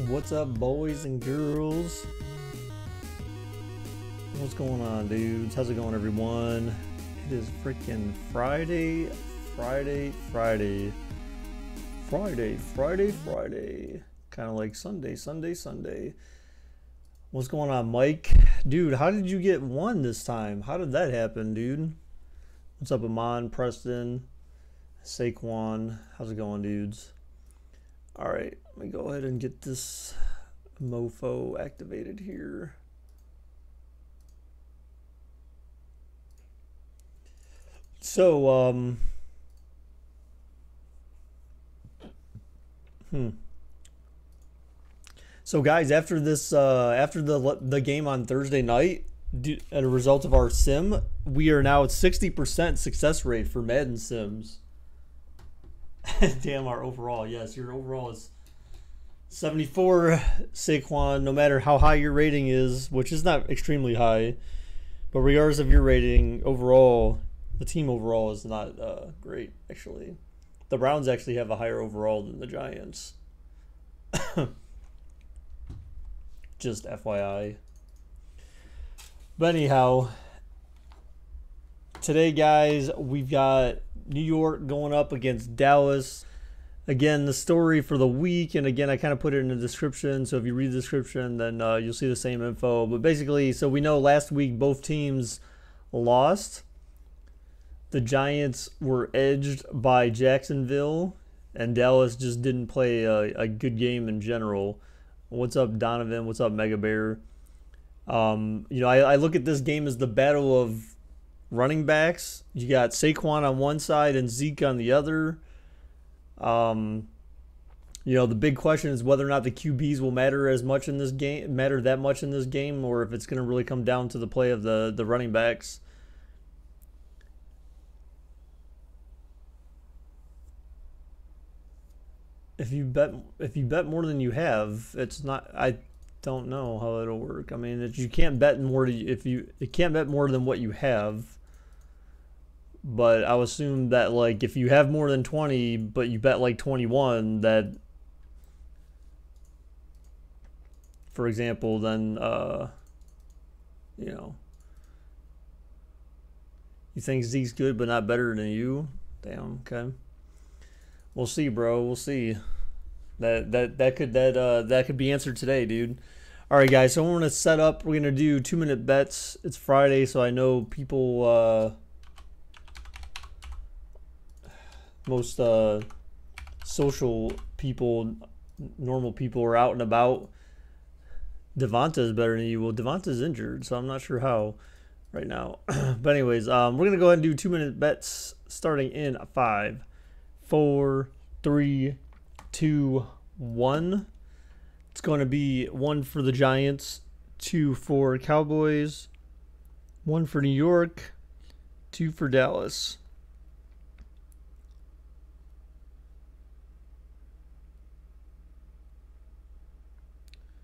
What's up, boys and girls? What's going on, dudes? How's it going, everyone? It is freaking Friday. Kind of like Sunday. What's going on, Mike? Dude, how did you get one this time? How did that happen, dude? What's up, Amon, Preston, Saquon? How's it going, dudes? All right, let me go ahead and get this mofo activated here. So, So guys, after this, after the game on Thursday night, as a result of our sim, we are now at 60% success rate for Madden sims. Damn, our overall, yes, your overall is 74, Saquon. No matter how high your rating is, which is not extremely high, but regardless of your rating, overall, the team overall is not great. Actually, the Browns actually have a higher overall than the Giants. Just FYI. But anyhow, today, guys, we've got New York going up against Dallas. Again, the story for the week, and again, I kind of put it in the description, so if you read the description, then you'll see the same info. But basically, so we know last week both teams lost. The Giants were edged by Jacksonville, and Dallas just didn't play a good game in general. What's up, Donovan? What's up, Mega Bear? I look at this game as the battle of running backs. You got Saquon on one side and Zeke on the other. The big question is whether or not the QBs will matter that much in this game, or if it's going to really come down to the play of the running backs. If you bet more than you have, it's not. I don't know how it'll work. I mean, you can't bet more. You can't bet more than what you have. But I'll assume that, like, if you have more than 20, but you bet like 21, that, for example, then you think Zeke's good but not better than you. Damn. Okay. We'll see, bro. We'll see. That could be answered today, dude. All right, guys. So we're gonna set up. We're gonna do 2-minute bets. It's Friday, so I know people. Most social people, normal people are out and about. Devonta is better than you. Well, Devonta's injured, so I'm not sure how right now. But anyways, we're gonna go ahead and do 2-minute bets starting in 5, 4, 3, 2, 1. It's going to be 1 for the Giants, 2 for Cowboys, 1 for New York, 2 for Dallas.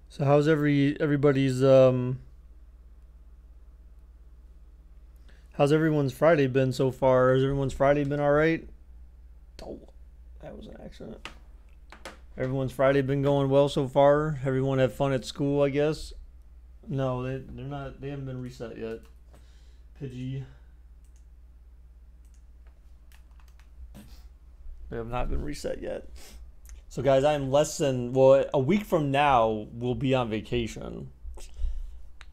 So how's everybody's how's everyone's Friday been so far? Has everyone's Friday been all right? Oh, that was an accident. Everyone's Friday been going well so far? Everyone have fun at school, I guess? No, they're not. They haven't been reset yet. Pidgey. They have not been reset yet. So, guys, I'm less than, well, a week from now, we'll be on vacation.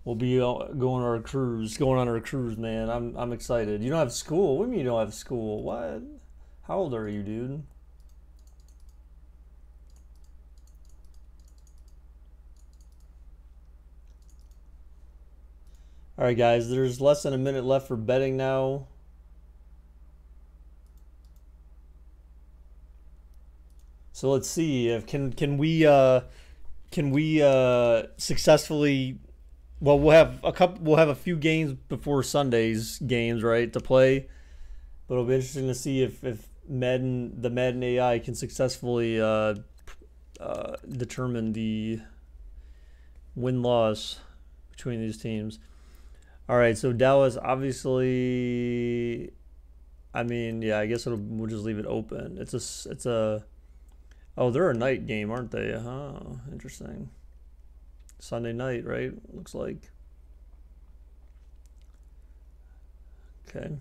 We'll be going on our cruise, man. I'm excited. You don't have school? What do you mean you don't have school? What? How old are you, dude? All right, guys, there's less than a minute left for betting now. So let's see if can we successfully, well, we'll have a few games before Sunday's games, right, to play. But it'll be interesting to see if the Madden AI can successfully determine the win-loss between these teams. All right, so Dallas, obviously, I mean, yeah, I guess we'll just leave it open. It's a Oh, they're a night game, aren't they? Oh, interesting. Sunday night, right? Looks like. Okay.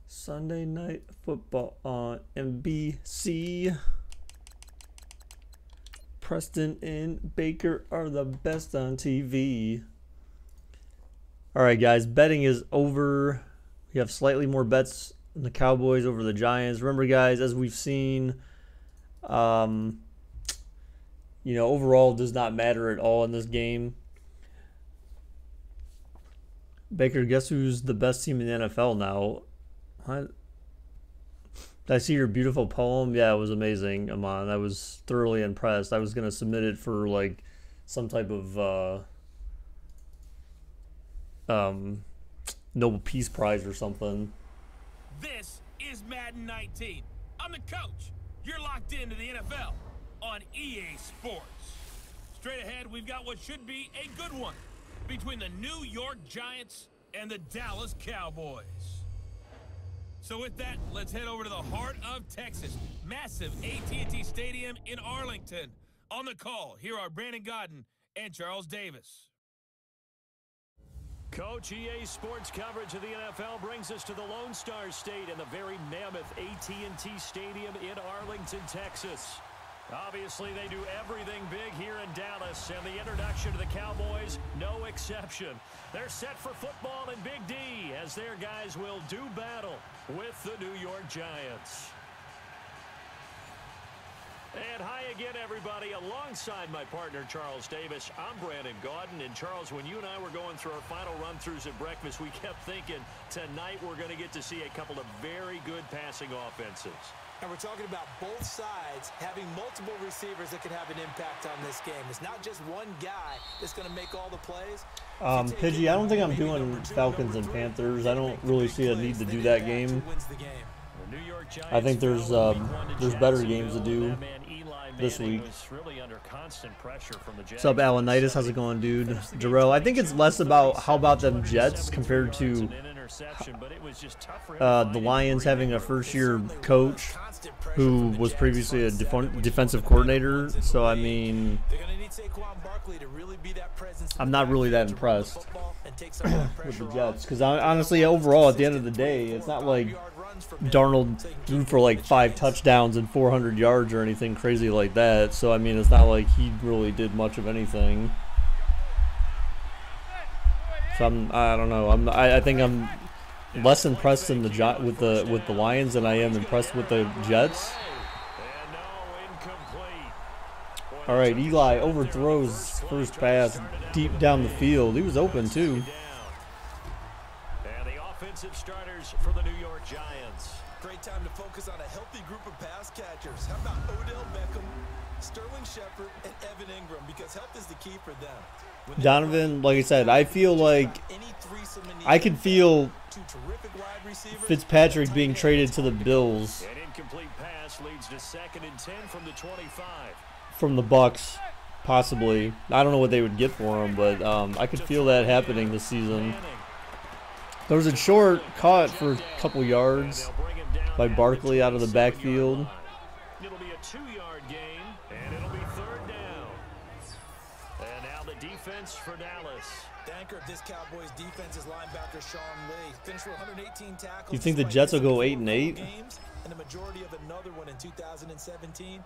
Sunday night football on NBC. Preston and Baker are the best on TV. All right, guys, betting is over. We have slightly more bets in the Cowboys over the Giants. Remember, guys, as we've seen, overall does not matter at all in this game. Baker, guess who's the best team in the NFL now? What? Did I see your beautiful poem? Yeah, it was amazing, Amon. I was thoroughly impressed. I was going to submit it for, like, some type of Nobel Peace Prize or something. This is Madden 19. I'm the coach. You're locked into the NFL on EA Sports. Straight ahead, we've got what should be a good one between the New York Giants and the Dallas Cowboys. So with that, let's head over to the heart of Texas. Massive AT&T Stadium in Arlington. On the call, here are Brandon Godden and Charles Davis. Coach, EA Sports coverage of the NFL brings us to the Lone Star State and the very mammoth AT&T Stadium in Arlington, Texas. Obviously, they do everything big here in Dallas, and the introduction to the Cowboys, no exception. They're set for football in Big D as their guys will do battle with the New York Giants. And hi again, everybody. Alongside my partner, Charles Davis, I'm Brandon Gaudin. And Charles, when you and I were going through our final run-throughs at breakfast, we kept thinking tonight we're going to get to see a couple of very good passing offenses. And we're talking about both sides having multiple receivers that can have an impact on this game. It's not just one guy that's going to make all the plays. Pidgey, I don't think I'm doing Falcons and Panthers. I don't really see a need to do that game. I think there's better games to do this week. What's up, Alanitis? How's it going, dude? Jarrell, I think it's less about how about them Jets compared to the Lions having a first-year coach who was previously a defensive coordinator. So, I mean, I'm not really that impressed with the Jets because honestly, overall, at the end of the day, it's not like Darnold threw for like 5 touchdowns and 400 yards or anything crazy like that. So, I mean, it's not like he really did much of anything. So I don't know. I think I'm less impressed with the Lions than I am impressed with the Jets. All right, Eli overthrows first pass deep down the field. He was open too. And the offensive starters for the New York Giants. Great time to focus on a healthy group of pass catchers. How about Odell Beckham, Sterling Shepard, and Evan Ingram? Because health is the key for them. Donovan, like I said, I feel like I could feel Fitzpatrick being traded to the Bills. An incomplete pass leads to 2nd and 10 from the 25. From the Bucks, possibly. I don't know what they would get for him, but I could feel that happening this season. There was a short caught for a couple yards by Barkley out of the backfield. It'll be a 2-yard gain, and it'll be 3rd down. And now the defense for Dallas. The anchor of this Cowboys defense is linebacker Sean Lee. Finished with 118 tackles. You think the Jets will go 8-8? And the majority of another one in 2017.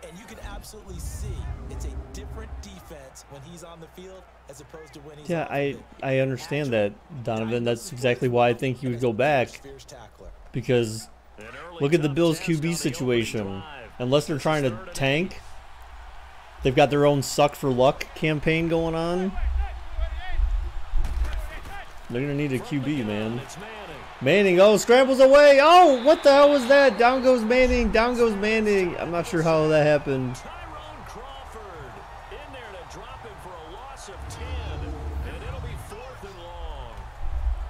And you can absolutely see it's a different defense when he's on the field as opposed to when he's on the field. I understand that, Donovan. That's exactly why I think he would go back. Because look at the Bills' QB situation. Unless they're trying to tank, they've got their own suck for luck campaign going on. They're going to need a QB, man. Manning, oh, scrambles away. Oh, what the hell was that? Down goes Manning. Down goes Manning. I'm not sure how that happened. In there to drop him for a loss of 10, and it'll be 4th and long.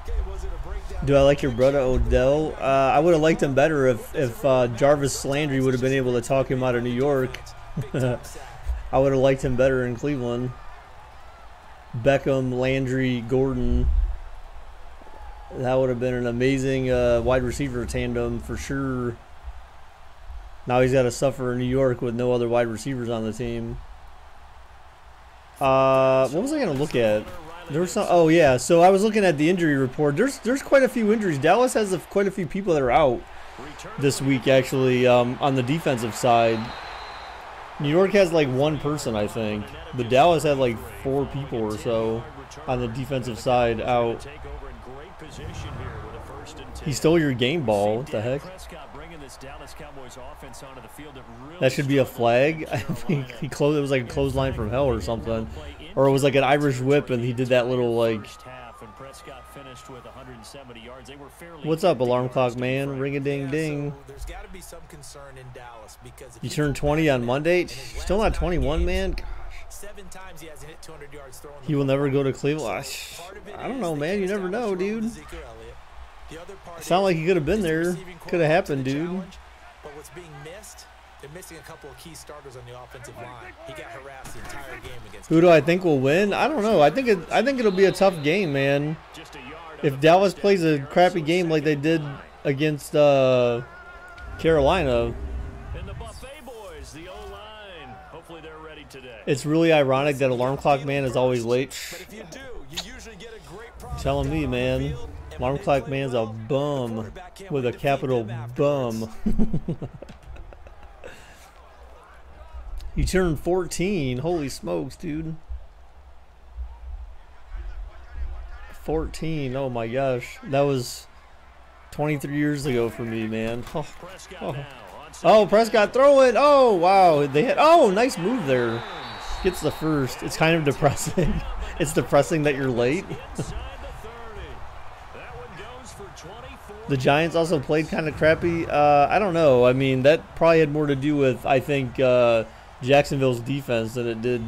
Okay, was it a breakdown? Do I like your brother Odell? I would have liked him better if Jarvis Landry would have been able to talk him out of New York. I would have liked him better in Cleveland. Beckham, Landry, Gordon. That would have been an amazing wide receiver tandem for sure. Now he's got to suffer in New York with no other wide receivers on the team. What was I going to look at? There was some. Oh yeah, so I was looking at the injury report. There's quite a few injuries. Dallas has quite a few people that are out this week, actually, on the defensive side. New York has like one person, I think, but Dallas had like 4 people or so on the defensive side out. He stole your game ball. What the heck? That should be a flag. I think it was like a clothesline from hell or something. Or it was like an Irish whip and he did that little like... What's up, alarm clock man? Ring-a-ding-ding. You turned 20 on Monday? Still not 21, man? Gosh. He will never go to Cleveland. I don't know, man. You never know, dude. Sound like he could have been there. Could have happened, dude. But what's being missed? They're missing a couple of key starters on the offensive line. He got harassed the entire game against. Who do I think will win? I don't know. I think it'll be a tough game, man. If Dallas plays a crappy game like they did against Carolina, it's really ironic that alarm clock man is always late. Telling me, man. Alarm clock man's a bum with a capital bum. You turned 14. Holy smokes, dude. 14. Oh my gosh. That was 23 years ago for me, man. Oh, Prescott throw it. Oh, wow. They had. Oh, nice move there. Gets the first. It's kind of depressing. It's depressing that you're late. The Giants also played kind of crappy. I don't know. I mean, that probably had more to do with, I think, Jacksonville's defense than it did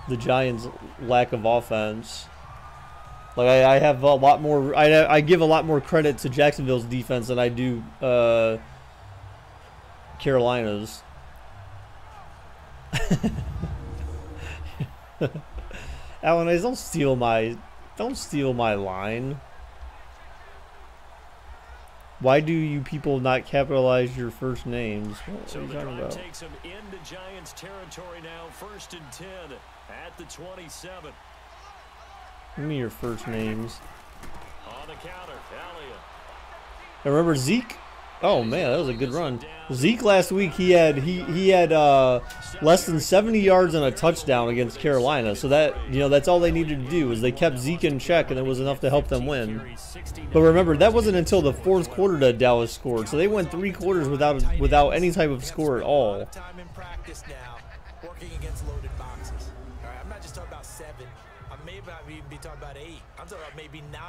the Giants' lack of offense. Like, I have a lot more. I give a lot more credit to Jacksonville's defense than I do Carolina's. Alan, don't steal my line. Why do you people not capitalize your first names? What are you talking about? Takes him into Giants territory now, 1st and 10 at the 27. Give me your first names. On the counter, Elliott. I remember Zeke. Oh man, that was a good run. Zeke last week he had less than 70 yards and a touchdown against Carolina. So that that's all they needed to do is they kept Zeke in check and it was enough to help them win. But remember that wasn't until the 4th quarter that Dallas scored. So they went 3 quarters without any type of score at all. Working against loaded boxes. All right, I'm not just talking about 7. I may not even be talking about 8. I'm talking about maybe 9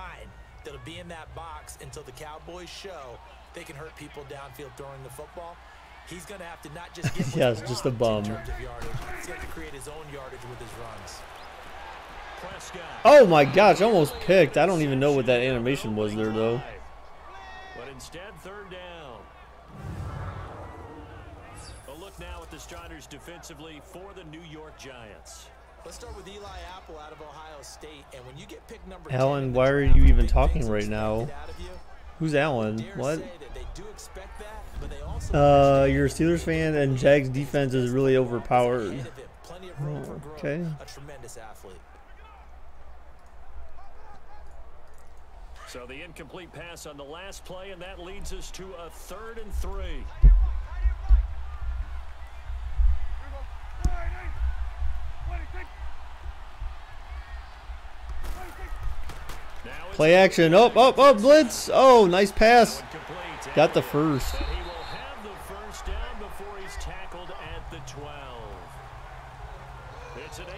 that'll be in that box until the Cowboys show they can hurt people downfield throwing the football. He's going to have to not just get yeah, it's just a bum. In terms of yardage. He's going to create his own yardage with his runs. Oh my gosh, almost picked. I don't even know what that animation was there though. But instead, 3rd down. A look now at the starters defensively for the New York Giants. Let's start with Eli Apple out of Ohio State. And when you get pick number Alan, why are you even talking right now? Who's Alan? What? You're a Steelers fan and Jags defense is really overpowered. Oh, okay. So the incomplete pass on the last play, and that leads us to a 3rd and 3. Play action. Oh, blitz. Oh, nice pass. Got the first. He will have the first down before he's tackled at the 12.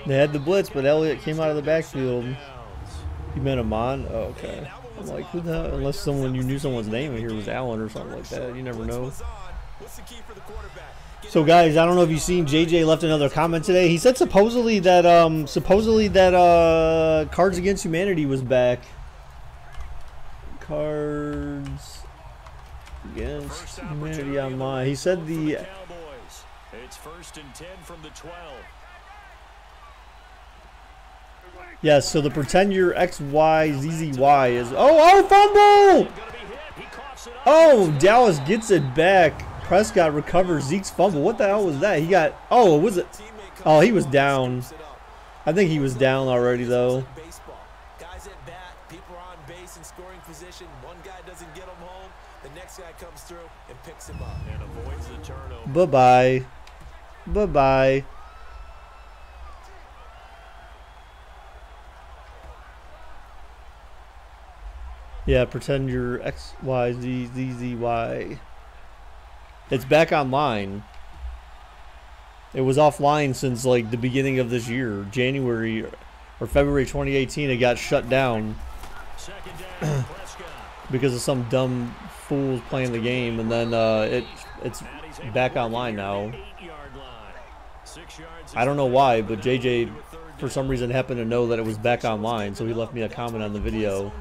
They had the blitz, but Elliott came out of the backfield. You meant Amon? Oh, okay. I'm like, who the hell? Unless you knew someone's name in here was Allen or something like that. You never know. So guys, I don't know if you've seen JJ left another comment today. He said supposedly that Cards Against Humanity was back. Cards Against Humanity Online. He said the Cowboys. It's 1st and 10 from the 12. Yes, so the pretend you're XYZZY is fumble! Oh, Dallas gets it back. Prescott recovers Zeke's fumble. What the hell was that? He got, oh, was it? Oh, he was down. I think he was down already, though. Guys at bat, people are on base in scoring position. One guy doesn't get him home. The next guy comes through and picks him up. And avoids the turnover. Bye-bye. Bye-bye. Yeah, pretend you're X, Y, Z, Z, Z, Y. It's back online. It was offline since like the beginning of this year, January or February 2018. It got shut down because of some dumb fools playing the game, and then it's back online now. I don't know why, but JJ for some reason happened to know that it was back online, so he left me a comment on the video.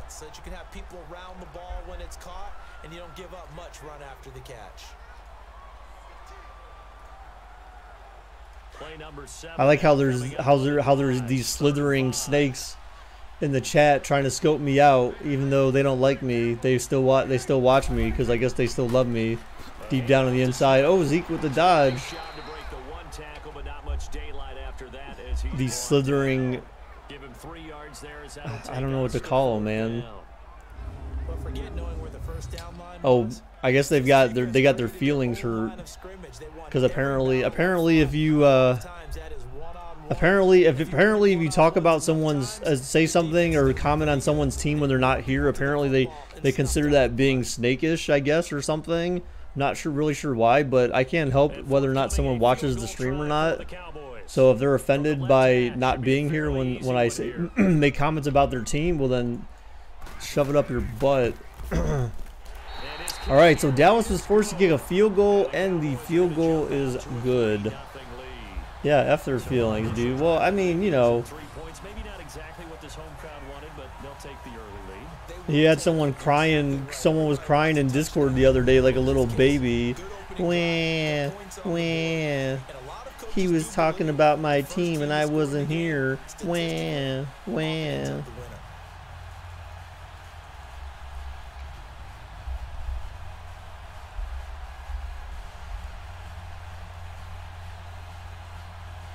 So that you can have people round the ball when it's caught, and you don't give up much run after the catch. Play number 7. I like how there's these slithering snakes in the chat trying to scope me out, even though they don't like me. They still watch me because I guess they still love me deep down on the inside. Oh, Zeke with the dodge. These slithering. I don't know what to call them, man. Oh, I guess they got their feelings hurt because apparently if you if you talk about someone's say something or comment on someone's team when they're not here, apparently they consider that being snakish, I guess, or something. Not really sure why, but I can't help whether or not someone watches the stream or not. So if they're offended by not being here when I say make comments about their team, well then shove it up your butt. All right, so Dallas was forced to kick a field goal, and the field goal is good. Yeah, F their feelings, dude. Well, I mean, you know, he had someone crying. Someone was crying in Discord the other day like a little baby. Wah, wah. He was talking about my team and I wasn't here. Wah, wah.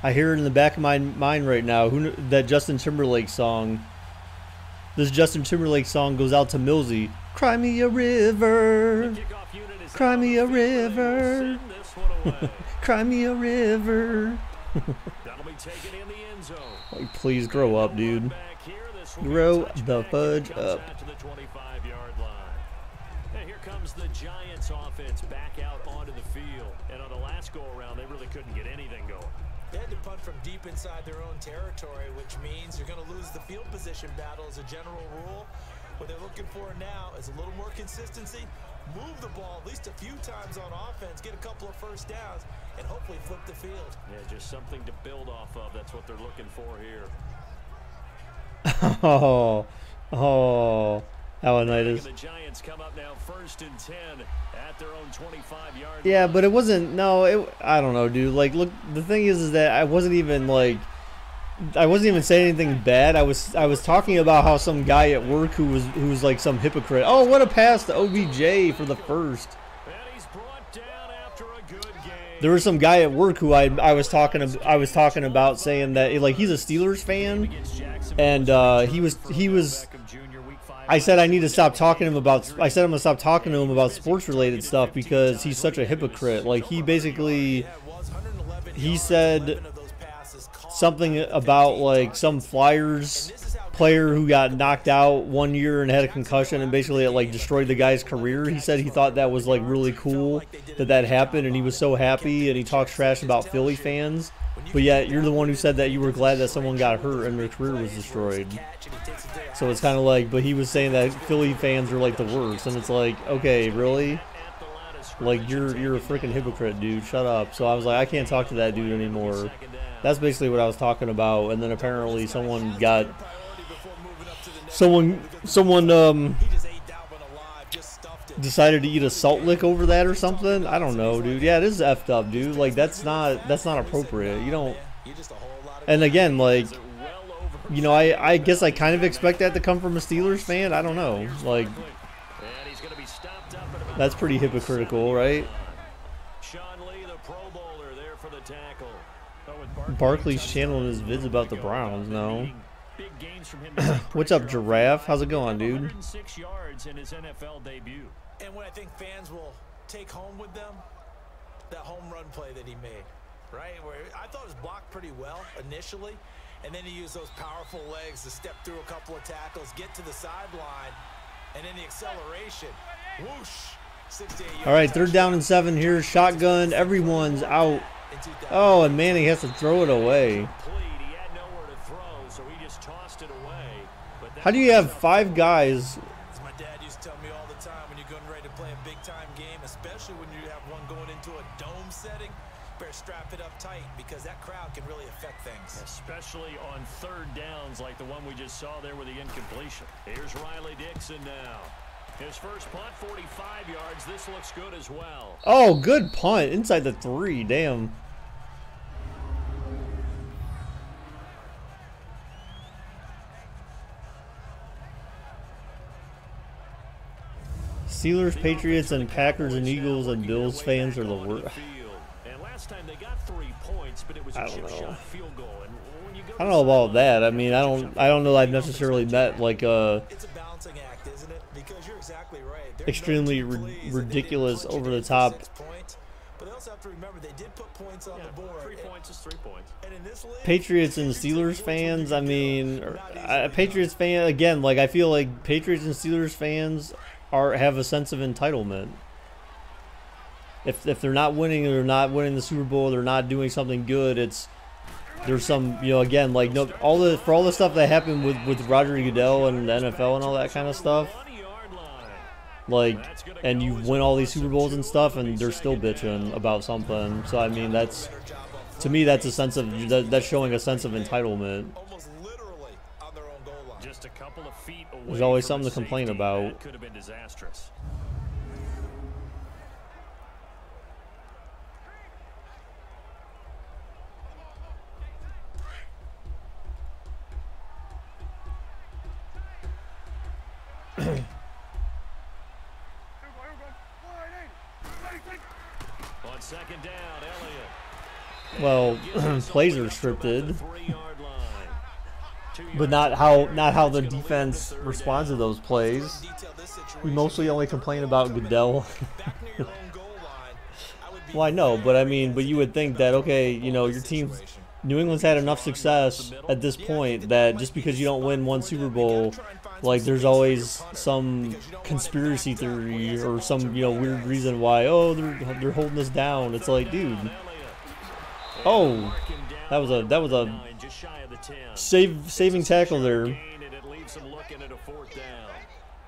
I hear it in the back of my mind right now. That Justin Timberlake song. This Justin Timberlake song goes out to Millsy. Cry me a river. Cry me a river. Cry me a river. Like, please grow up, dude. Grow the fudge up. Here comes the Giants offense back out onto the field. And on the last go around, they really couldn't get anything going. They had to punt from deep inside their own territory, which means you're going to lose the field position battle as a general rule. What they're looking for now is a little more consistency, move the ball at least a few times on offense, get a couple of first downs, and hopefully flip the field. Yeah, just something to build off of. That's what they're looking for here. Oh, Alanitis. The Giants come up now 1st and 10 at their own 25-yard Yeah, line. but it wasn't. No, I don't know, dude. Like, look, the thing is that I wasn't even saying anything bad. I was talking about how some guy at work who was like some hypocrite. Oh, what a pass to OBJ for the first. And he's brought down after a good game. There was some guy at work who I was talking about saying that like he's a Steelers fan, and he was. I said I need to stop talking to him about. I said I'm gonna stop talking to him about sports related stuff because he's such a hypocrite. Like he said something about like some Flyers player who got knocked out one year and had a concussion and basically it like destroyed the guy's career. He said he thought that was like really cool that happened and he was so happy, and he talks trash about Philly fans. But yet you're the one who said that you were glad that someone got hurt and their career was destroyed. So it's kind of like, but he was saying that Philly fans are like the worst, and it's like, okay, really? Like you're a freaking hypocrite, dude. Shut up. So I was like, I can't talk to that dude anymore. That's basically what I was talking about. And then apparently someone decided to eat a salt lick over that or something. I don't know, dude. Yeah, it is effed up, dude. Like that's not appropriate. You don't. And again, like, you know, I guess I kind of expect that to come from a Steelers fan. I don't know. Like, that's pretty hypocritical, right? Sean Lee, the Pro Bowler, there for the tackle. Barkley's channeling his vids about the Browns now. Big gains from him. What's up, Giraffe? How's it going, dude? 106 yards in his NFL debut. And what I think fans will take home with them, that home run play that he made, right? Where I thought it was blocked pretty well initially, and then he used those powerful legs to step through a couple of tackles, get to the sideline, and then the acceleration. Whoosh. 68 yards. All right, 3rd down and 7 here. Shotgun. Everyone's out. Oh, and Manning has to throw it away. How do you have 5 guys? As my dad used to tell me all the time, when you're getting ready to play a big-time game, especially when you have one going into a dome setting, better strap it up tight because that crowd can really affect things. Especially on 3rd downs like the one we just saw there with the incompletion. Here's Riley Dixon now. His first punt, 45 yards. This looks good as well. Oh, good punt. Inside the 3. Damn. Steelers, Patriots, and Packers and Eagles and Bills fans are the worst. I don't know. I don't know about that. I mean, I don't know. I've necessarily met like a extremely ridiculous, over the top. But they also have to remember they did put points on the board. 3 points is 3 points. And in this league, Patriots and Steelers fans. I mean, Patriots fan again. Like I feel like Patriots and Steelers fans have a sense of entitlement. If they're not winning, or they're not winning the Super Bowl, they're not doing something good. There's some, again, like for all the stuff that happened with Roger Goodell and the NFL and all that kind of stuff. Like, and you win all these Super Bowls and stuff, and they're still bitching about something. So I mean, to me, that's a sense of that's showing a sense of entitlement. almost literally on their own goal line. Just a couple of feet away. There's always from something to complain safety. about. That could have been disastrous. On 2nd down, Elliott. Well, plays are scripted, but not how the defense responds to those plays. We mostly only complain about Goodell. Well, I know, but I mean, you would think that, okay, your team, New England's had enough success at this point that just because you don't win one Super Bowl, like there's always some conspiracy theory or some weird reason why they're holding us down. It's like, dude, that was a saving tackle there.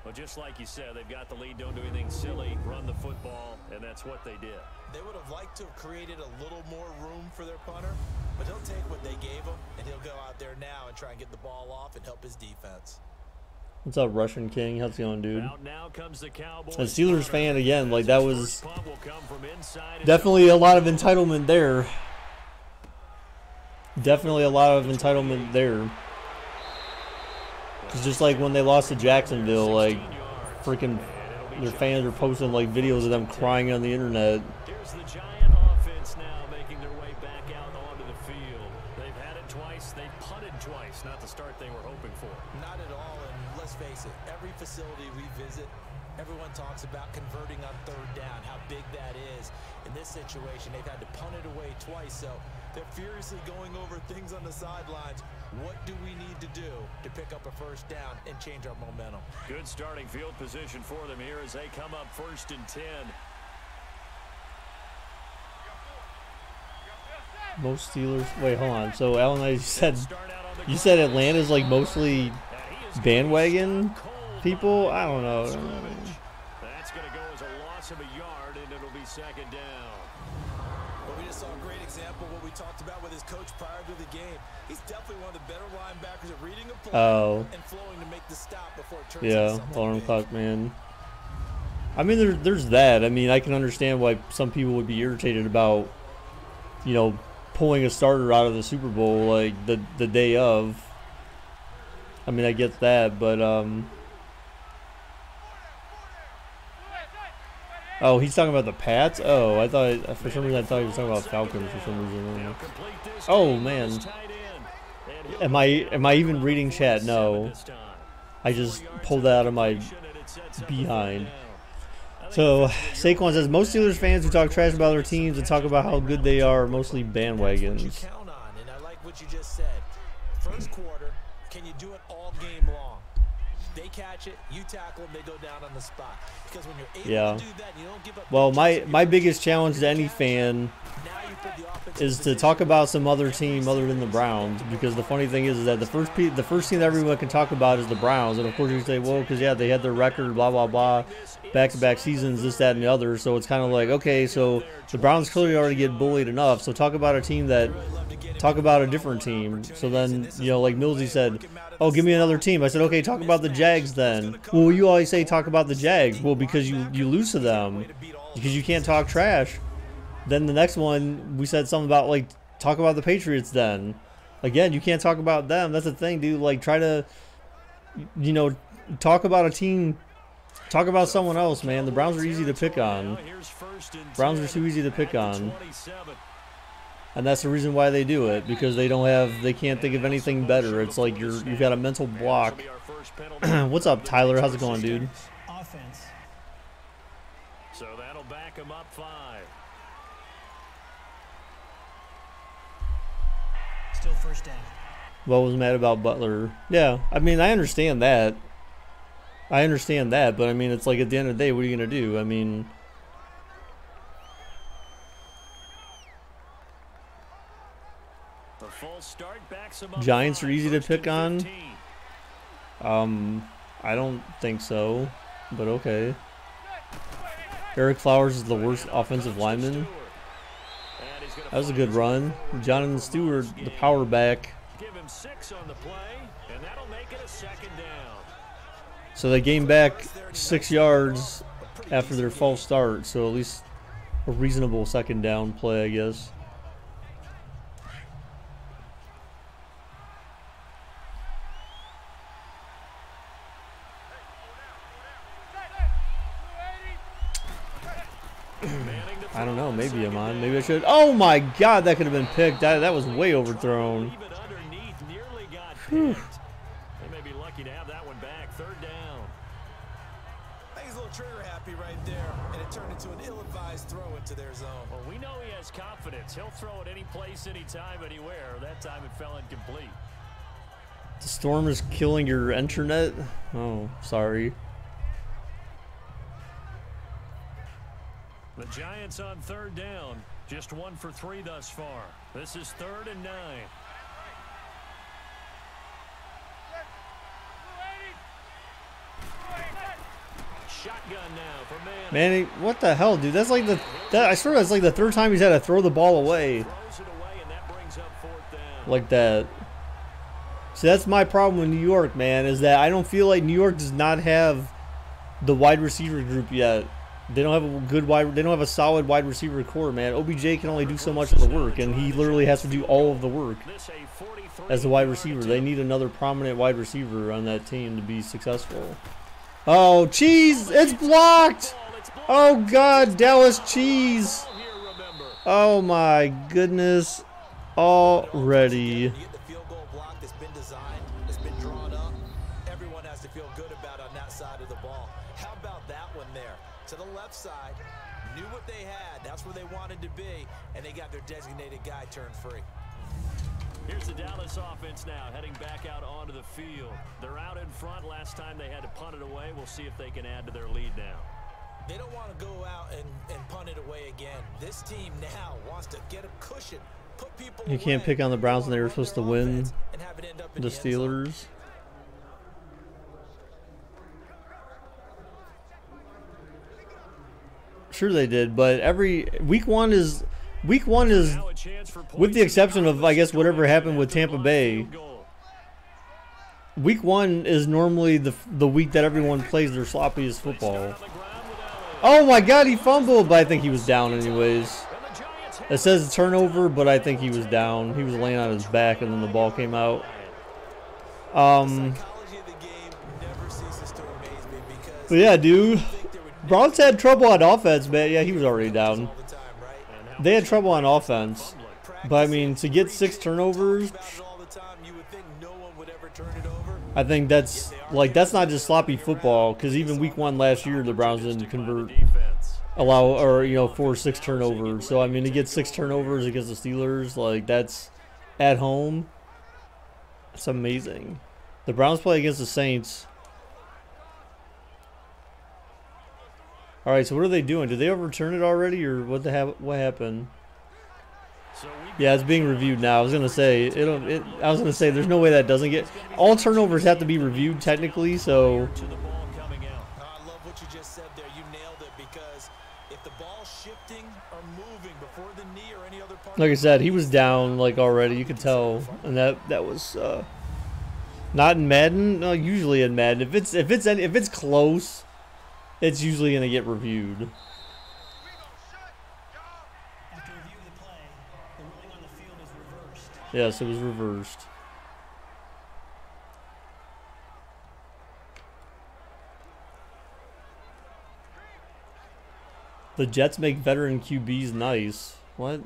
Well, just like you said, they've got the lead, don't do anything silly, run the football, and that's what they did. They would have liked to have created a little more room for their punter, but he'll take what they gave him, and he'll go out there now and try and get the ball off and help his defense. What's up, Russian King? How's it going, dude? Now comes the Cowboys. As Steelers fan, again, like that was definitely a lot of entitlement there. Definitely a lot of entitlement there. It's just like when they lost to Jacksonville, like freaking their fans are posting like videos of them crying on the internet. Here's the Giant offense now making their way back out onto the field. They've had it twice, they punted twice, not the start they were hoping for. Not at all, and let's face it, every facility we visit, everyone talks about converting on 3rd down, how big that is. In this situation, they've had to punt it away twice, so they're furiously going over things on the sidelines. What do we need to do to pick up a 1st down and change our momentum? Good starting field position for them here as they come up 1st and 10. Most Steelers. Wait, hold on. So Alan, you said Atlanta's like mostly bandwagon people. I don't know. That's going to go as a loss of a yard, and it'll be 2nd down. Well, we just saw a great example of what we talked about with his coach prior to the game. He's definitely one of the better linebackers at reading a play and flowing to make the stop before it turns into something alarm big. clock, man. I mean, there's that. I mean, I can understand why some people would be irritated about, pulling a starter out of the Super Bowl like the day of. I mean, I get that, but Oh, he's talking about the Pats? Oh, I thought, for some reason, I thought he was talking about Falcons for some reason. Oh, man. Am I even reading chat? No. I just pulled that out of my behind. So, Saquon says, most Steelers fans who talk trash about their teams and talk about how good they are mostly bandwagons. Count on, and I like what you just said. First quarter, can you do it all game long? They catch it, you tackle them, they go down on the spot. Because when you're able to do that, you don't give up. Well, my biggest challenge to any fan is to talk about some other team other than the Browns, because the funny thing is that the first team that everyone can talk about is the Browns, and of course you say, well, because yeah, they had their record, blah blah blah, back-to-back seasons, this, that, and the other. So it's kind of like, okay, so the Browns clearly already get bullied enough. So talk about a different team. So then, you know, like Millsy said, oh, give me another team. I said, okay, talk about the Jags then. Well, you always say talk about the Jags. Well, because you lose to them, because you can't talk trash. Then the next one, we said something about, like, talk about the Patriots then. Again, you can't talk about them. That's the thing, dude. Like, try to, you know, talk about a team. Talk about someone else, man. The Browns are easy to pick on. Browns are too easy to pick on. And that's the reason why they do it, because they can't think of anything better. It's like you've got a mental block. What's up, Tyler? How's it going, dude? Offense. So that'll back him up 5. Still first down. What was mad about Butler? Yeah, I mean, I understand that. But I mean, it's like at the end of the day, what are you gonna do? I mean, the full start backs him up. Giants are easy to pick on. I don't think so, but okay. Eric Flowers is the worst offensive lineman. That was a good run. Jonathan Stewart, the power back. Give him 6 on the play, and that'll make it a second down. So they gained back 6 yards after their false start. So at least a reasonable second down play, I guess. I don't know. Maybe I'm on. Maybe I should. Oh my God, that could have been picked. That was way overthrown. Whew. They may be lucky to have that one back. Third down. I think he's a little trigger happy right there, and it turned into an ill-advised throw into their zone. Well, we know he has confidence. He'll throw it any place, anytime, anywhere. That time it fell incomplete. The storm is killing your internet. Oh, sorry. The Giants on third down. Just 1 for 3 thus far. This is 3rd and 9. Shotgun now for Manny, what the hell, dude? That's like I swear that's like the 3rd time he's had to throw the ball away. Throws it away, and that brings up 4th down. Like that. See, that's my problem with New York, man, is that I don't feel like New York does not have the wide receiver group yet. They don't have a good they don't have a solid wide receiver core, man. OBJ can only do so much of the work, and he literally has to do all of the work as the wide receiver. They need another prominent wide receiver on that team to be successful. Oh, cheese! It's blocked! Oh, God, Dallas cheese! Oh, my goodness. Already. You get the field goal block that's been designed, that's been drawn up. Everyone has to feel good about on that side of the ball. How about that one there? To the left side, knew what they had. That's where they wanted to be, and they got their designated guy turned free. Here's the Dallas offense now, heading back out onto the field. They're out in front. Last time they had to punt it away. We'll see if they can add to their lead now. They don't want to go out and punt it away again. This team now wants to get a cushion, put people You can't pick on the Browns when they were supposed to win the Steelers. Sure they did, but every week one is with the exception of, I guess, whatever happened with Tampa Bay. Week 1 is normally the week that everyone plays their sloppiest football. Oh my God, he fumbled, but I think he was down anyways. It says turnover, but I think he was down. He was laying on his back, and then the ball came out. But yeah, dude. Browns had trouble on offense, man. Yeah, he was already down. They had trouble on offense. But, I mean, to get 6 turnovers, I think that's not just sloppy football. Because even week 1 last year, the Browns didn't force 6 turnovers. So, I mean, to get 6 turnovers against the Steelers, like, that's at home. That's amazing. The Browns play against the Saints. All right, so what are they doing? Did they overturn it already, or what happened? Yeah, it's being reviewed now. I was gonna say there's no way that doesn't get. All turnovers have to be reviewed technically. So. I love what you just said there. You nailed it, because if the ball's shifting or moving before the knee or any other part. Like I said, he was down like already. You could tell, and that was not in Madden. No, usually in Madden, if it's close. It's usually going to get reviewed. After review of the play, the ruling on the field is reversed. Yes, it was reversed. The Jets make veteran QBs nice. What?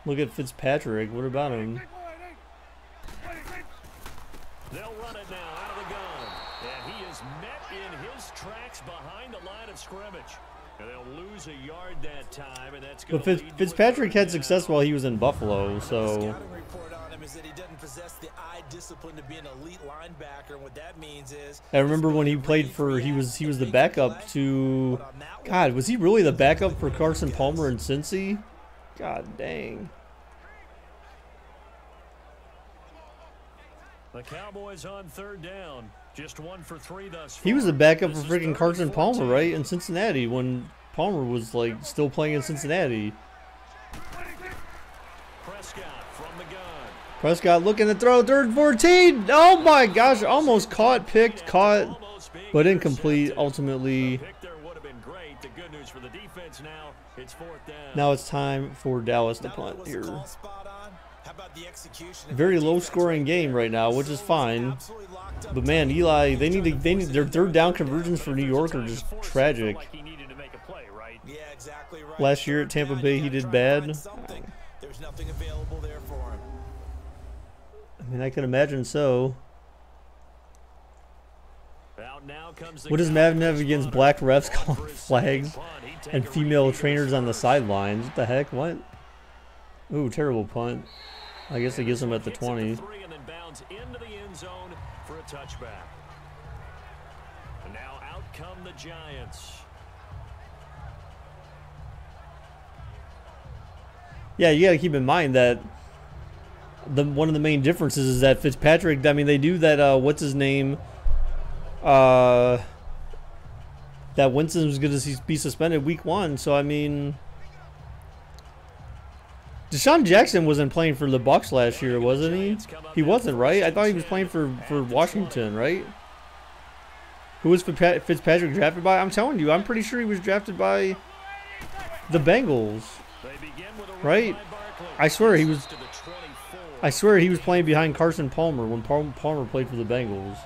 Look at Fitzpatrick. What about him? They'll run it now out of the gun. And he is met in his tracks behind the line of scrimmage. And they'll lose a yard that time, and that's going But Fitzpatrick had success while he was in Buffalo, so. The scouting report on him is that he doesn't possess the eye discipline to be an elite linebacker, and what that means is. I remember when he played for he was the backup to. God, was he really the backup for Carson Palmer in Cincy? God dang. The Cowboys on 3rd down. Just 1 for 3 thus far. He was the backup for freaking Carson Palmer, right? In Cincinnati when Palmer was like still playing in Cincinnati. Prescott from the gun. Prescott looking to throw, 3rd and 14. Oh my gosh, almost picked, but incomplete ultimately. The pick there would have been great. The good news for the defense now, it's 4th down. Now it's time for Dallas to punt here. How about the execution? Very low scoring game right now, which is fine. But man, Eli, they need their 3rd down conversions for New York are just tragic. Yeah, exactly right. Last year at Tampa Bay, he did bad. There's nothing available there for him. I mean, I can imagine so. What does Madden have against black refs calling flags and female trainers on the sidelines? What the heck? What? Ooh, terrible punt. I guess it gets him at the 20. And then bounds into the end zone for a touchback. And now out come the Giants. Yeah, you got to keep in mind that one of the main differences is that Fitzpatrick, I mean, they do that, what's his name? That Winston was going to be suspended week 1. So, I mean, Deshaun Jackson wasn't playing for the Bucs last year, wasn't he? He wasn't, right? I thought he was playing for Washington, right? Who was Fitzpatrick drafted by? I'm telling you, I'm pretty sure he was drafted by the Bengals, right? I swear he was playing behind Carson Palmer when Palmer played for the Bengals.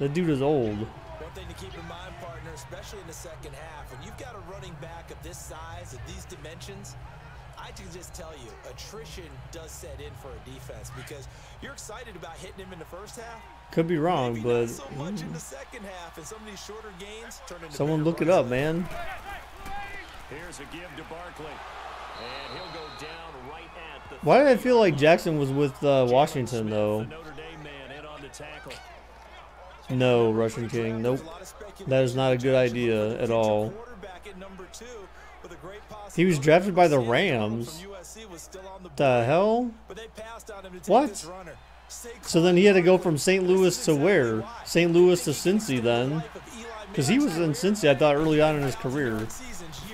That dude is old. One thing to keep in mind, partner, especially in the second half, when you've got a running back of this size, at these dimensions, I can just tell you, attrition does set in for a defense, because you're excited about hitting him in the first half. Could be wrong, Maybe but not so much in the second half, and some of these shorter gains turn into someone bigger look it runs. up, man. Here's a give to Barkley. And he'll go down right at the. Why did I feel like Jackson was with Washington, though? The Notre Dame man in on the tackle. No, Russian King. Nope. That is not a good idea at all. He was drafted by the Rams. The hell? What? So then he had to go from St. Louis to where? St. Louis to Cincy then. Because he was in Cincy, I thought, early on in his career.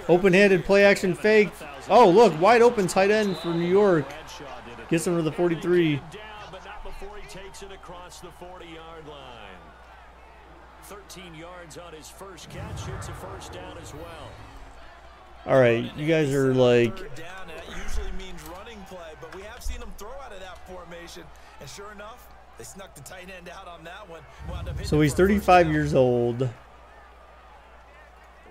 Open-handed play-action fake. Oh, look, wide open tight end for New York. Gets him to the 43. But not before he takes it across the 40-yard line. 13 yards on his first catch. It's a first down as well. All right, you guys are like. Down, and that usually means running play, but we have seen him throw out of that formation, and sure enough, They snuck the tight end out on that one. So he's 35 years old.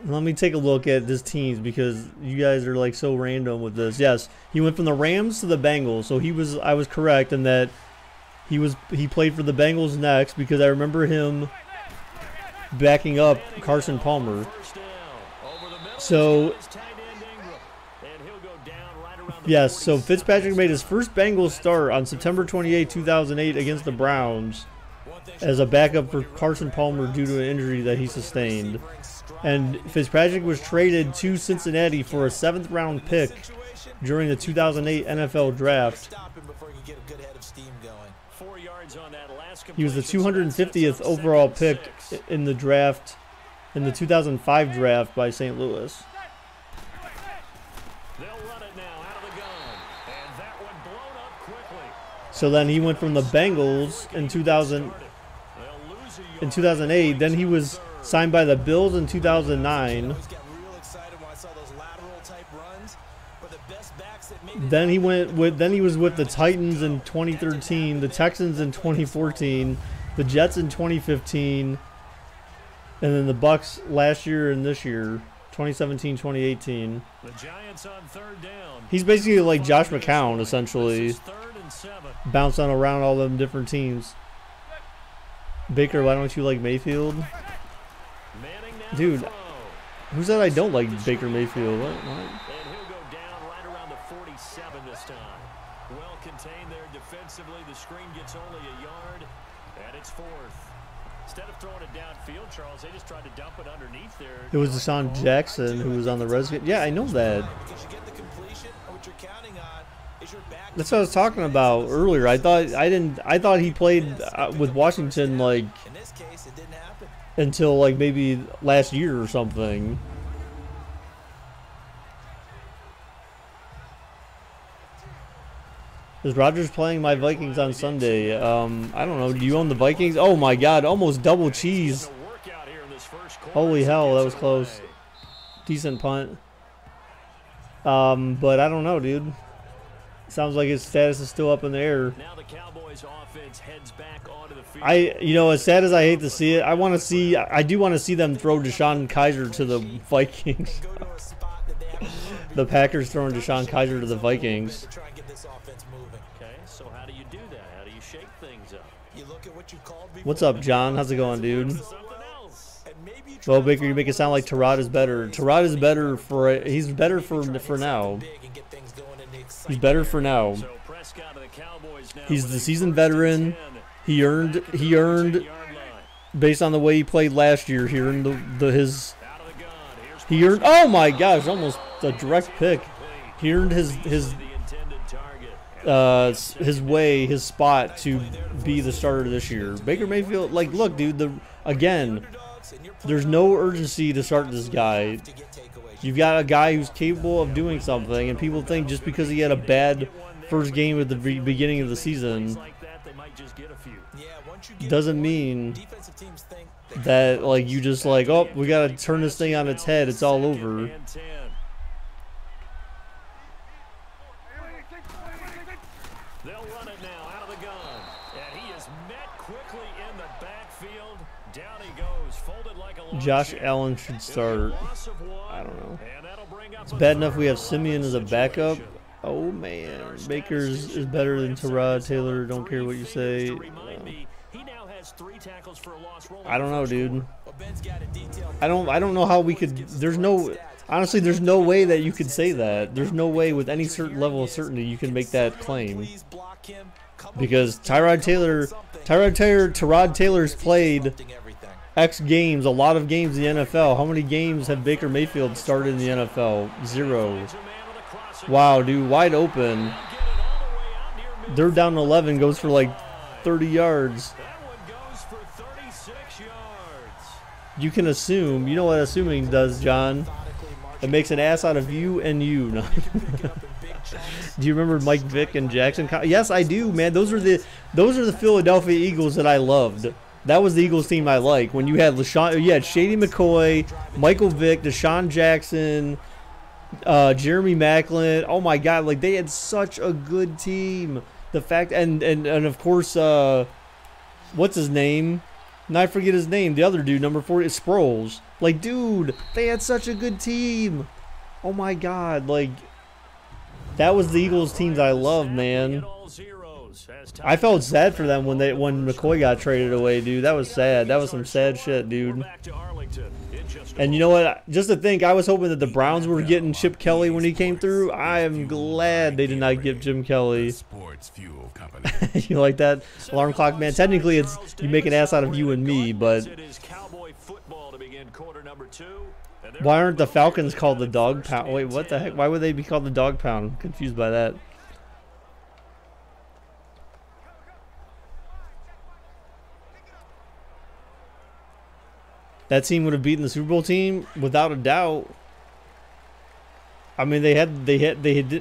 Let me take a look at this teams because you guys are like so random with this. Yes, he went from the Rams to the Bengals. So I was correct in that he played for the Bengals next because I remember him backing up Carson Palmer. So yes, so Fitzpatrick made his first Bengals start on September 28, 2008 against the Browns as a backup for Carson Palmer due to an injury that he sustained. And Fitzpatrick was traded to Cincinnati for a 7th round pick during the 2008 NFL draft. He was the 250th overall pick in the draft, in the 2005 draft by St. Louis. So then he went from the Bengals in 2008. Then he was signed by the Bills in 2009. Then he was with the Titans in 2013, the Texans in 2014, the Jets in 2015, and then the Bucks last year and this year, 2017, 2018. The Giants on 3rd down. He's basically like Josh McCown, essentially, bouncing around all them different teams. Baker, why don't you like Mayfield? Dude, who said I don't like Baker Mayfield? What? And he'll go down right around the 47 this time. Well contained there defensively. The screen gets only a yard, and it's 4th. Instead of throwing it downfield, Charles, they just tried to dump it underneath there. It was Deshaun Jackson who was on the Redskins. Yeah, I know that. That's what I was talking about earlier. I thought he played with Washington like until like maybe last year or something. Is Rodgers playing my Vikings on Sunday? I don't know. Do you own the Vikings? Oh my God, almost double cheese. Holy hell, that was close. Decent punt. But I don't know, dude. Sounds like his status is still up in the air. Now the Cowboys offense heads back onto the field. As sad as I hate to see it, I do want to see them throw Deshaun Kaiser to the Vikings. The Packers throwing Deshaun Kaiser to the Vikings. Okay, so how do you do that? How do you shake things up? What's up, John? How's it going, dude? Well, Baker, you make it sound like Tyrod is better. Tyrod is better he's better for now. He's better for now. He's the seasoned veteran. He earned based on the way he played last year. He earned oh my gosh, almost a direct pick. He earned his spot to be the starter this year. Baker Mayfield, like, look, dude, there's no urgency to start this guy. You've got a guy who's capable of doing something, and people think just because he had a bad first game at the beginning of the season doesn't mean that, like, you just like, oh, we got to turn this thing on its head. It's all over. They'll run it now out of the gun, and he is met quickly in the backfield. Down he goes, folded like a Josh Allen should start. I don't know. It's bad enough we have Simeon as a backup. Oh man, Baker's is better than Tyrod Taylor. Don't care what you say. I don't know, dude. I don't know how we could. There's no way that you could say that. There's no way with any certain level of certainty you can make that claim. Because Tyrod Taylor's played X games, a lot of games in the NFL. How many games have Baker Mayfield started in the NFL? 0. Wow, dude, wide open. They're down 11, goes for like 30 yards. You can assume. You know what assuming does, John? It makes an ass out of you and you. Do you remember Mike Vick and Jackson? Yes, I do, man. Those are the Philadelphia Eagles that I loved. That was the Eagles team I like. When you had Shady McCoy, Michael Vick, Deshaun Jackson, Jeremy Maclin. Oh my God, like they had such a good team. The fact and of course what's his name? Now I forget his name. The other dude, number 40, is Sproles. Like, dude, they had such a good team. Oh my God, like, that was the Eagles team that I loved, man. I felt sad for them when McCoy got traded away, dude. That was sad. That was some sad shit, dude. And you know what? Just to think, I was hoping that the Browns were getting Chip Kelly when he came through. I am glad they did not get Jim Kelly. You like that alarm clock, man? Technically, it's you make an ass out of you and me, but why aren't the Falcons called the Dog Pound? Wait, what the heck? Why would they be called the Dog Pound? I'm confused by that. That team would have beaten the Super Bowl team without a doubt. I mean, they had.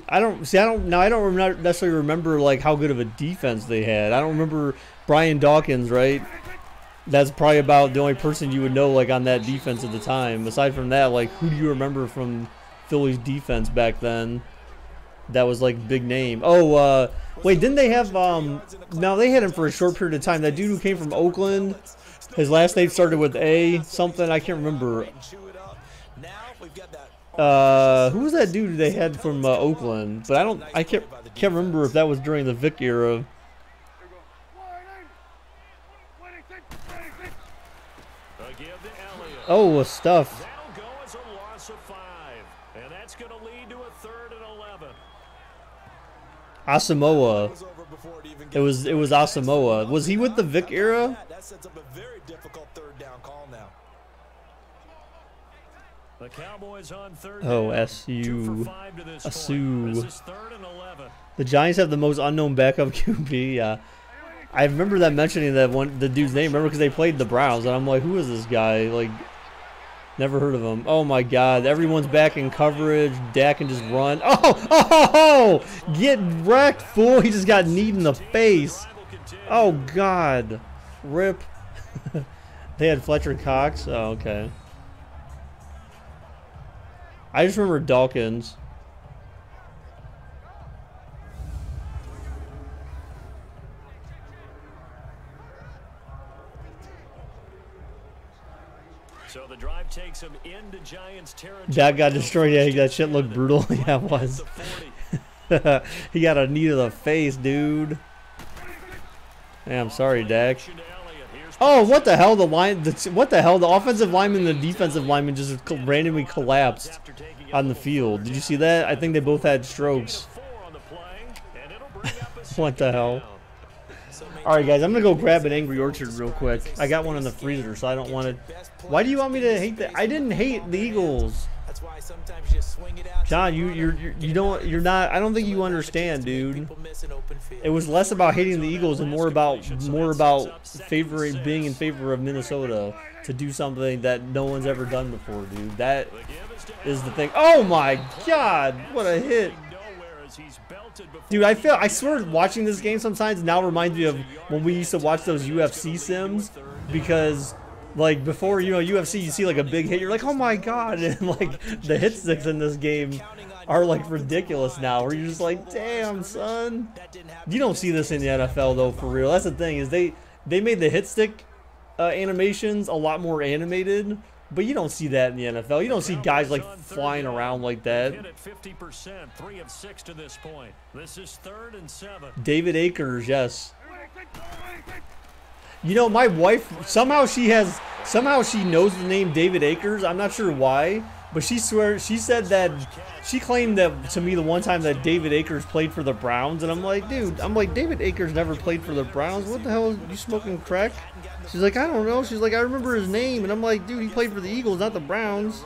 I don't necessarily remember like how good of a defense they had. I don't remember Brian Dawkins, right? That's probably about the only person you would know like on that defense at the time. Aside from that, like who do you remember from Philly's defense back then? That was like big name. Oh, wait, didn't they have no, they had him for a short period of time. That dude who came from Oakland. His last name started with A something. I can't remember. Who was that dude they had from Oakland? But I can't remember if that was during the Vic era. Oh, stuff. Asamoah. It was Asamoah. Was he with the Vic era? That sets up a very difficult third down call now. The Cowboys on third down. SU. The Giants have the most unknown backup QB. Yeah. I remember that mentioning that the dude's name. Remember because they played the Browns, and I'm like, who is this guy? Like, never heard of him. Oh my God! Everyone's back in coverage. Dak can just run. Oh! Get wrecked, fool! He just got kneed in the face. Oh God! Rip. They had Fletcher Cox. Oh, okay. I just remember Dawkins. So the drive takes him into Giants territory. Dak got destroyed. Yeah, that shit looked brutal. Yeah, it was. He got a knee to the face, dude. Yeah, I'm sorry, Dak. Oh, what the hell? What the hell? The offensive lineman and the defensive lineman just randomly collapsed on the field. Did you see that? I think they both had strokes. What the hell? All right, guys, I'm gonna go grab an Angry Orchard real quick. I got one in the freezer, so I don't want to. Why do you want me to hate that? I didn't hate the Eagles. John, you're not. I don't think you understand, dude. It was less about hating the Eagles and more about being in favor of Minnesota to do something that no one's ever done before, dude. That is the thing. Oh my God, what a hit. Dude, I swear watching this game sometimes now reminds me of when we used to watch those UFC sims, because like before, you know, UFC, you see like a big hit, you're like, oh my God, and like the hit sticks in this game are like ridiculous now, where you're just like, damn, son. You don't see this in the NFL though, for real. That's the thing, is they made the hit stick animations a lot more animated. But you don't see that in the NFL. You don't see guys like flying around like that. 50%, 3 of 6 to this point. This is 3rd and 7. David Akers, yes. You know, my wife somehow she knows the name David Akers. I'm not sure why, but she said that she claimed that to me the one time that David Akers played for the Browns, and I'm like, dude, David Akers never played for the Browns. What the hell? You smoking crack? She's like, I don't know. She's like, I remember his name. And I'm like, dude, he played for the Eagles, not the Browns.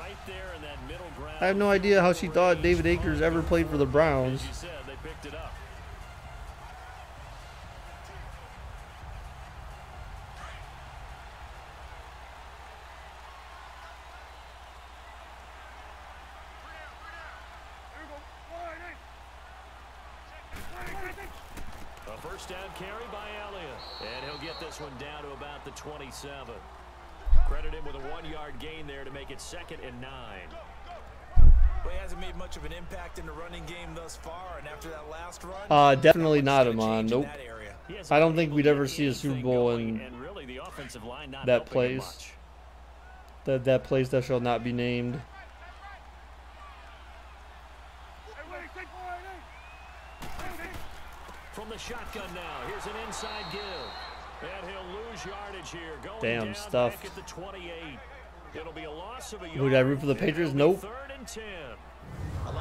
I have no idea how she thought David Akers ever played for the Browns. First down carry by Elliott. And he'll get this one down to about the 27. Credit him with a 1-yard gain there to make it 2nd and 9. Well, he hasn't made much of an impact in the running game thus far, and after that last run, definitely not, Amon. Nope. I don't think we'd ever see a Super Bowl in that place. That place that shall not be named. From the shotgun now, here's an inside give. And he'll lose yardage here. Going damn down stuff. back at the 28. It'll be a loss of a Would I root for the Patriots? Nope. 3rd and 10.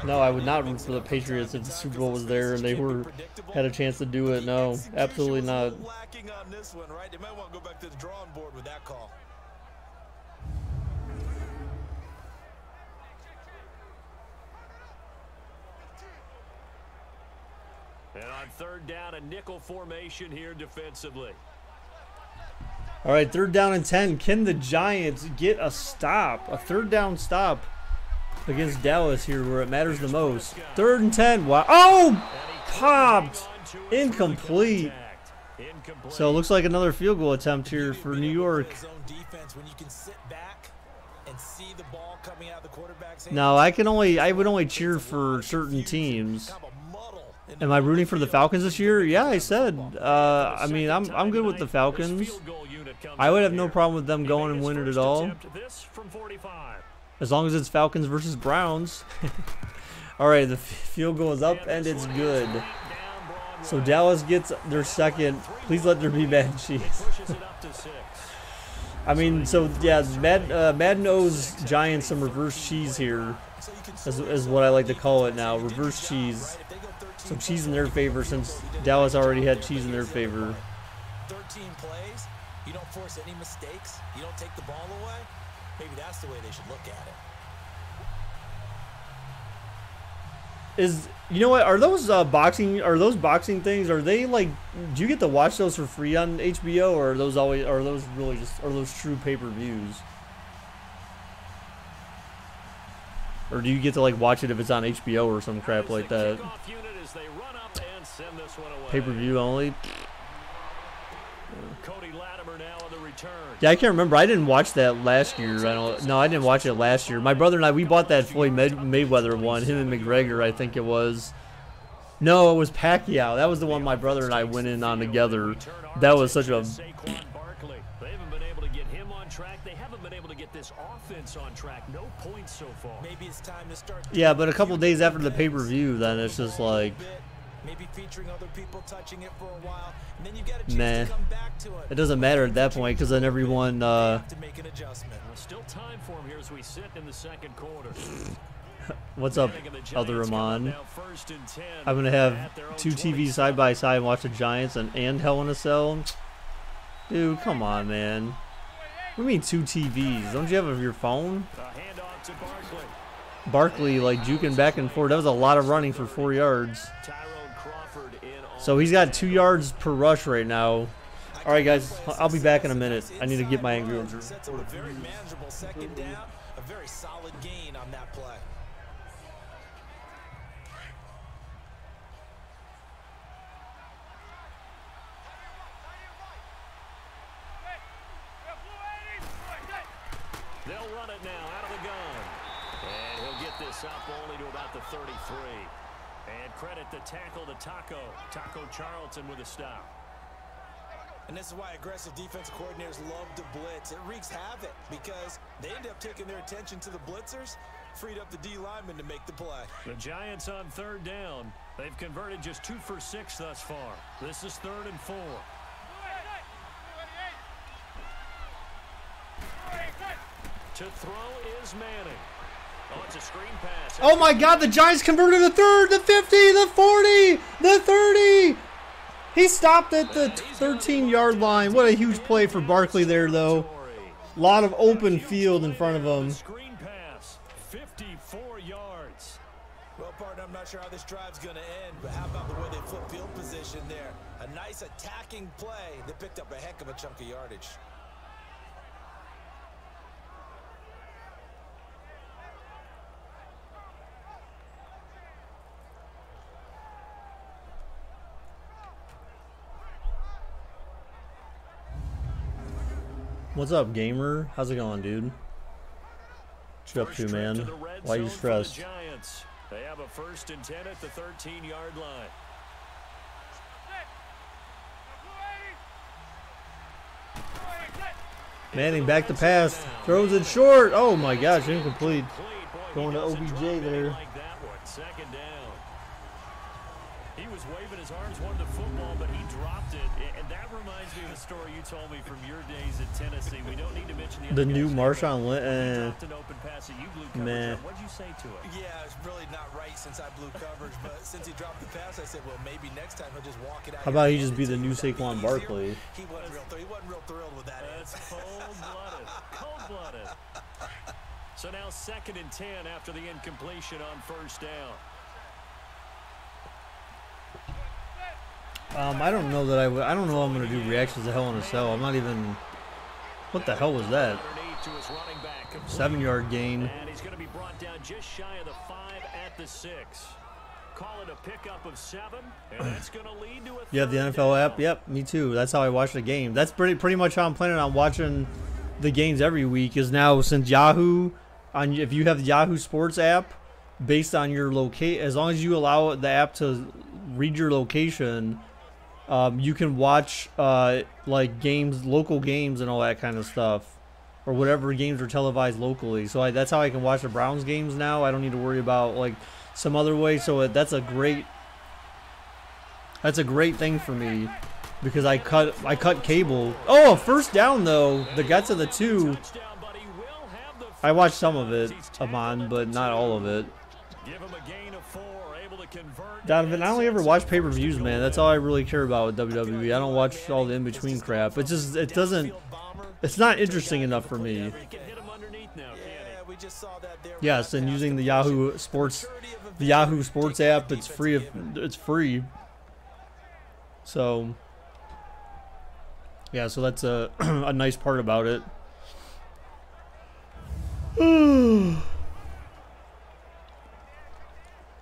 No, I would not root for the Patriots if the Super Bowl was there and they had a chance to do it. No, absolutely not. Lacking on this one, right? They might want to go back to the drawing board with that call. And on 3rd down, a nickel formation here defensively. All right, 3rd down and 10. Can the Giants get a stop? A 3rd down stop against Dallas here where it matters the most. 3rd and 10. Wow. Oh! Popped. Incomplete. So it looks like another field goal attempt here for New York. Now I would only cheer for certain teams. Am I rooting for the Falcons this year? Yeah, I said. I mean, I'm good with the Falcons. I would have no problem with them going and winning it all. As long as it's Falcons versus Browns. All right, the field goal is up and it's good. So Dallas gets their second. Please let there be mac and cheese. I mean, so yeah, Madden owes Giants some reverse cheese here, is what I like to call it now. Reverse cheese. Some cheese in their favor since Dallas already had cheese in their favor. 13 plays, you don't force any mistakes, you don't take the ball away. Maybe that's the way they should look at it. You know what? Are those boxing things? Are they like? Do you get to watch those for free on HBO, or are those those true pay-per-views? Or do you get to like watch it if it's on HBO or some crap like that? Pay-per-view only. Yeah, I can't remember. I didn't watch that last year. I didn't watch it last year. My brother and I, we bought that Floyd Mayweather one. Him and McGregor, I think it was. No, it was Pacquiao. That was the one my brother and I went in on together. That was such a. They haven't been able to get him on track. They haven't been able to get this offense on track. No points so far. Maybe it's time to start. Yeah, but a couple days after the pay-per-view, then it's just like. Maybe featuring other people touching it for a while, and then you get a chance Nah, to come back to it. It doesn't matter at that point because then everyone. Have to make an adjustment. Still time for him here as we sit in the 2nd quarter. What's up, other Rahman? I'm gonna have 2 TVs side by side and watch the Giants and Hell in a Cell. Dude, come on, man. What do you mean 2 TVs? Don't you have your phone? Handoff to Barkley. Barkley like juking back and forth. That was a lot of running for 4 yards. So he's got 2 yards per rush right now. All right, guys, I'll be back in a minute. I need to get my angry ones. Sets up a very manageable 2nd down, a very solid gain on that play. They'll run it now out of the gun. And he'll get this up only to about the 33. And credit the tackle to Taco Charlton with a stop. And this is why aggressive defensive coordinators love to blitz. It wreaks havoc because they end up taking their attention to the blitzers, freed up the D lineman to make the play. The Giants on 3rd down. They've converted just 2 for 6 thus far. This is 3rd and 4. To throw is Manning. Oh, it's a screen pass. Oh my God! The Giants converted the 3rd, the 50, the 40, the 30. He stopped at the 13-yard line. What a huge play for Barkley there, though. A lot of open field in front of him. Screen pass, 54 yards. Well, partner, I'm not sure how this drive's going to end, but how about the way they flip field position there? A nice attacking play that picked up a heck of a chunk of yardage. What's up, gamer? How's it going, dude? What you up to, man? Why you stressed? They have a 1st and 10 at the 13-yard line. Manning back to pass. Throws it short. Oh my gosh, incomplete. Going to OBJ there. Second down. He was waving his arms, wanted the football, but he dropped it. And that reminds me of a story you told me from your days at Tennessee. We don't need to mention the new Marshawn Lynch. Dropped an open pass that you blew coverage on. What'd you say to it? Yeah, it's really not right since I blew coverage, but since he dropped the pass, I said, well, maybe next time he'll just walk it out. How about he just be the new Saquon Barkley? He wasn't real thrilled with that. That's cold-blooded. Cold-blooded. So now 2nd and 10 after the incompletion on first down. I don't know that I don't know I'm going to do reactions to Hell in a Cell. I'm not even... What the hell was that? 7-yard gain. And he's going to be brought down just shy of the 5 at the 6. Call it a pickup of 7, and that's going to lead to a You have the NFL app? Yep, me too. That's how I watch the game. That's pretty much how I'm planning on watching the games every week, is now since Yahoo... if you have the Yahoo Sports app, based on your location, as long as you allow the app to read your location, you can watch like games, local games, and all that kind of stuff, or whatever games are televised locally. So that's how I can watch the Browns games now. I don't need to worry about like some other way. So that's a great thing for me because I cut cable. Oh, first down though. The guts of the 2. I watched some of it, Amon, but not all of it. Donovan, I only ever watch pay-per-views, man. That's all I really care about with WWE. I don't watch all the in-between crap. It's not interesting enough for me. Yes, and using the Yahoo Sports app, it's free. So, yeah, so that's a a nice part about it.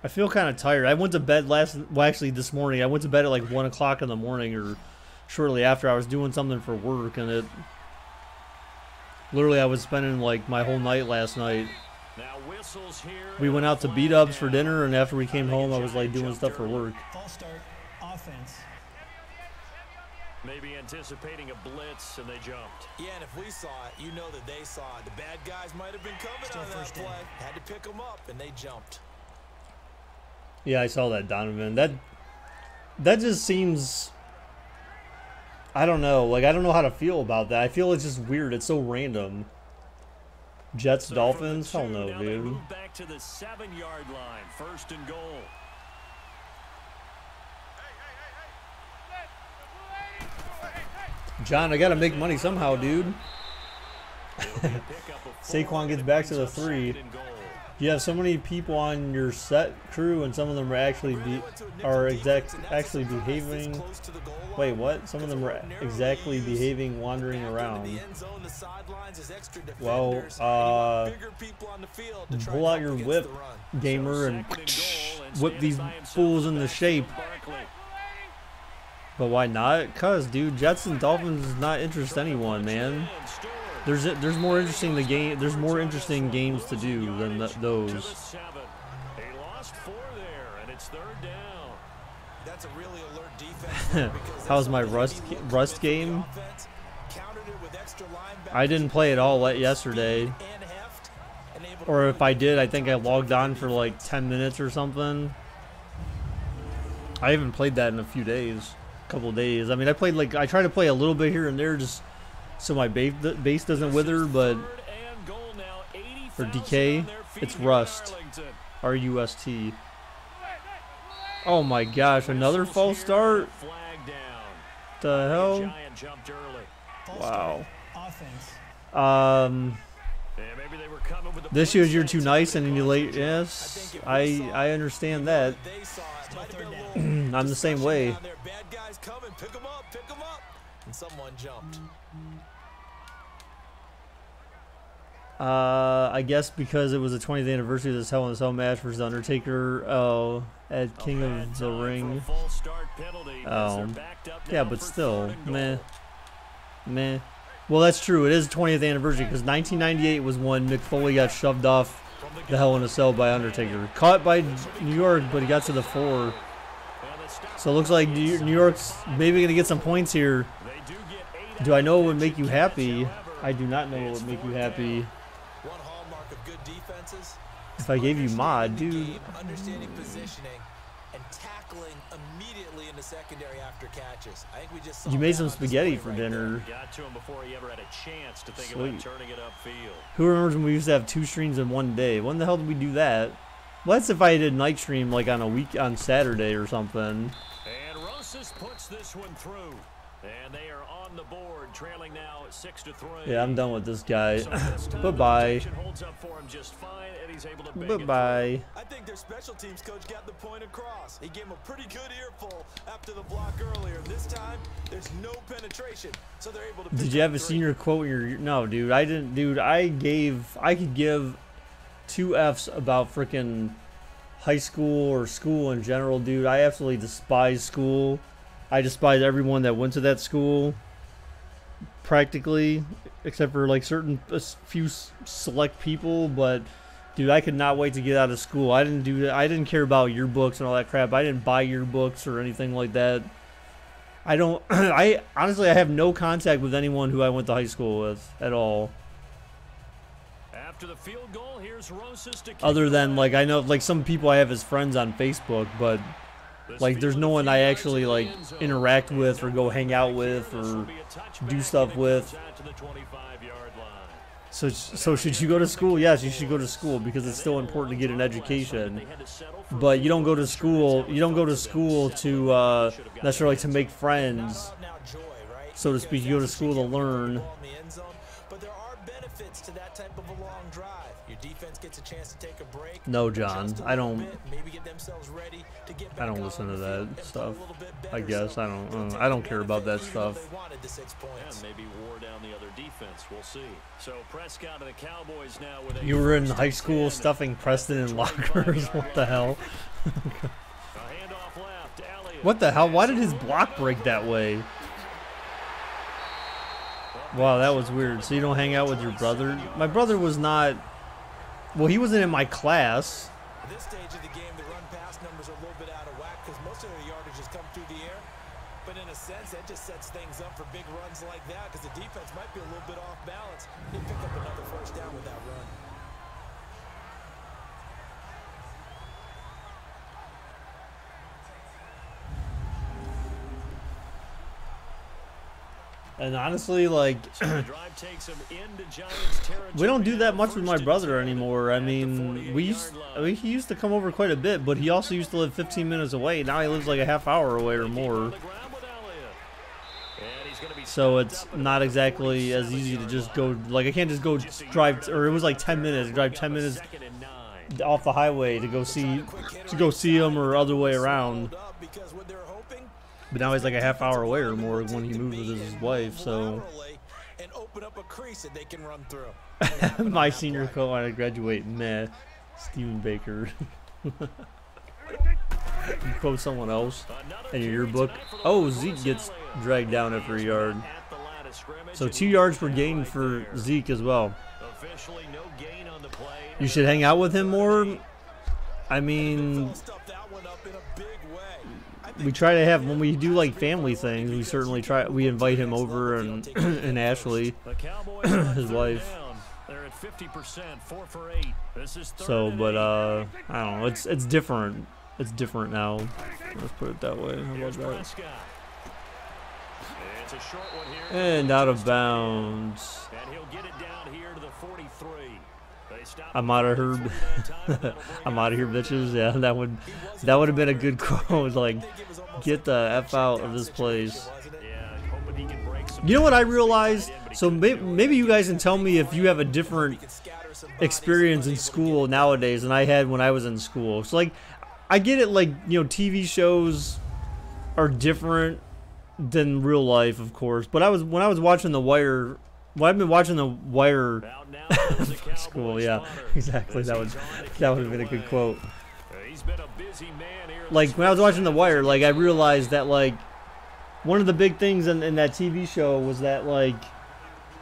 I feel kind of tired. I went to bed this morning. I went to bed at like 1 o'clock in the morning or shortly after. I was doing something for work, and literally I was spending like my whole night last night. We went out to B-Dubs for dinner, and after we came home, I was like doing stuff for work. False start, offense. Maybe anticipating a blitz, and they jumped. Yeah, and if we saw it, you know that they saw it. The bad guys might have been coming Still on that first play. down. Had to pick them up, and they jumped. Yeah, I saw that, Donovan. That just seems... I don't know. Like, I don't know how to feel about that. I feel it's just weird. It's so random. Jets, Dolphins? Hell no, dude. Move back to the 7-yard line. 1st and goal. John, I gotta make money somehow, dude. Saquon gets back to the 3. You have so many people on your set crew, and some of them are actually behaving. Wait, what? Some of them are exactly behaving, wandering around. Well, pull out your whip, gamer, and whip these fools into shape. But why not? Cause, dude, Jets and Dolphins does not interest anyone, man. There's more interesting There's more interesting games to do than those. They lost 4 there, and it's 3rd down. That's a really alert defense. How's my Rust game? I didn't play at all yesterday. Or if I did, I think I logged on for like 10 minutes or something. I haven't played that in a few days. Couple days. I mean, I try to play a little bit here and there just so my base doesn't wither, but for decay, it's Rust. R-U-S-T. Oh my gosh, another false start? The hell? Wow. This year's you're too nice and you late. Yes, I understand that. I'm the same way. And someone jumped. I guess because it was the 20th anniversary of this Hell in a Cell match versus Undertaker at King of the Ring. Yeah, but still, meh. Well, that's true. It is 20th anniversary because 1998 was when Mick Foley got shoved off the Hell in a Cell by Undertaker. Caught by New York, but he got to the 4. So it looks like New York's maybe going to get some points here. Do I know what would make you happy? I do not know what would make you happy. One hallmark of good defenses. If I gave you mod, dude. Understanding positioning and tackling immediately in the secondary after catches. I think we just saw You made that some on spaghetti display for right dinner. Got to him before he ever had a chance to think Sweet. about turning it upfield. Who remembers when we used to have 2 streams in one day? When the hell did we do that? Well, that's if I did night stream like on Saturday or something. And Rosas puts this one through. And they are on the board, trailing now 6-3. Yeah, I'm done with this guy. So this time Bye-bye. the protection holds up for him just fine, and he's able to bang it Bye-bye. I think their special teams coach got the point across. He gave him a pretty good earful after the block earlier. This time, there's no penetration, so they're able to. Did you have a senior quote in your... No, dude, I didn't. Dude, I could give 2 Fs about freaking high school or school in general, dude. I absolutely despise school. I despise everyone that went to that school, practically, except for like a few select people. But dude, I could not wait to get out of school. I didn't do that. I didn't care about yearbooks and all that crap. I didn't buy yearbooks or anything like that. I don't. I honestly, I have no contact with anyone who I went to high school with at all. After the field goal, here's Rosas to kick Other than it like I know like some people I have as friends on Facebook, but like there's no one I actually like interact with or go hang out with or do stuff with. So should you go to school? Yes, you should go to school because it's still important to get an education. But you don't go to school. You don't go to school to necessarily to make friends, so to speak. You go to school to learn. But there are benefits to that type of a long drive. Your defense gets a chance to take a break. No, John, I don't. Maybe get themselves ready to get back I don't on listen to the that field and stuff. play a little bit better. I guess So I don't. they'll take I don't the care about that benefit even though stuff. they wanted the 6 points. maybe wore down the other defense. We'll see. So Prescott and the Cowboys now with a You were in first high and school 10. stuffing Preston in lockers. What the hell? A handoff left. Elliott. What the hell? Why did his block break that way? Wow, that was weird. So you don't hang out with your brother? My brother was not. Well, he wasn't in my class. At this stage of the game, the run-pass numbers are a little bit out of whack because most of their yardage has come through the air. But in a sense, that just sets things up for big runs like that because the defense might be a little bit off balance. They pick up another first down with that run. And honestly, like, The drive takes him into Giants territory. we don't do that much with my First and brother 10 anymore. I at the mean, 48-yard line. he used to come over quite a bit, but he also used to live 15 minutes away. Now he lives like a half hour away or Keep on more. the ground with Elliott. And he's gonna be So stopped it's up at not about exactly as easy to 47-yard just line. go. Like, I can't just go drive, or it was like 10 minutes. Drive 10 minutes Second and 9. off the highway to go see him or other way around. Because what they're hoping But now he's like a half hour away or more when he moved with his wife. So and open up a crease that they can run through. my senior coat when I graduate, meh. Stephen Baker. You quote someone else in your yearbook. Oh, Zeke gets dragged down after a yard. At the line of scrimmage, So and 2 he yards gets per that gain right for there. Zeke as well. Officially no gain on the play. You should hang out with him more. I mean, Stuff that one up in a big way. I think we try to have when we do like family things. We certainly try. We invite him over and Ashley, The Cowboys are on his third wife. down. They're at 50%, 4 for 8. This is third So, and but 8. I don't know. It's different. It's different now. Let's put it that way. How about Here's that? Prescott. It's a short one here. And out of bounds. And he'll get it down here to the 43. They stop I'm out of him here. that time, and that'll bring I'm up out of here, bitches. Yeah, that would have been a good quote. Like, get the F out of this place. Yeah, hoping he can break some. You know what I realized? So maybe you guys can tell me if you have a different experience in school nowadays than I had when I was in school. So like, I get it. Like, you know, TV shows are different than real life, of course. But when I was watching The Wire. Well, I've been watching The Wire. Out now is the Cowboys School, yeah, punter. exactly. That would This is on to have kick been a it good away. quote. He's been a busy man here. Like when I was watching The Wire, like I realized that like one of the big things in that TV show was that like,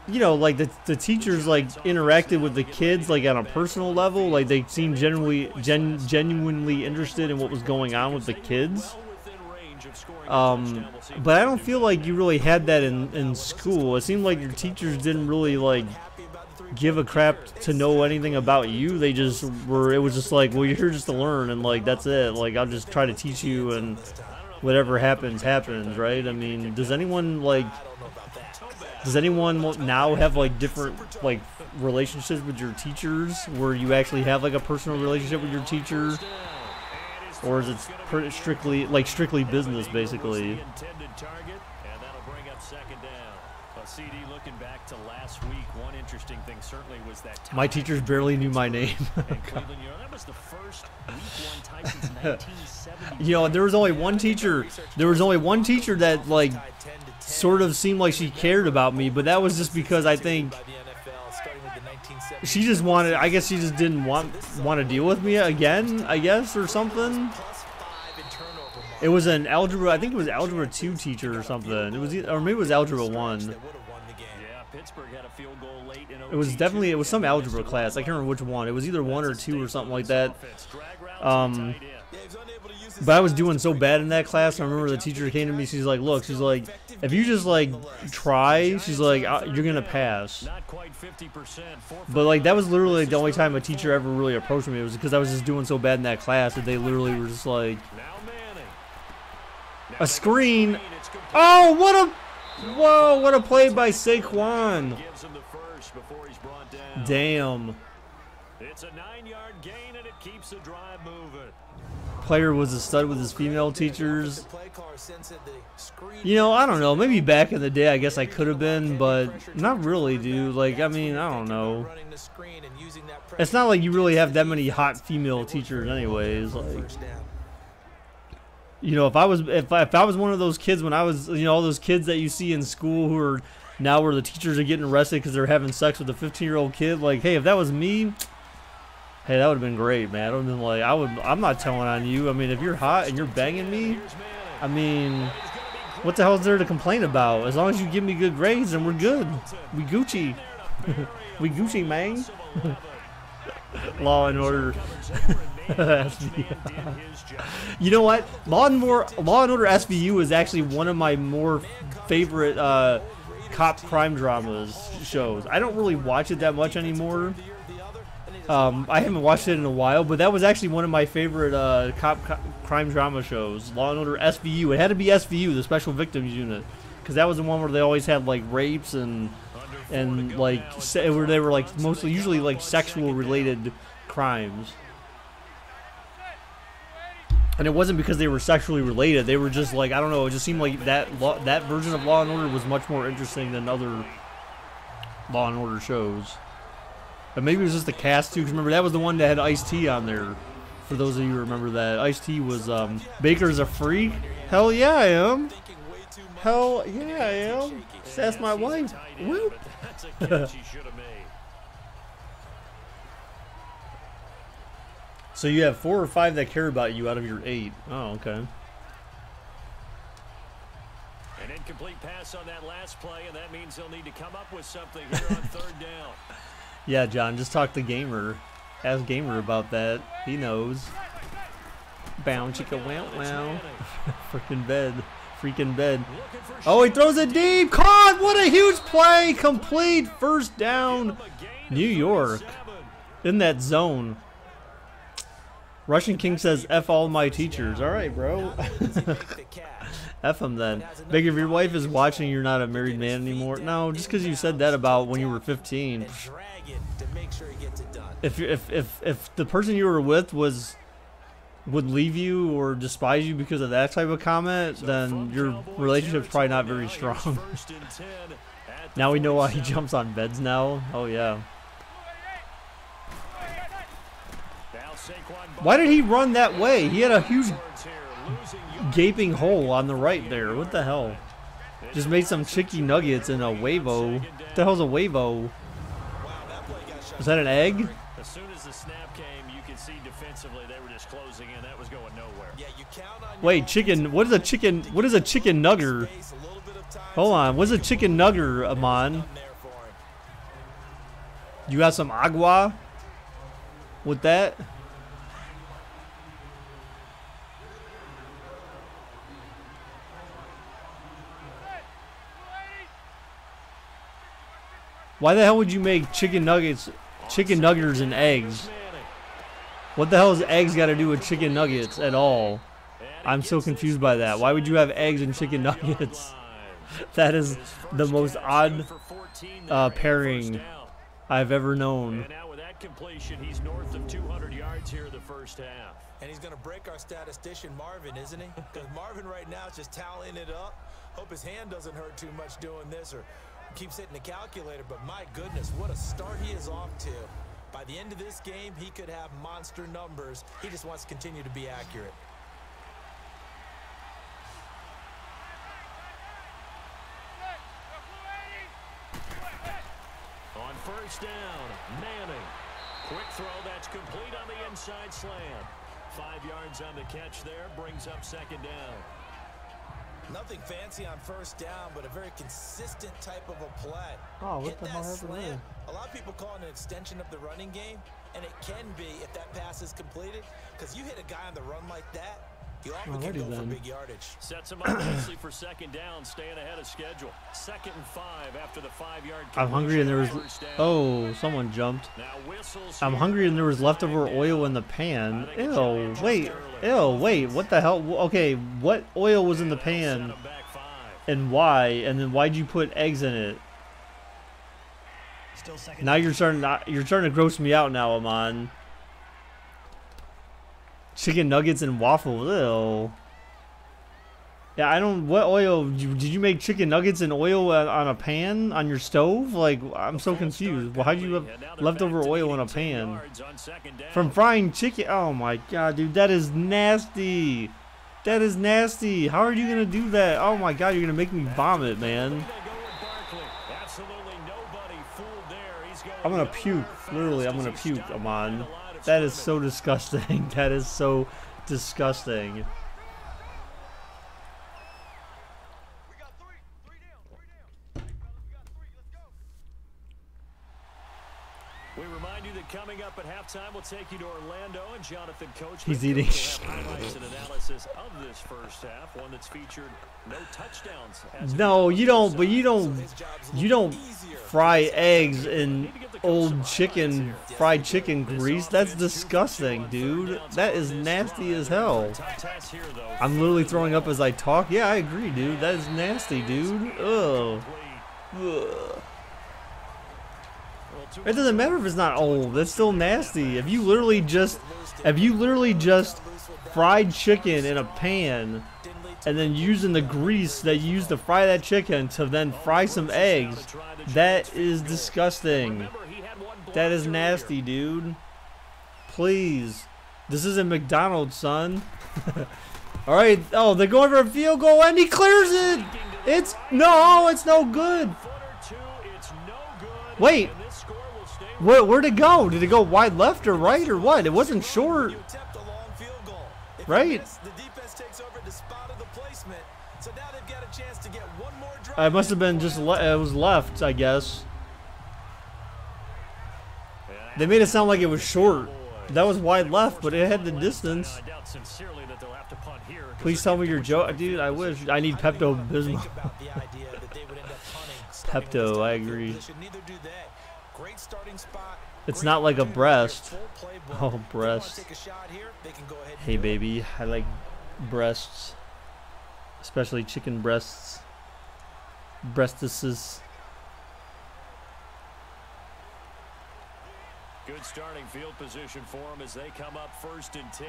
you know, like the teachers like interacted with the kids like on a personal level, like they seemed genuinely interested in what was going on with the kids. But I don't feel like you really had that in school. It seemed like your teachers didn't really like give a crap to know anything about you. They just were, it was just like, well, you're here just to learn, and like that's it. Like, I'll just try to teach you, and whatever happens, right? I mean, does anyone now have like different like relationships with your teachers, where you actually have like a personal relationship with your teacher, or is it strictly business basically? CD looking back to last week, one interesting thing certainly was that my teachers barely knew my name. That was the first week one tie since 1970. You know, there was only one teacher that like sort of seemed like she cared about me, but that was just because I think she just wanted, I guess she just didn't want to deal with me again, I guess, or something. It was an algebra, I think it was algebra 2 teacher or something. It was, or maybe it was algebra 1. It was definitely, it was some algebra class. I can't remember which one. It was either 1 or 2 or something like that. But I was doing so bad in that class. I remember the teacher came to me. She's like, look, she's like, if you just like try, she's like, you're gonna pass. But like, that was literally the only time a teacher ever really approached me. It was because I was just doing so bad in that class that they literally were just like, a screen. Oh, what a play by Saquon. Damn. It's a 9-yard gain and it keeps the drive moving. Player was a stud with his female teachers. You know, I don't know. Maybe back in the day, I guess I could have been, but not really, dude. Like, I mean, I don't know. It's not like you really have that many hot female teachers, anyways. Like, you know, if I was one of those kids when I was, you know, all those kids that you see in school who are now where the teachers are getting arrested because they're having sex with a 15-year-old kid, like, hey, if that was me, hey, that would have been great, man. I would have been like, I'm not telling on you. I mean, if you're hot and you're banging me, I mean, what the hell is there to complain about? As long as you give me good grades, then we're good. We Gucci. We Gucci, man. Law and Order. You know what? Law and Order SVU is actually one of my more favorite cop crime dramas shows. I don't really watch it that much anymore. I haven't watched it in a while, but that was actually one of my favorite cop crime drama shows. Law and Order SVU. It had to be SVU, the Special Victims Unit, because that was the one where they always had like rapes and like where they were like usually like sexual related crimes. And it wasn't because they were sexually related. They were just like, I don't know, it just seemed like that version of Law and Order was much more interesting than other Law and Order shows. But maybe it was just the cast too, because remember that was the one that had Ice-T on there. For those of you who remember that, Ice-T was Baker's a freak. Hell yeah, I am. Hell yeah, I am. That's my wife. Whoop. So you have 4 or 5 that care about you out of your 8. Oh, okay. An incomplete pass on that last play, and that means they'll need to come up with something here on 3rd down. Yeah, John, just talk to Gamer. Ask Gamer about that. He knows. Bound chicka wow wow. Freaking bed. Oh, he throws it deep. Caught! What a huge play! Complete 1st down. New York. In that zone. Russian King says, F all my teachers. All right, bro. F them then. Big, if your wife is watching, you're not a married man anymore. No, just because you said that about when you were 15. If the person you were with would leave you or despise you because of that type of comment, then your relationship's probably not very strong. Now we know why he jumps on beds now. Oh yeah. Why did he run that way? He had a huge gaping hole on the right there. What the hell? Just made some chicky nuggets in a wavo. What the hell's a wavo? Is that an egg? As soon as the snap came, you could see defensively they were just closing in. That was going nowhere. Wait, chicken. What is a chicken? What is a chicken nugger? Hold on. What's a chicken nugger, Amon? You got some agua with that? Why the hell would you make chicken nuggets, chicken nuggets and eggs? What the hell has eggs got to do with chicken nuggets at all? I'm so confused by that. Why would you have eggs and chicken nuggets? That is the most odd pairing I've ever known. And now with that completion, he's north of 200 yards here in the first half. And he's going to break our statistician Marvin, isn't he? Because Marvin right now is just tallying it up. Hope his hand doesn't hurt too much doing this or keeps hitting the calculator. But my goodness, what a start he is off to. By the end of this game, he could have monster numbers. He just wants to continue to be accurate. On first down, Manning. Quick throw, that's complete on the inside slant. 5 yards on the catch there, brings up second down. Nothing fancy on first down, but a very consistent type of a play. Oh, what Hit the that hell happened slant. there? A lot of people call it an extension of the running game, and it can be if that pass is completed. Because you hit a guy on the run like that, you often can go for big yardage. Sets him up nicely for second down, staying ahead of schedule. 2nd and 5 after the 5-yard. I'm hungry and there was... Oh, someone jumped. I'm hungry and there was leftover oil in the pan. Ew, wait. Ew, wait. What the hell? Okay, what oil was in the pan? And why? And then why'd you put eggs in it? Now you're starting to gross me out now, Amon. Chicken nuggets and waffles. Ew. Yeah, I don't. What oil? Did you make chicken nuggets and oil on a pan on your stove? Like, I'm so confused. Well, how'd you have leftover oil in a pan from frying chicken? Oh my god, dude, that is nasty. That is nasty. How are you gonna do that? Oh my god, you're gonna make me vomit, man. I'm gonna puke. Literally, I'm gonna puke, Amon. That is so disgusting. That is so disgusting. We remind you that coming up at halftime, we'll take you to Orlando and Jonathan Coach. He's eating. Highlights and analysis of this first half, one that's featured no touchdowns. No, you don't. But you don't fry eggs in old chicken, fried chicken grease. That's disgusting, dude. That is nasty as hell. I'm literally throwing up as I talk. Yeah, I agree, dude. That is nasty, dude. Ugh. Ugh. It doesn't matter if it's not old. That's still nasty. If you literally just fried chicken in a pan and then using the grease that you used to fry that chicken to then fry some eggs, that is disgusting. That is nasty, dude. Please. This isn't McDonald's, son. All right. Oh, they're going for a field goal and he clears it. It's no good. Wait. Where'd it go? Did it go wide left or right or what? It wasn't short. Right? It must have been just, it was left, I guess. They made it sound like it was short. That was wide left, but it had the distance. Please tell me your joke. Dude, I wish. I need Pepto-Bismol. Pepto, I agree. It's not like a breast. Oh, breast. Hey, baby. I like breasts. Especially chicken breasts. Breastises. Good starting field position for them as they come up 1st and 10.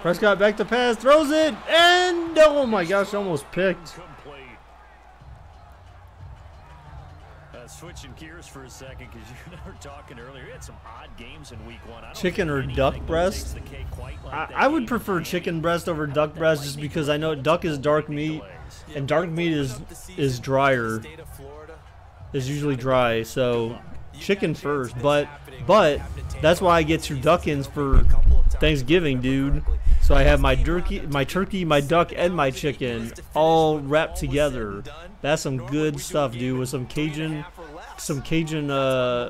Prescott back to pass, throws it, and oh my gosh, almost picked. Switching gears for a second because you were talking earlier. You had some odd games in week 1. Chicken or duck breast? I would prefer chicken breast over duck breast just because I know duck is dark meat, and dark meat is drier. Is usually dry, so chicken first. But that's why I get your duckins for Thanksgiving, dude. So I have my turkey, my duck, and my chicken all wrapped together. That's some good stuff, dude, with some Cajun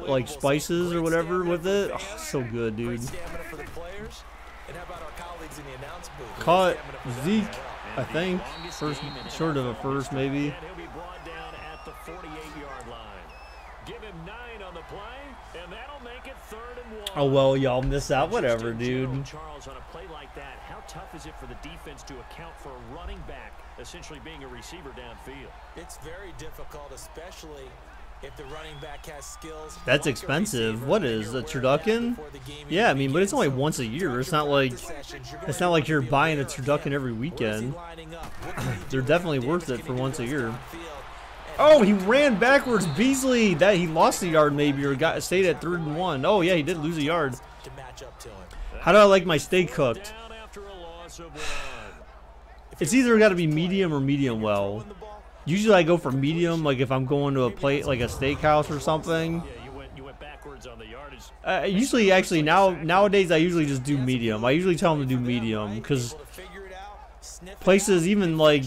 like spices or whatever with it. Oh, so good, dude. And how about our colleagues in the announce Caught Zeke, I think. First, short of a first, maybe. And he'll be brought down at the 48-yard line. Give him 9 on the play, and that'll make it 3rd and 1. Oh, well, y'all miss out. Whatever, dude. Charles, on a play like that, how tough is it for the defense to account for a running back essentially being a receiver downfield? It's very difficult, especially if the running back has skills. That's expensive. What is a turducken? Yeah, I mean, but it's only once a year. It's not like you're buying a turducken every weekend. They're definitely worth it for once a year. Oh, he ran backwards, Beasley. That he lost a yard maybe, or stayed at 3rd and 1. Oh yeah, he did lose a yard. How do I like my steak cooked? It's either got to be medium or medium well. Usually I go for medium, like if I'm going to a plate like a steakhouse or something. You went backwards on the yardage. Usually, actually, nowadays I usually just do medium. I usually tell them to do medium because places, even like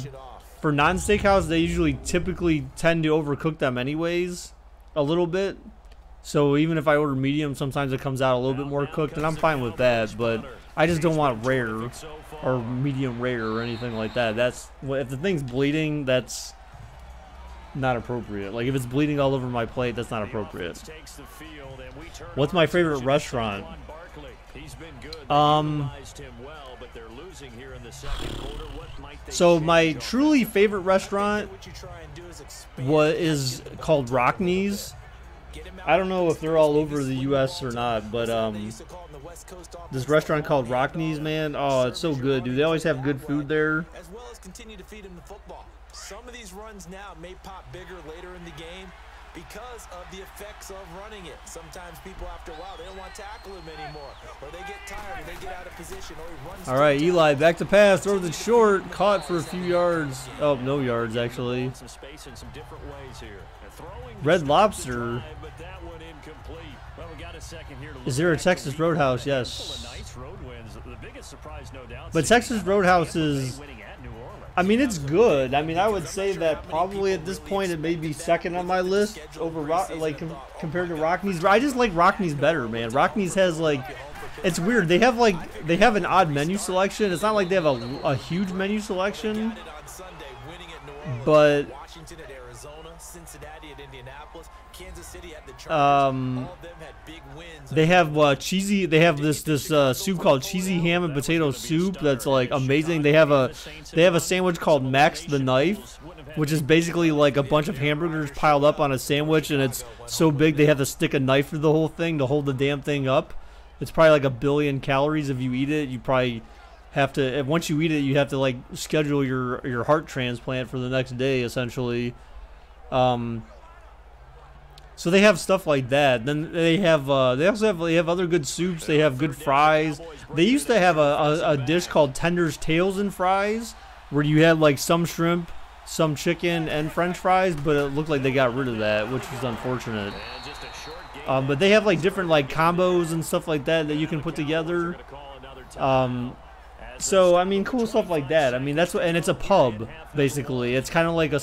for non-steakhouse, they usually typically tend to overcook them anyways a little bit. So even if I order medium, sometimes it comes out a little bit more cooked, and I'm fine with that. But I just don't want rare or medium rare or anything like that. That's if the thing's bleeding, that's not appropriate. Like if it's bleeding all over my plate, that's not appropriate. What's my favorite restaurant? So my truly favorite restaurant is called Rockneys. I don't know if they're all over the U.S. or not, but this restaurant called Rockneys, man, oh, it's so good, dude. They always have good food there. As well as continue to feed him the football. Some of these runs now may pop bigger later in the game because of the effects of running it. Sometimes people, after a while, they don't want to tackle him anymore, or they get tired and they get out of position, or he runs. All right, Eli, back to pass, throws it short, caught for a few yards. Oh, no yards actually. Some space in some different ways here. Red Lobster. Is there a Texas Roadhouse? Yes. But Texas Roadhouse is, I mean, it's good. I mean, I would say that probably at this point it may be second on my list over compared to Rockneys. I just like Rockneys better, man. Rockneys has like, it's weird. They have an odd menu selection. It's not like they have a huge menu selection, but they have cheesy. They have this soup called cheesy ham and potato soup that's like amazing. They have a sandwich called Max the Knife, which is basically like a bunch of hamburgers piled up on a sandwich, and it's so big they have to stick a knife through the whole thing to hold the damn thing up. It's probably like 1 billion calories if you eat it. You probably have to, once you eat it, you have to like schedule your heart transplant for the next day essentially. So they have stuff like that. Then they have they have other good soups. They have good fries. They used to have a dish called Tender's Tails and Fries, where you had like some shrimp, some chicken, and French fries. But it looked like they got rid of that, which was unfortunate. But they have like different like combos and stuff like that you can put together. So I mean, cool stuff like that. I mean, that's what, and it's a pub basically. It's kind of like a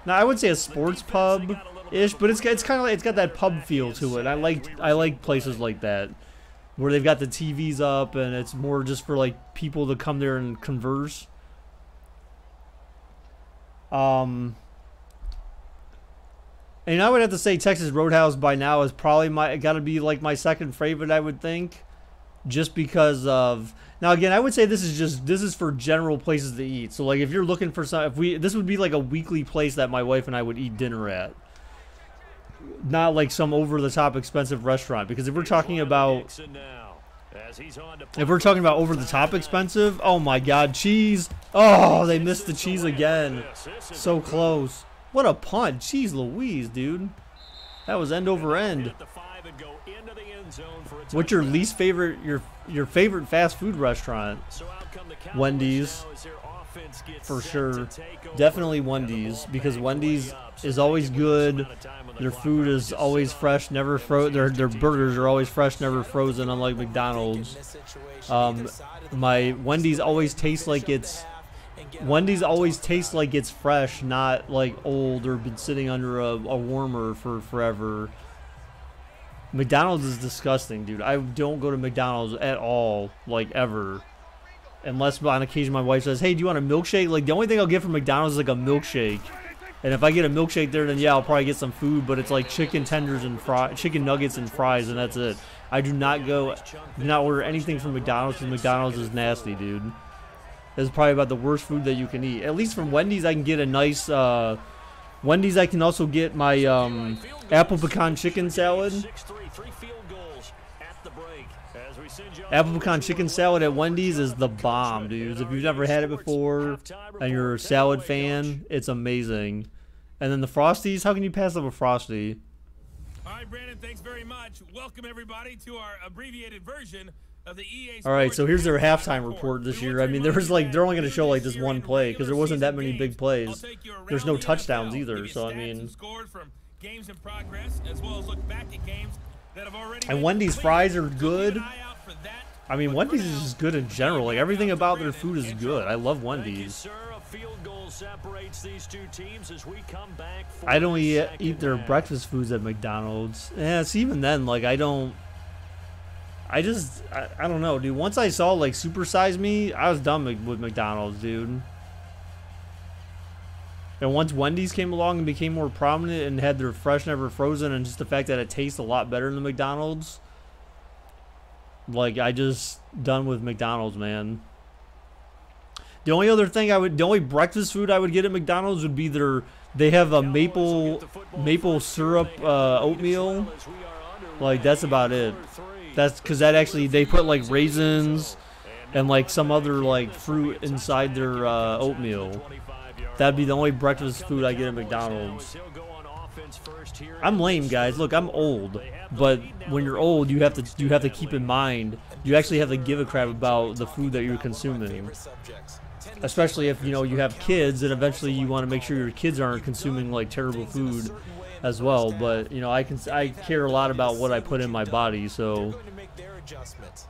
now I would say a sports pub ish, but it's kind of like, it's got that pub feel to it. I like places like that where they've got the TVs up and it's more just for like people to come there and converse. And I would have to say Texas Roadhouse by now is probably got to be like my second favorite, I would think, just because of. Now again, I would say this is for general places to eat. So like if you're looking for this would be like a weekly place that my wife and I would eat dinner at. Not like some over-the-top expensive restaurant, because if we're talking about over-the-top expensive, oh my God, cheese! Oh, they missed the cheese again. So close. What a punt! Jeez Louise, dude. That was end over end. What's your least favorite? Your favorite fast food restaurant? Wendy's. For sure. Definitely Wendy's, because Wendy's is always good. Their food is always fresh, never frozen. Their burgers are always fresh, never frozen, unlike McDonald's. My Wendy's always tastes like it's fresh, not like old or been sitting under a warmer for forever. McDonald's is disgusting, dude. I don't go to McDonald's at all, like ever. Unless on occasion my wife says, hey, do you want a milkshake? Like, the only thing I'll get from McDonald's is like a milkshake. And if I get a milkshake there, then yeah, I'll probably get some food. But it's like chicken tenders and chicken nuggets and fries, and that's it. I do not order anything from McDonald's because McDonald's is nasty, dude. It's probably about the worst food that you can eat. At least from Wendy's, I can get a nice. Wendy's, I can also get my apple pecan chicken salad. Apple pecan chicken salad at Wendy's is the bomb, dudes. If you've never had it before and you're a salad fan, it's amazing. And then the Frosties, how can you pass up a Frosty? All right, Brandon, thanks very much. Welcome, everybody, to our abbreviated version of the EA Sports. All right, so here's their halftime report this year. I mean, they're only going to show like this one play because there wasn't that many big plays. There's no touchdowns either, so I mean. Games in progress, as well as look back at games that have already. And Wendy's fries are good. I mean, Wendy's is just good in general. Like, everything about their food is good. I love Wendy's. I don't eat their breakfast foods at McDonald's. Yeah, it's even then, like, I don't know, dude. Once I saw, like, Super Size Me, I was done with McDonald's, dude. And once Wendy's came along and became more prominent and had their fresh, never frozen, and just the fact that it tastes a lot better than McDonald's, like, I just done with McDonald's, man. The only other thing the only breakfast food I would get at McDonald's would be they have a maple syrup oatmeal. Like, that's about it. That's because that actually, they put like raisins and like some other like fruit inside their oatmeal. That'd be the only breakfast food I get at McDonald's. I'm lame, guys. Look, I'm old, but when you're old, you have to keep in mind you actually have to give a crap about the food that you're consuming. Especially if you have kids, and eventually you want to make sure your kids aren't consuming like terrible food as well. But I care a lot about what I put in my body, so.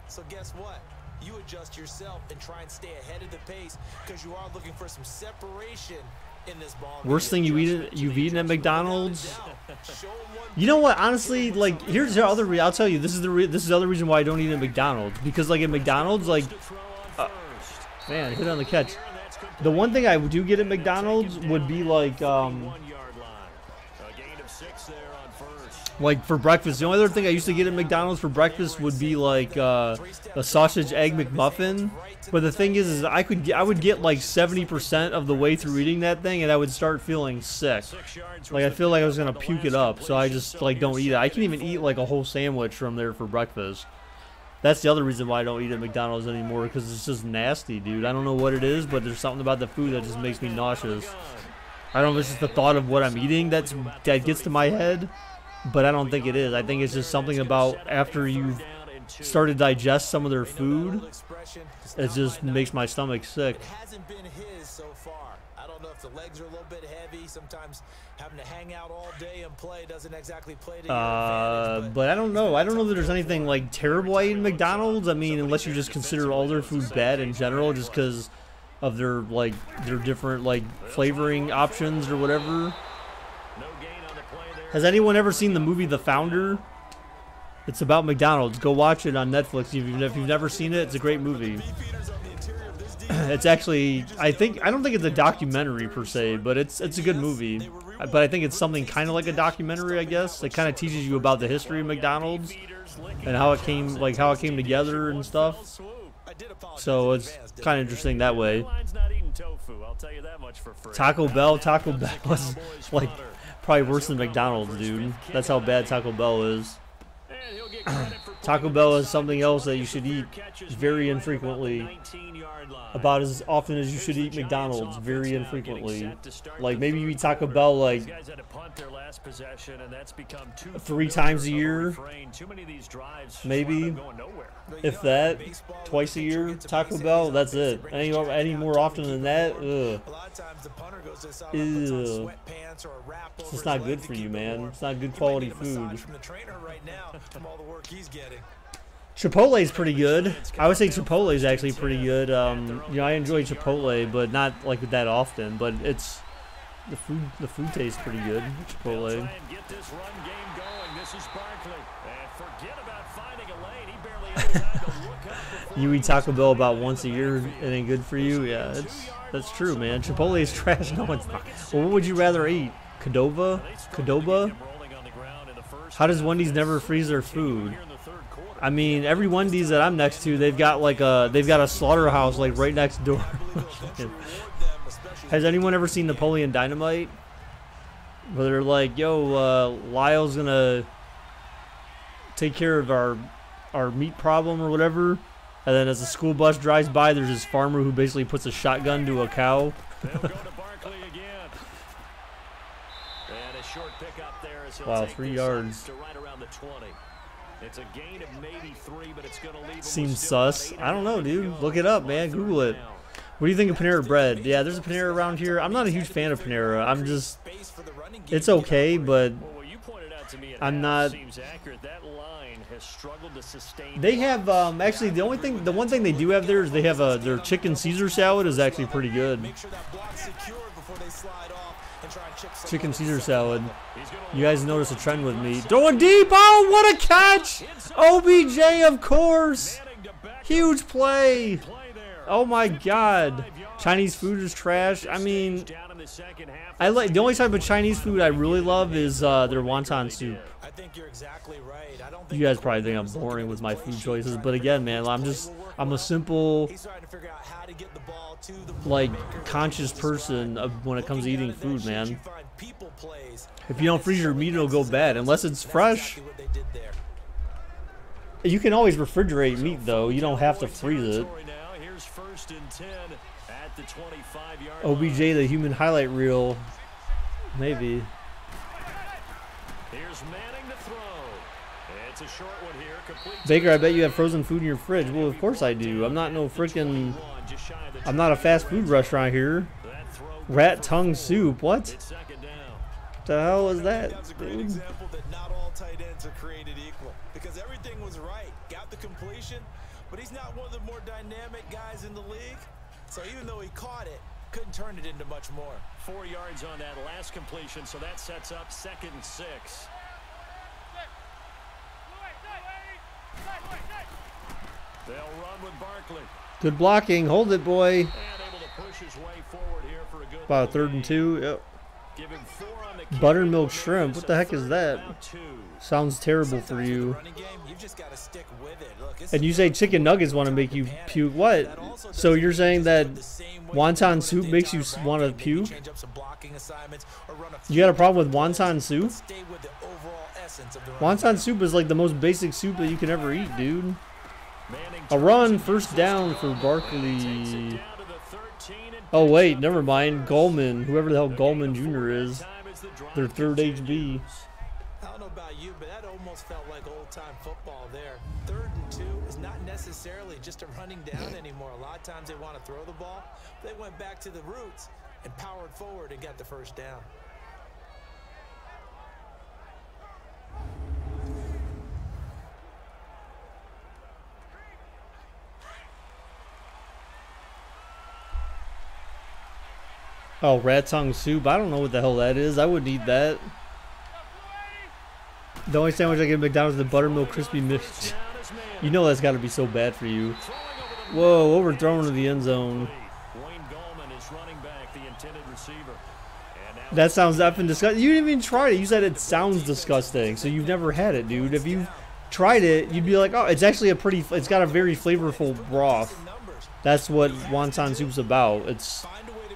So guess what? You adjust yourself and try and stay ahead of the pace because you are looking for some separation in this ball. Worst thing you've eaten at McDonald's? You know what? Honestly, like, here's the other I'll tell you, this is the other reason why I don't eat at McDonald's, because like at McDonald's, like man, hit on the catch. The one thing I do get at McDonald's would be like for breakfast. The only other thing I used to get at McDonald's for breakfast would be like a sausage egg McMuffin. But the thing is I would get like 70% of the way through eating that thing, and I would start feeling sick. Like, I feel like I was gonna puke it up, so I just like don't eat it. I can't even eat like a whole sandwich from there for breakfast. That's the other reason why I don't eat at McDonald's anymore, because it's just nasty, dude. I don't know what it is, but there's something about the food that just makes me nauseous. I don't know if it's just the thought of what I'm eating that gets to my head, but I don't think it is. I think it's just something about after you've started to digest some of their food, it just makes my stomach sick. It hasn't been his so far. I don't know if the legs are a little bit heavy. Sometimes having to hang out all day and play doesn't exactly play to your advantage. But I don't know. I don't know that there's anything like terrible I eat in McDonald's. I mean, unless you just consider all their food bad in general, just because of their different like flavoring options or whatever. Has anyone ever seen the movie The Founder? It's about McDonald's. Go watch it on Netflix. If you've never seen it, it's a great movie. It's actually, I don't think it's a documentary per se, but it's a good movie. But I think it's something kind of like a documentary, I guess. It kind of teaches you about the history of McDonald's and how it came together and stuff. So it's kind of interesting that way. Taco Bell was like probably worse than McDonald's, dude. That's how bad Taco Bell is. Taco Bell is something else that you should eat very infrequently, about as often as you should eat McDonald's, very infrequently. Like, maybe you eat Taco Bell like 3 times a year, maybe, if that, twice a year. Taco Bell, that's it. Any more often than that, ugh. Ew. It's just not good for you, man. It's not good quality food. Chipotle is pretty good. I would say Chipotle is actually pretty good. I enjoy Chipotle, but not like that often. But it's The food tastes pretty good. Chipotle. Try and get this run game going. This is Barkley. And forget about finding a lane. He barely had time to look up before You eat Taco Bell about once a year. It ain't good for you. Yeah, that's true, man. Chipotle is trash. No, it's not. Well, what would you rather eat? Qdoba? How does Wendy's never freeze their food? I mean, every Wendy's that I'm next to, they've got a slaughterhouse like right next door. Has anyone ever seen Napoleon Dynamite? Where they're like, yo, Lyle's gonna take care of our meat problem or whatever. And then as the school bus drives by, there's this farmer who basically puts a shotgun to a cow. They'll go to Barkley again. And a short pickup there as he'll Wow, take 3 this yards. to right around the 20. It's a gain of maybe 3, but it's going to leave him Seems with still sus. about 8 I don't know, to dude. go Look it up, man. on Google it. third down. What do you think of Panera Bread? Yeah, there's a Panera around here. I'm not a huge fan of Panera. It's okay, but Well, what you pointed out to me at I'm half not. seems accurate. That line has struggled to sustain. They have actually the one thing they do have there is they have their chicken Caesar salad is actually pretty good. Chicken Caesar salad. You guys notice a trend with me. Throwing deep. Oh, what a catch! OBJ, of course. Huge play. Oh my God. Chinese food is trash. I mean, I like the only type of Chinese food I really love is their wonton soup. I think you're exactly right. I don't You guys probably think I'm boring with my food choices, but again, man, I'm a simple, like, conscious person when it comes to eating food, man. If you don't freeze your meat, it'll go bad unless it's fresh. You can always refrigerate meat, though. You don't have to freeze it. OBJ, the human highlight reel, maybe. Here's Manning to throw. It's a short one here. Complete. Baker, I bet you have frozen food in your fridge. Well, of course I do. I'm not no freaking. I'm not a fast food restaurant here. Rat tongue soup. What? The hell is that, That's a great dude? example that not all tight ends are created equal because everything was right. Got the completion, but he's not one of the more dynamic guys in the league. So even though he caught it, couldn't turn it into much more. 4 yards on that last completion, so that sets up 2nd and 6. They'll run with Barkley. Good blocking. Hold it, boy. And able to push his way forward here for a good About little 3rd and gain. 2. Yep. Give him 4 on the carry. Buttermilk shrimp. What the heck is Third that? about 2. Sounds terrible for Sometimes with the you. running game, you've just got to stick with it. Look, it's And you say chicken nuggets want to make you puke. What? So you're saying that the same way wonton you soup do it makes the you entire want to ball game. Maybe puke? change up some blocking assignments or run a You few got a problem with plays, wonton but soup? stay with the overall essence of the running Wonton soup is like the most basic soup that you can ever eat, dude. Manning A run, first down for Barkley. takes it down to the 13 and Oh wait, never mind. Goldman, whoever the hell Goldman Jr. is, time as the drive their third HB. I don't know about you, but that almost felt like old-time football there. 3rd and 2 is not necessarily just a running down anymore. A lot of times they want to throw the ball. They went back to the roots and powered forward and got the first down. Oh, rat tongue soup. I don't know what the hell that is. I wouldn't eat that. The only sandwich I get at McDonald's is the buttermilk crispy mix. You know that's got to be so bad for you. Whoa, overthrown to the end zone. Wayne Gallman is running back, the intended receiver. And now That sounds effing disgusting. You didn't even try it. You said it sounds disgusting, so you've never had it, dude. If you tried it, you'd be like, oh, it's actually it's got a very flavorful broth. That's what wonton soup's about. It's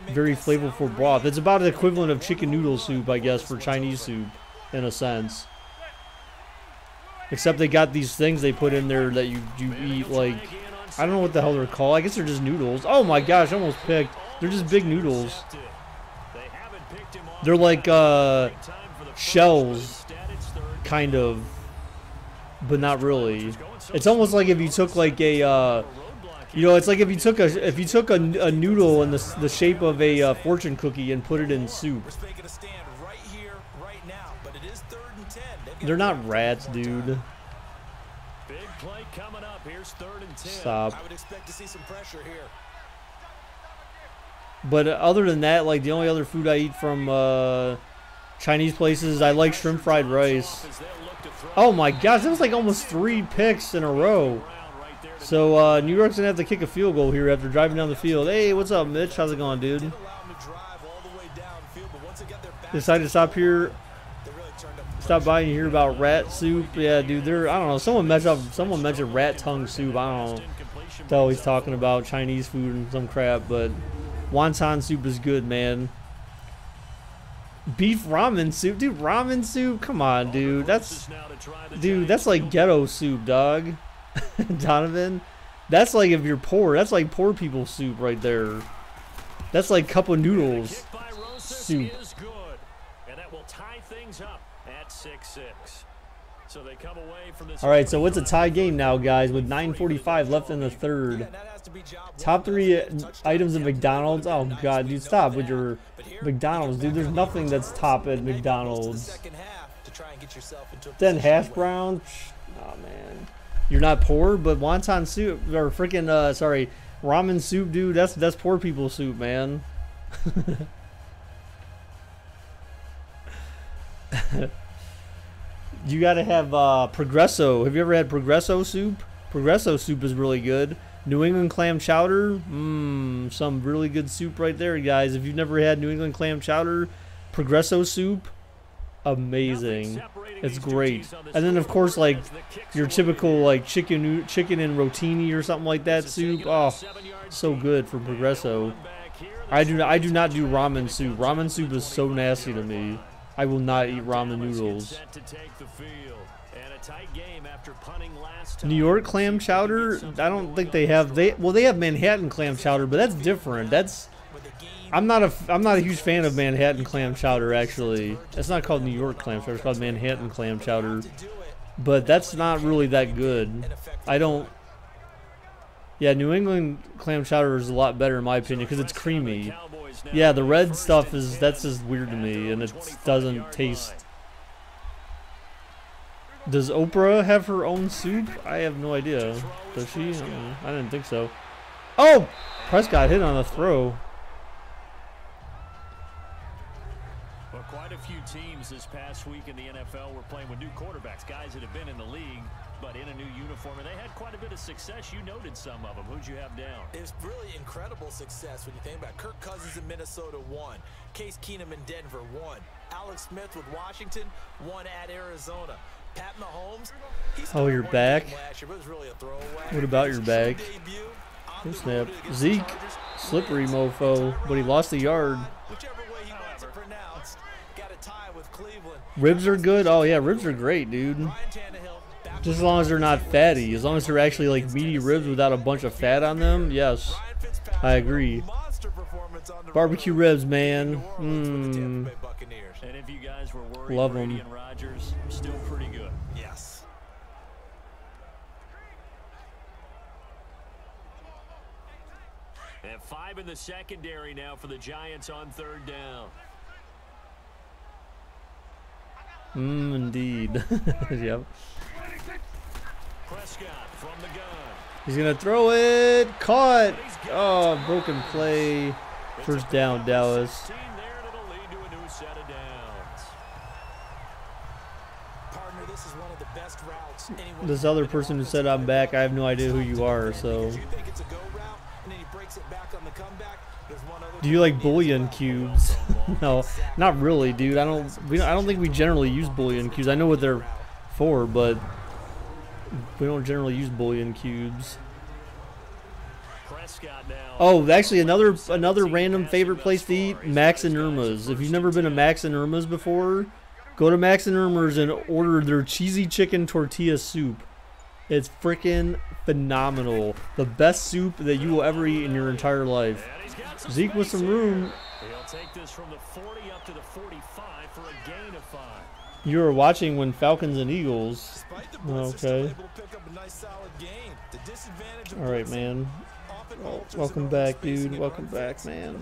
very flavorful broth. It's about the equivalent of chicken noodle soup, I guess, for Chinese soup, in a sense. Except they got these things they put in there that you eat, like, I don't know what the hell they're called. I guess they're just noodles. Oh my gosh, I almost picked. They're just big noodles. they haven't picked him off. They're like Time for the first, shells, instead it's 3rd. kind of, but not really. It's almost like if you took like a, you know, it's like if you took a noodle in the shape of a fortune cookie and put it in soup. We're making a stand right here, right now, but it is 3rd and 10. They've got They're to not go rats, one more time. dude. Big play coming up. Here's 3rd and 10. Stop. I would expect to see some pressure here. But other than that, like the only other food I eat from Chinese places, I like shrimp fried rice. Oh my gosh, that was like almost 3 picks in a row. So New York's gonna have to kick a field goal here after driving down the field. Hey, what's up, Mitch? How's it going, dude? Decided to stop here. Stop by and hear about rat soup. Yeah, dude. I don't know. Someone mentioned rat tongue soup. I don't know. They're always talking about Chinese food and some crap, but wonton soup is good, man. Beef ramen soup, dude. Ramen soup. Come on, dude. That's like ghetto soup, dog. Donovan. That's like if you're poor. That's like poor people soup right there. That's like cup of noodles soup. And that will tie things up at 6-6. So they come away from this. All right, so it's a tie game now, guys, with 9:45 left in the third. Top 3 items at McDonald's. Oh God, dude, stop with your McDonald's, dude. There's nothing that's top at McDonald's. Then hash browns. Oh man, you're not poor, but wonton soup or freaking sorry, ramen soup, dude. That's poor people soup, man. You gotta have Progresso. Have you ever had Progresso soup? Progresso soup is really good. New England clam chowder. Some really good soup right there, guys. If you've never had New England clam chowder, Progresso soup, amazing. It's great. And then of course, like your typical like chicken and rotini or something like that soup. Oh, so good for Progresso. I do not do ramen soup. Ramen soup is so nasty to me. I will not eat ramen noodles. New York clam chowder, I don't think they have. They have Manhattan clam chowder, but that's different. I'm not a huge fan of Manhattan clam chowder, actually. It's not called New York clam chowder, it's called Manhattan clam chowder. But that's not really that good. Yeah, New England clam chowder is a lot better in my opinion because it's creamy. Yeah, the red stuff that's just weird to me, and it doesn't taste. Does Oprah have her own soup? I have no idea. Does she? I didn't think so. Oh! Prescott hit on the throw. Well, quite a few teams this past week in the NFL were playing with new quarterbacks, guys that have been in the league, but in a new uniform, and they had quite a bit of success. You noted some of them. Who'd you have down? It's really incredible success when you think about it. Kirk Cousins in Minnesota won. Case Keenum in Denver won. Alex Smith with Washington won at Arizona. Pat Mahomes, oh, your back? What about your back? Good snap. Zeke, slippery mofo, but he lost a yard. Ribs are good? Oh yeah, ribs are great, dude. Just as long as they're not fatty. As long as they're actually like meaty ribs without a bunch of fat on them, yes. I agree. Barbecue ribs, man. And if you guys were worried, love Brady them. and Rodgers still pretty good. Yes. And 5 in the secondary now for the Giants on 3rd down. Indeed. Yep. Prescott from the gun. He's gonna throw it. Caught. Oh, broken play. First down, Dallas. This other person who said I'm back, I have no idea who you are, so. Do you like bullion cubes? No, not really, dude. I don't think we generally use bullion cubes. I know what they're for, but we don't generally use bullion cubes. Oh, actually, another random favorite place to eat, Max and Irma's. If you've never been to Max and Irma's before, go to Max and Irma's and order their cheesy chicken tortilla soup. It's freaking phenomenal. The best soup that you will ever eat in your entire life. Zeke with some room. He'll take this from the 40 up to the 45 for a gain of 5. You were watching when Falcons and Eagles. Okay. All right, man. Oh, welcome back, dude. Welcome back, man.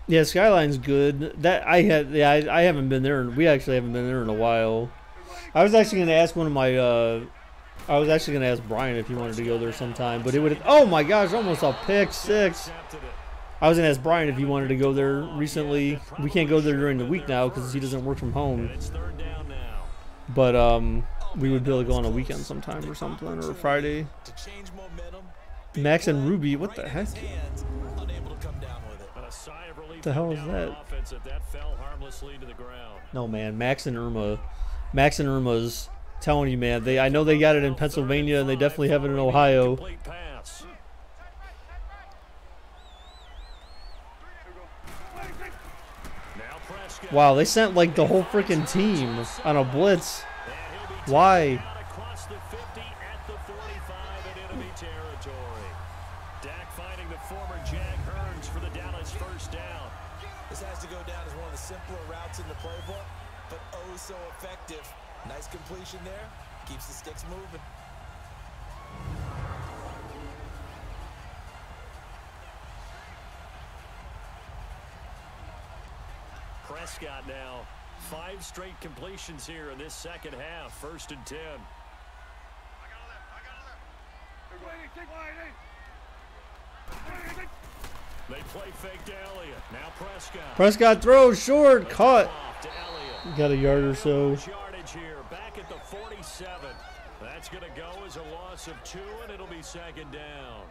Yeah, Skyline's good. I haven't been there. We actually haven't been there in a while. I was actually going to ask one of my I was actually going to ask Brian if he wanted to go there sometime, but it would. Oh my gosh, almost a pick six. I was going to ask Brian if he wanted to go there recently. We can't go there during the week now because he doesn't work from home. But we would be able to go on a weekend sometime or something, or a Friday. Max and Ruby, what the heck? What the hell is that? No, man, Max and Irma. Max and Irma's telling you, man. I know they got it in Pennsylvania and they definitely have it in Ohio. Wow, they sent like the whole freaking team on a blitz. Why? This has to go down as one of the simpler routes in the playbook, but oh so effective. Nice completion there. Keeps the sticks moving. Prescott now. 5 straight completions here in this second half. 1st and 10. They play fake to Elliott. Now Prescott. Prescott throws short, caught. Got a yard or so. Yardage here, back at the 47. That's going to go as a loss of 2, and it'll be 2nd down.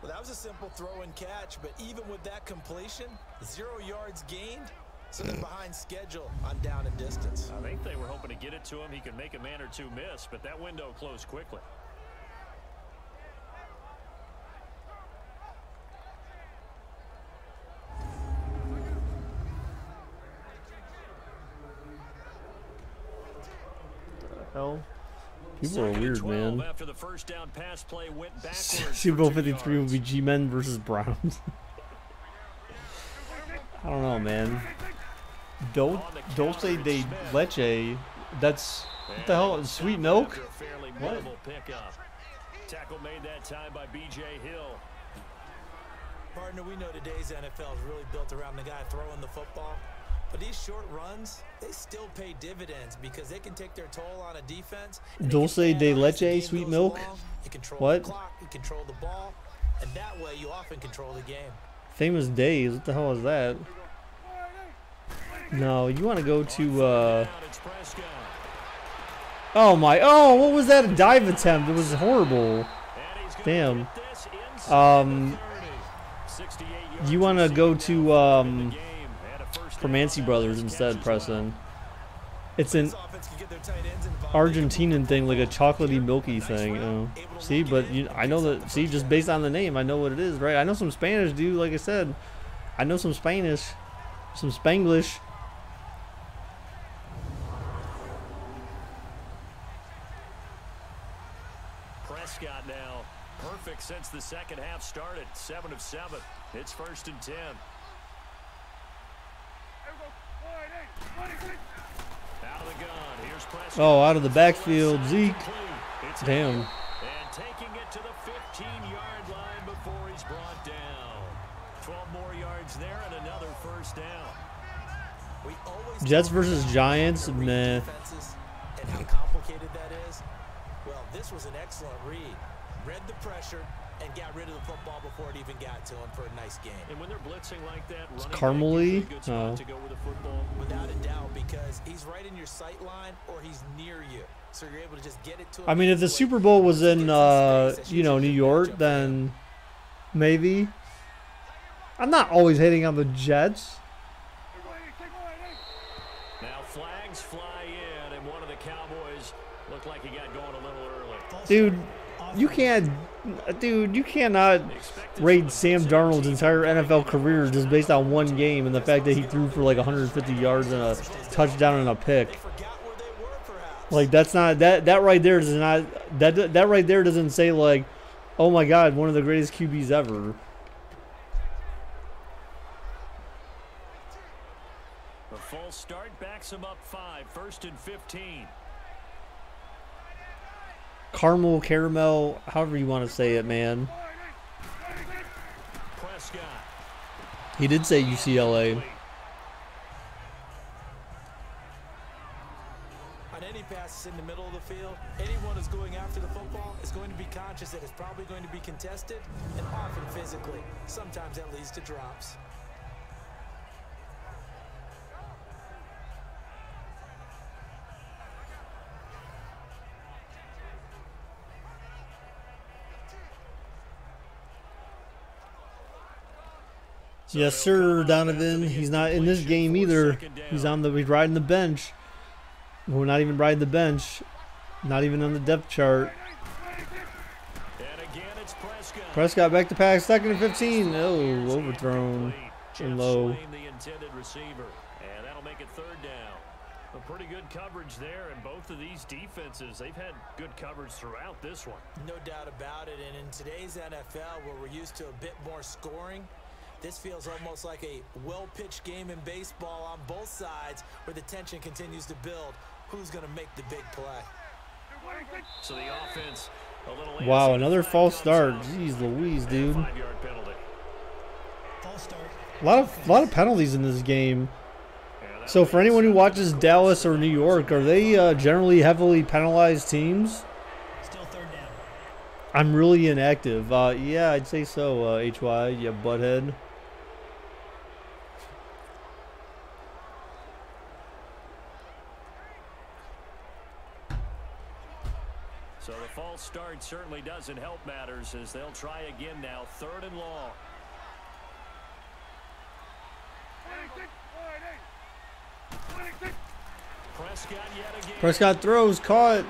Well, that was a simple throw and catch, but even with that completion, 0 yards gained. So they're behind schedule on down and distance. I think they were hoping to get it to him. He could make a man or two miss, but that window closed quickly. Hell, people are weird, man. After the first down pass play went backwards. Super Bowl 53 would be G-Men versus Browns. I don't know, man. Dulce de leche. That's what the hell? Sweet milk? What? Tackle made that time by B.J. Hill. Partner, we know today's NFL is really built around the guy throwing the football. But these short runs, they still pay dividends because they can take their toll on a defense. Dulce de leche, sweet milk? You control What? the clock, you control the ball, and that way you often control the game. Famous Days. What the hell is that? No, you want to go to, Oh my, oh, what was that? A dive attempt. It was horrible. Damn. You want to go to, Permancy Brothers instead, Preston. It's an Argentinian thing, like a chocolatey, milky thing. See, but I know that. See, just based on the name, I know what it is, right? I know some Spanish, dude. Like I said, I know some Spanish, some Spanglish. Prescott now, perfect since the second half started. 7 of 7. It's 1st and 10. Out of the gun. Here's Prescott. Oh, out of the backfield, Zeke. Damn. And taking it to the 15-yard line before he's brought down. 12 more yards there and another 1st down. Jets versus Giants, meh. And how complicated that is? Well, this was an excellent read. Read the pressure and got rid of the football before it even got to him for a nice game. And when they're blitzing like that, Carmely? good spot to go with the football. Without a doubt, because he's right in your sight line or he's near you. So you're able to just get it to him. I mean, if the Super Bowl was in, you know, New York, then maybe. I'm not always hating on the Jets. Now flags fly in, and one of the Cowboys looked like he got going a little early. Dude, you cannot rate Sam Darnold's entire NFL career just based on one game and the fact that he threw for like 150 yards and a touchdown and a pick. Like, that's not that right there does not that right there doesn't say like, oh my God, one of the greatest QBs ever. The full start backs him up 5. 1st and 15. Caramel, however you want to say it, man. Prescott. He did say UCLA. On any pass space in the middle of the field, anyone who's going after the football is going to be conscious that it's probably going to be contested, and often physically. Sometimes that leads to drops. Yes, sir, Donovan. He's not in this game either. He's riding the bench. We're not even riding the bench. Not even on the depth chart. Prescott back to pass. 2nd and 15. Oh, overthrown and low. And that'll make it 3rd down. A pretty good coverage there, and both of these defenses, they've had good coverage throughout this one. No doubt about it. And in today's NFL, where we're used to a bit more scoring, this feels almost like a well-pitched game in baseball on both sides, where the tension continues to build. Who's going to make the big play? So the offense, a little wow, another false start. Jeez Louise, dude. 5-yard penalty. False start. A lot of penalties in this game. So for anyone who watches Dallas or New York, are they generally heavily penalized teams? Still 3rd down. I'm really inactive. Yeah, I'd say so, HY, yeah, butthead. So the false start certainly doesn't help matters, as they'll try again now. 3rd and long. Prescott throws, caught.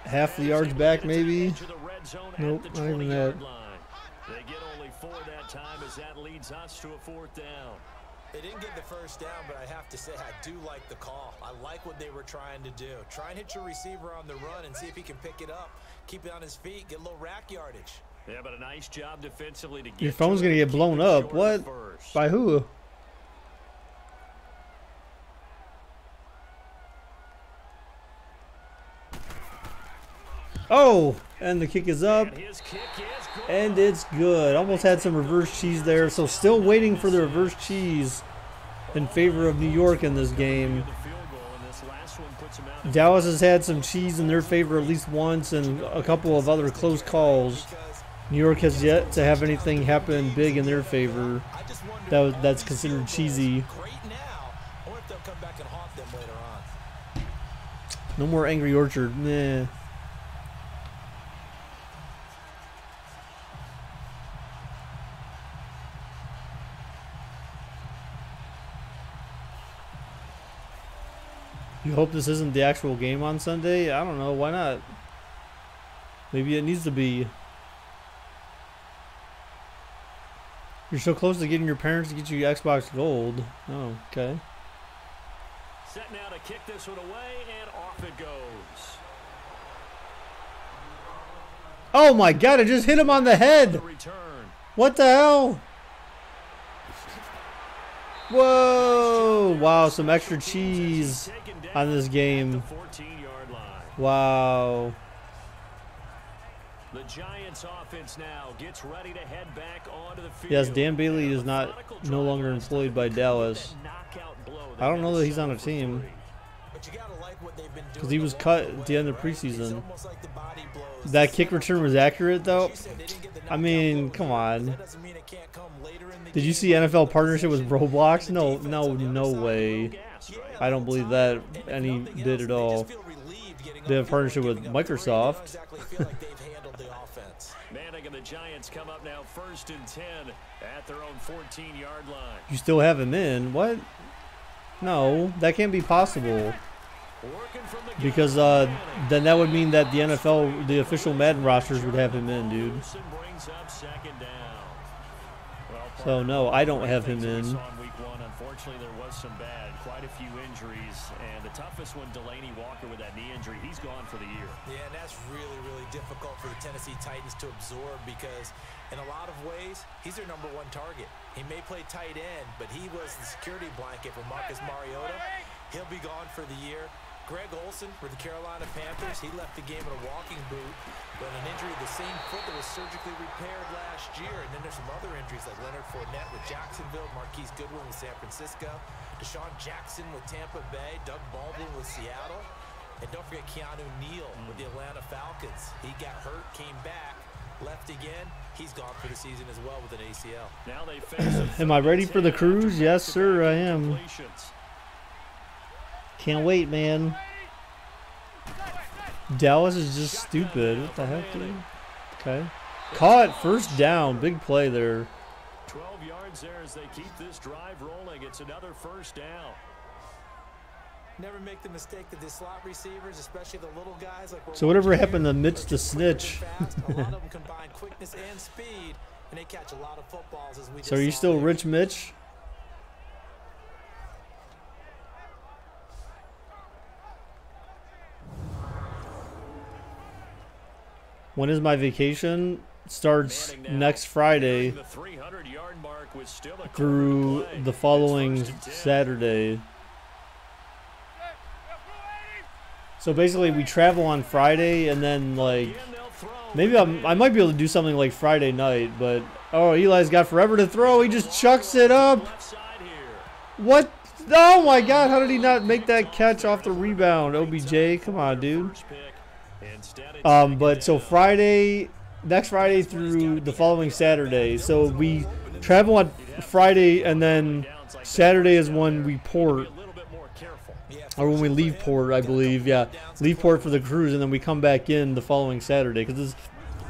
Half the yards back, maybe. Nope, not even that. They get only 4 that time, as that leads us to a 4th down. They didn't get the 1st down, but I have to say I do like the call. I like what they were trying to do. Try and hit your receiver on the run and see if he can pick it up. Keep it on his feet, get a little rack yardage. Yeah, but a nice job defensively to get. Your phone's going to get blown up. What? By who? Oh, and the kick is up. And it's good. Almost had some reverse cheese there. So still waiting for the reverse cheese in favor of New York in this game. Dallas has had some cheese in their favor at least once and a couple of other close calls. New York has yet to have anything happen big in their favor that's considered cheesy. No more Angry Orchard. Nah. You hope this isn't the actual game on Sunday? I don't know. Why not? Maybe it needs to be. You're so close to getting your parents to get you Xbox Gold. Oh, okay. Set now to kick this one away, and off it goes. Oh my God! I just hit him on the head. What the hell? Whoa! Wow, some extra cheese on this game. Wow. The Giants offense now gets ready to head back onto the field. Yes, Dan Bailey is no longer employed by Dallas. I don't know that he's on a team because he was cut at the end of preseason. That kick return was accurate though. I mean, come on. Did you see NFL partnership with Roblox? No way. I don't believe that any bit at all. They have partnership with Microsoft. Manning and the Giants come up now 1st and 10 at their own 14-yard line. You still have him in? What? No, that can't be possible. Because then that would mean that the NFL, the official Madden rosters would have him in, dude. So no, I don't have him in. Unfortunately, there was some quite a few injuries, and the toughest one, Delaney Walker, with that knee injury, he's gone for the year. Yeah, and that's really, really difficult for the Tennessee Titans to absorb because in a lot of ways, he's their #1 target. He may play tight end, but he was the security blanket for Marcus Mariota. He'll be gone for the year. Greg Olsen for the Carolina Panthers, he left the game in a walking boot with an injury to the same foot that was surgically repaired last year. And then there's some other injuries like Leonard Fournette with Jacksonville, Marquise Goodwin with San Francisco, Deshaun Jackson with Tampa Bay, Doug Baldwin with Seattle. And don't forget Keanu Neal with the Atlanta Falcons. He got hurt, came back, left again. He's gone for the season as well with an ACL. Now they face Am I ready for the cruise? Yes, sir, I am. Can't wait, man. Dallas is just stupid. What the heck, dude? Okay. Caught, first down. Big play there. 12 yards there as they keep this drive rolling. It's another first down. Never make the mistake that the slot receivers, especially the little guys like. So whatever happened to Mitch the Snitch? A lot of them combine quickness and speed, and they catch a lot of footballs as we. So are you still Rich Mitch? When is my vacation? Starts next Friday through the following Saturday. So basically we travel on Friday and then like maybe I might be able to do something like Friday night, but oh, Eli's got forever to throw. He just chucks it up. What? Oh my God, how did he not make that catch off the rebound? OBJ, come on, dude. But so Friday, next Friday through the following Saturday. So we travel on Friday and then Saturday is when we port. Or when we leave port, I believe. Yeah, leave port for the cruise, and then we come back in the following Saturday because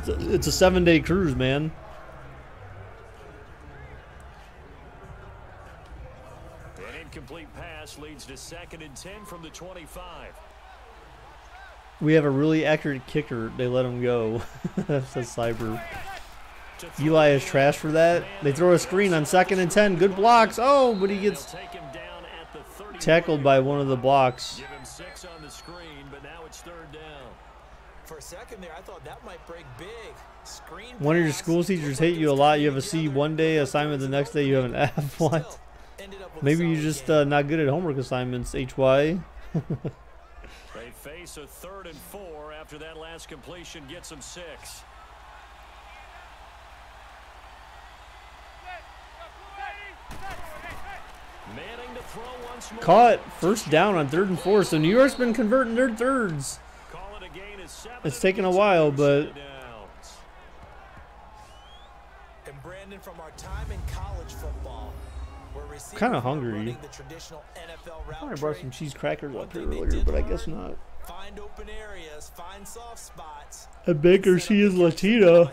it's a 7-day cruise, man. An incomplete pass leads to 2nd and 10 from the 25. We have a really accurate kicker. They let him go. Says Cyber. Eli is trash for that. They throw a screen on 2nd and 10. Good blocks. Oh, but he gets tackled by one of the blocks. Give him 6 on the screen, but now it's 3rd down. For a second there, I thought that might break big. Screen One of your school teachers hate you a lot. You have a C one day, assignment the next day you have an F. What? Maybe you're just not good at homework assignments, HY. They face a 3rd and 4 after that last completion gets them 6. Manning to throw once more. Caught, first down on 3rd and 4. So New York's been converting their thirds. Call it a gain of 7. It's taken a while, but And Brandon, from our time in college football, I'm kind of hungry. I brought some cheese crackers up here earlier, but I guess not. Find open areas, find soft spots. A baker, she is Latina.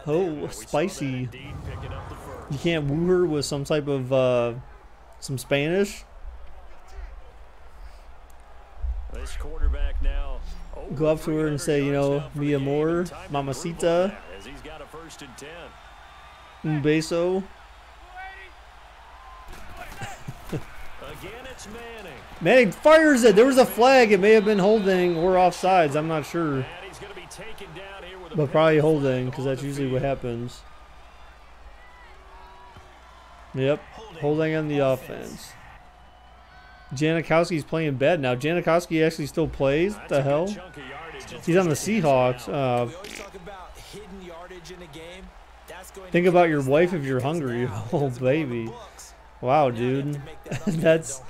Oh, spicy. You can't woo her with some type of some Spanish. This quarterback now. Go up to her and say, you know, mi amor, mamacita, As he's got a 1st and 10. un beso. Again, it's Manning. Manning fires it. There was a flag. It may have been holding or offsides. I'm not sure. And he's going to be taken down here with a But probably holding because that's usually what happens. Yep, holding on the offense. Janikowski's playing bad now. Janikowski actually still plays. What the hell? He's on the Seahawks. Think about your wife if you're hungry. Oh, baby. Wow, dude. That's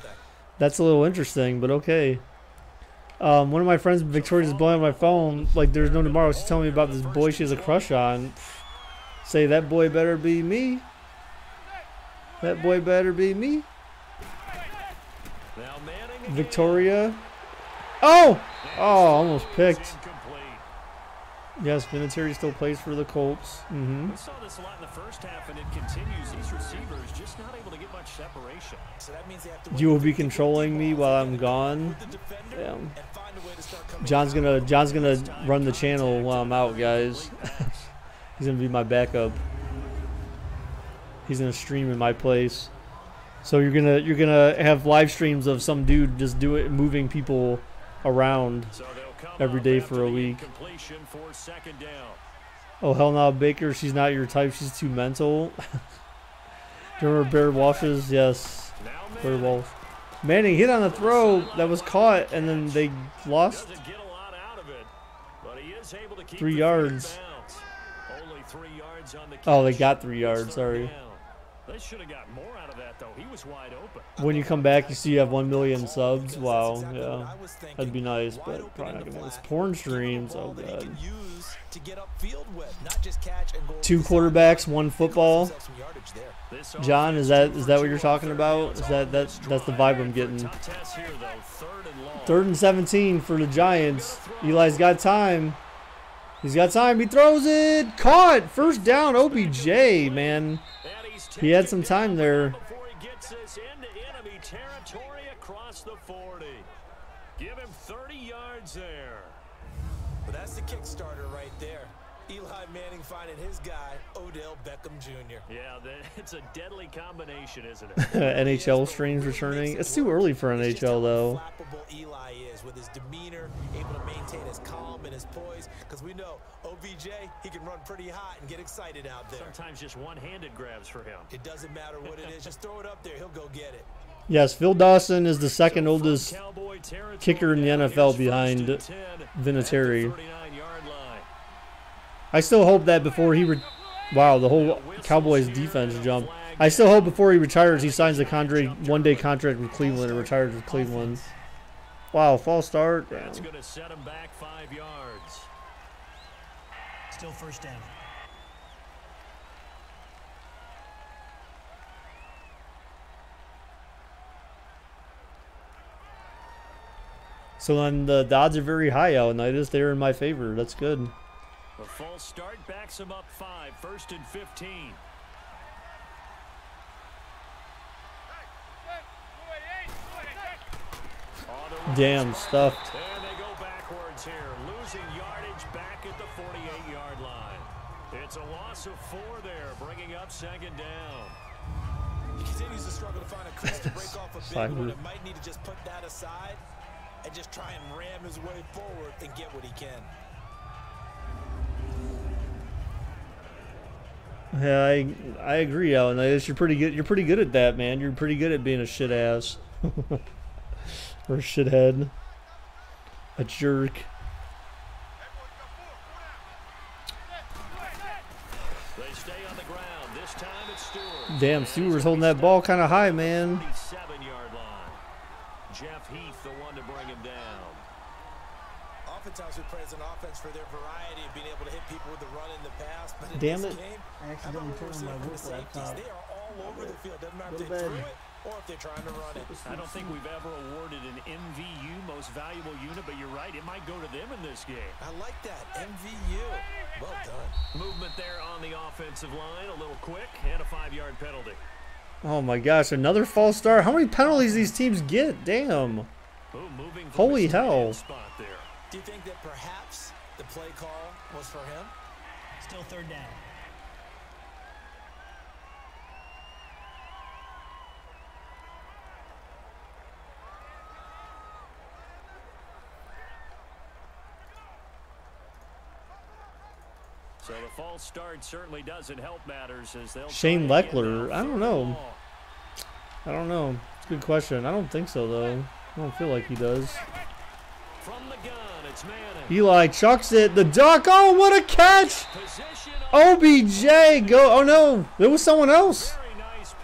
a little interesting, but okay. One of my friends, Victoria's blowing up my phone like there's no tomorrow. She's telling me about this boy she has a crush on. Say, that boy better be me. That boy better be me. Victoria. Oh! Oh, almost picked. Yes, Vinatieri still plays for the Colts. We saw this a lot in the first half, and it continues. These receivers just not able to get much separation. So that means they have to. You will be controlling me while I'm gone. Damn. John's gonna run the channel while I'm out, guys. He's gonna be my backup. He's gonna stream in my place. So you're gonna have live streams of some dude just moving people around every day for a week. Oh, hell no, Baker. She's not your type. She's too mental. Do you remember Bear Walsh's? Yes. Bear Walsh. Manning hit on the throw that was caught, and then they lost 3 yards. Oh, they got 3 yards. Sorry. They should have got more out of that, though. He was wide open. When you come back, you see you have 1 million subs. Wow, yeah, that'd be nice, but probably not gonna. It's porn streams. Oh god. 2 quarterbacks, 1 football. John, is that what you're talking about? Is that's the vibe I'm getting? 3rd and 17 for the Giants. Eli's got time. He's got time. He throws it. Caught. First down. OBJ, man. He had some time there. Before he gets us into enemy territory across the 40. Give him 30 yards there. But that's the Kickstarter right there. Eli Manning finding his guy, Odell Beckham Jr. Yeah, it's a deadly combination, isn't it? NHL streams returning. It's too early for NHL, though. Flappable Eli is with his demeanor, able to maintain his calm and his poise. Because we know OBJ, he can run pretty hot and get excited out there. Sometimes just one-handed grabs for him. It doesn't matter what it is. Just throw it up there. He'll go get it. Yes, Phil Dawson is the second oldest kicker in the NFL behind Vinatieri. I still hope that before he wow, the whole Cowboys defense jumped. I still hope before he retires he signs a one-day contract with Cleveland and retires with Cleveland. Wow, false start. That's going to set him back 5 yards. Still first down. So then the odds are very high out, and I just they're in my favor. That's good. The false start backs him up 5, 1st and 15. Damn, stuffed. And they go backwards here, losing yardage back at the 48-yard line. It's a loss of 4 there, bringing up 2nd down. He continues to struggle to find a crease to break off a big one and might need to just put that aside and just try and ram his way forward and get what he can. Yeah, I agree, Alan. You're pretty good. You're pretty good at that, man. You're pretty good at being a shit ass or a shithead, a jerk. They stay on the ground. This time it's Stewart. Damn, Stewart's holding that ball kind of high, man. 7-yard line. Jeff Heath, the one to bring him down. Oftentimes we praise an offense for their variety of being able to hit people with the run in the pass, but in Damn this it. game, I accidentally turned on my work laptop. they are all over the field. Doesn't matter if they threw it or if they're trying to run it. I don't think we've ever awarded an MVU, most valuable unit, but you're right, it might go to them in this game. I like that. MVU. Well done. Movement there on the offensive line, a little quick, and a 5-yard penalty. Oh my gosh, another false start. How many penalties these teams get? Damn. Ooh, moving Holy hell. Spot there. Do you think that perhaps the play call was for him? Still third down. So the false start certainly doesn't help matters as they'll Shane Leckler. I don't know. I don't know. It's a good question. I don't think so, though. I don't feel like he does. From the gun, it's Manning. Eli chucks it. The duck. Oh, what a catch. OBJ. Go. Oh, no. There was someone else.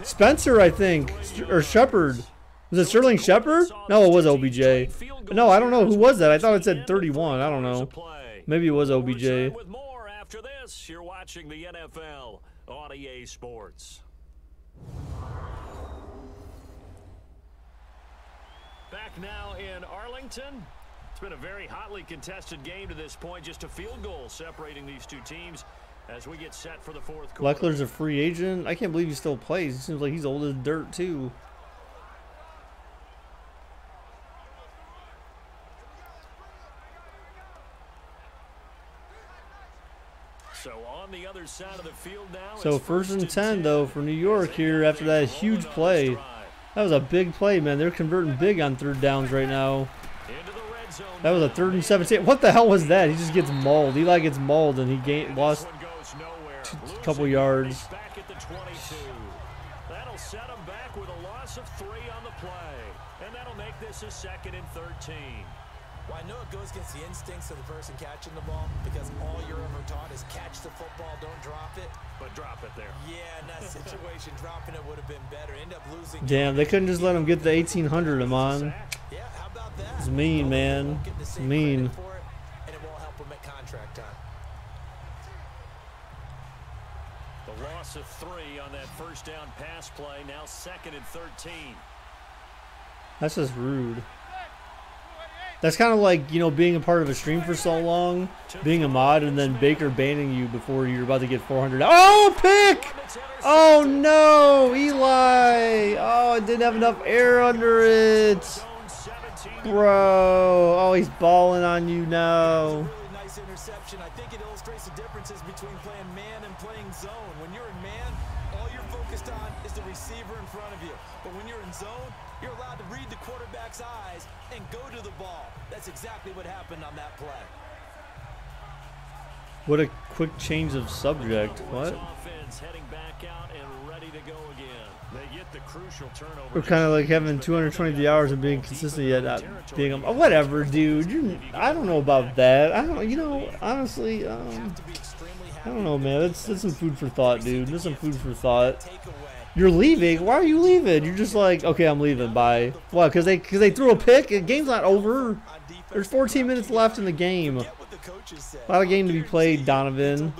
Spencer, I think. Or Shepard. Was it Sterling Shepard? No, it was OBJ. No, I don't know. Who was that? I thought it said 31. I don't know. Maybe it was OBJ. With more after this, you're watching the NFL on EA Sports. Back now in Arlington. It's been a very hotly contested game to this point. Just a field goal separating these two teams as we get set for the 4th quarter. Leckler's a free agent. I can't believe he still plays. It seems like he's old as dirt, too. So on the other side of the field now. So 1st and 10, though, for New York here after that huge play. That was a big play, man. They're converting big on 3rd downs right now. That was a 3rd and 17. What the hell was that? He just gets mauled. Eli gets mauled, and he lost a couple yards. Back at the 22. That'll set him back with a loss of 3 on the play. And that'll make this a 2nd and 13. Well, I know it goes against the instincts of the person catching the ball because all you're ever taught is catch the football, don't drop it. But drop it there. Yeah, in that situation, dropping it would have been better. End up losing. Damn, they couldn't just let him get the 1800 him on. Yeah, how about that? It's mean, man. It's mean. And it won't help him at contract time. The loss of 3 on that first down pass play. Now 2nd and 13. That's just rude. That's kind of like, you know, being a part of a stream for so long, being a mod, and then Baker banning you before you're about to get 400. Oh, pick! Oh, no! Eli! Oh, it didn't have enough air under it. Bro. Oh, he's balling on you now. Really nice interception. I think it illustrates the differences between playing man and playing zone. When you're in man, all you're focused on is the receiver in front of you. But when you're in zone, you're allowed to read the quarterback's eyes and go to the ball. That's exactly what happened on that play. What a quick change of subject. What? Offense heading back out and ready to go again. They get the crucial turnover. We're kind of like having 220 hours and being consistent yet not being whatever, dude. I don't know about that. I don't, you know, honestly, I don't know, man. That's some food for thought, dude. That's some food for thought. You're leaving? Why are you leaving? You're just like, okay, I'm leaving. Bye. What? Because they threw a pick. The game's not over. There's 14 minutes left in the game. A lot of game to be played, Donovan.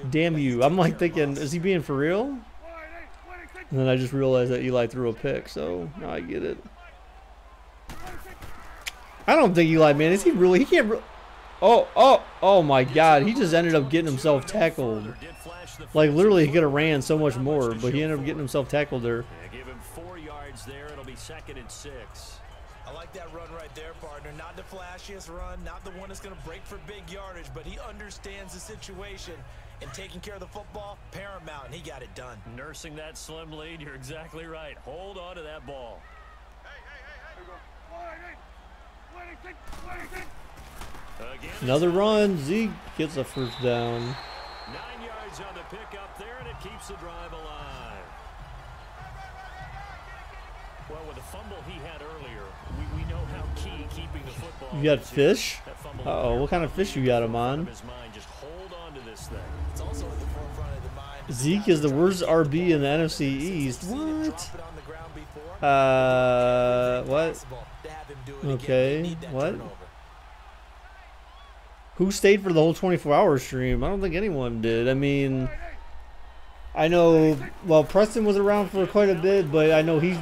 Damn you. I'm like thinking, is he being for real? And then I just realized that Eli threw a pick, so now I get it. I don't think Eli, man, is he really? He can't. Oh my God! He just ended up getting himself tackled. Like literally, he could have ran so much more, but he ended up getting himself tackled there. Give him 4 yards there. It'll be 2nd and 6. I like that run right there, partner. Not the flashiest run, not the one that's going to break for big yardage, but he understands the situation. And taking care of the football, paramount, and he got it done. Nursing that slim lead, you're exactly right. Hold on to that ball. Another run. Zeke gets a first down. 9 yards on the pickup there, and it keeps the drive alive. Well, with the fumble he had earlier, we know how key keeping the football. You got fish? Uh-oh, what kind of fish you got him on? Just hold on to this thing. It's also at the forefront of the mind. Zeke is the worst RB in the NFC East. What? What? Okay, what? Who stayed for the whole 24-hour stream? I don't think anyone did. I mean, I know, well, Preston was around for quite a bit, but I know he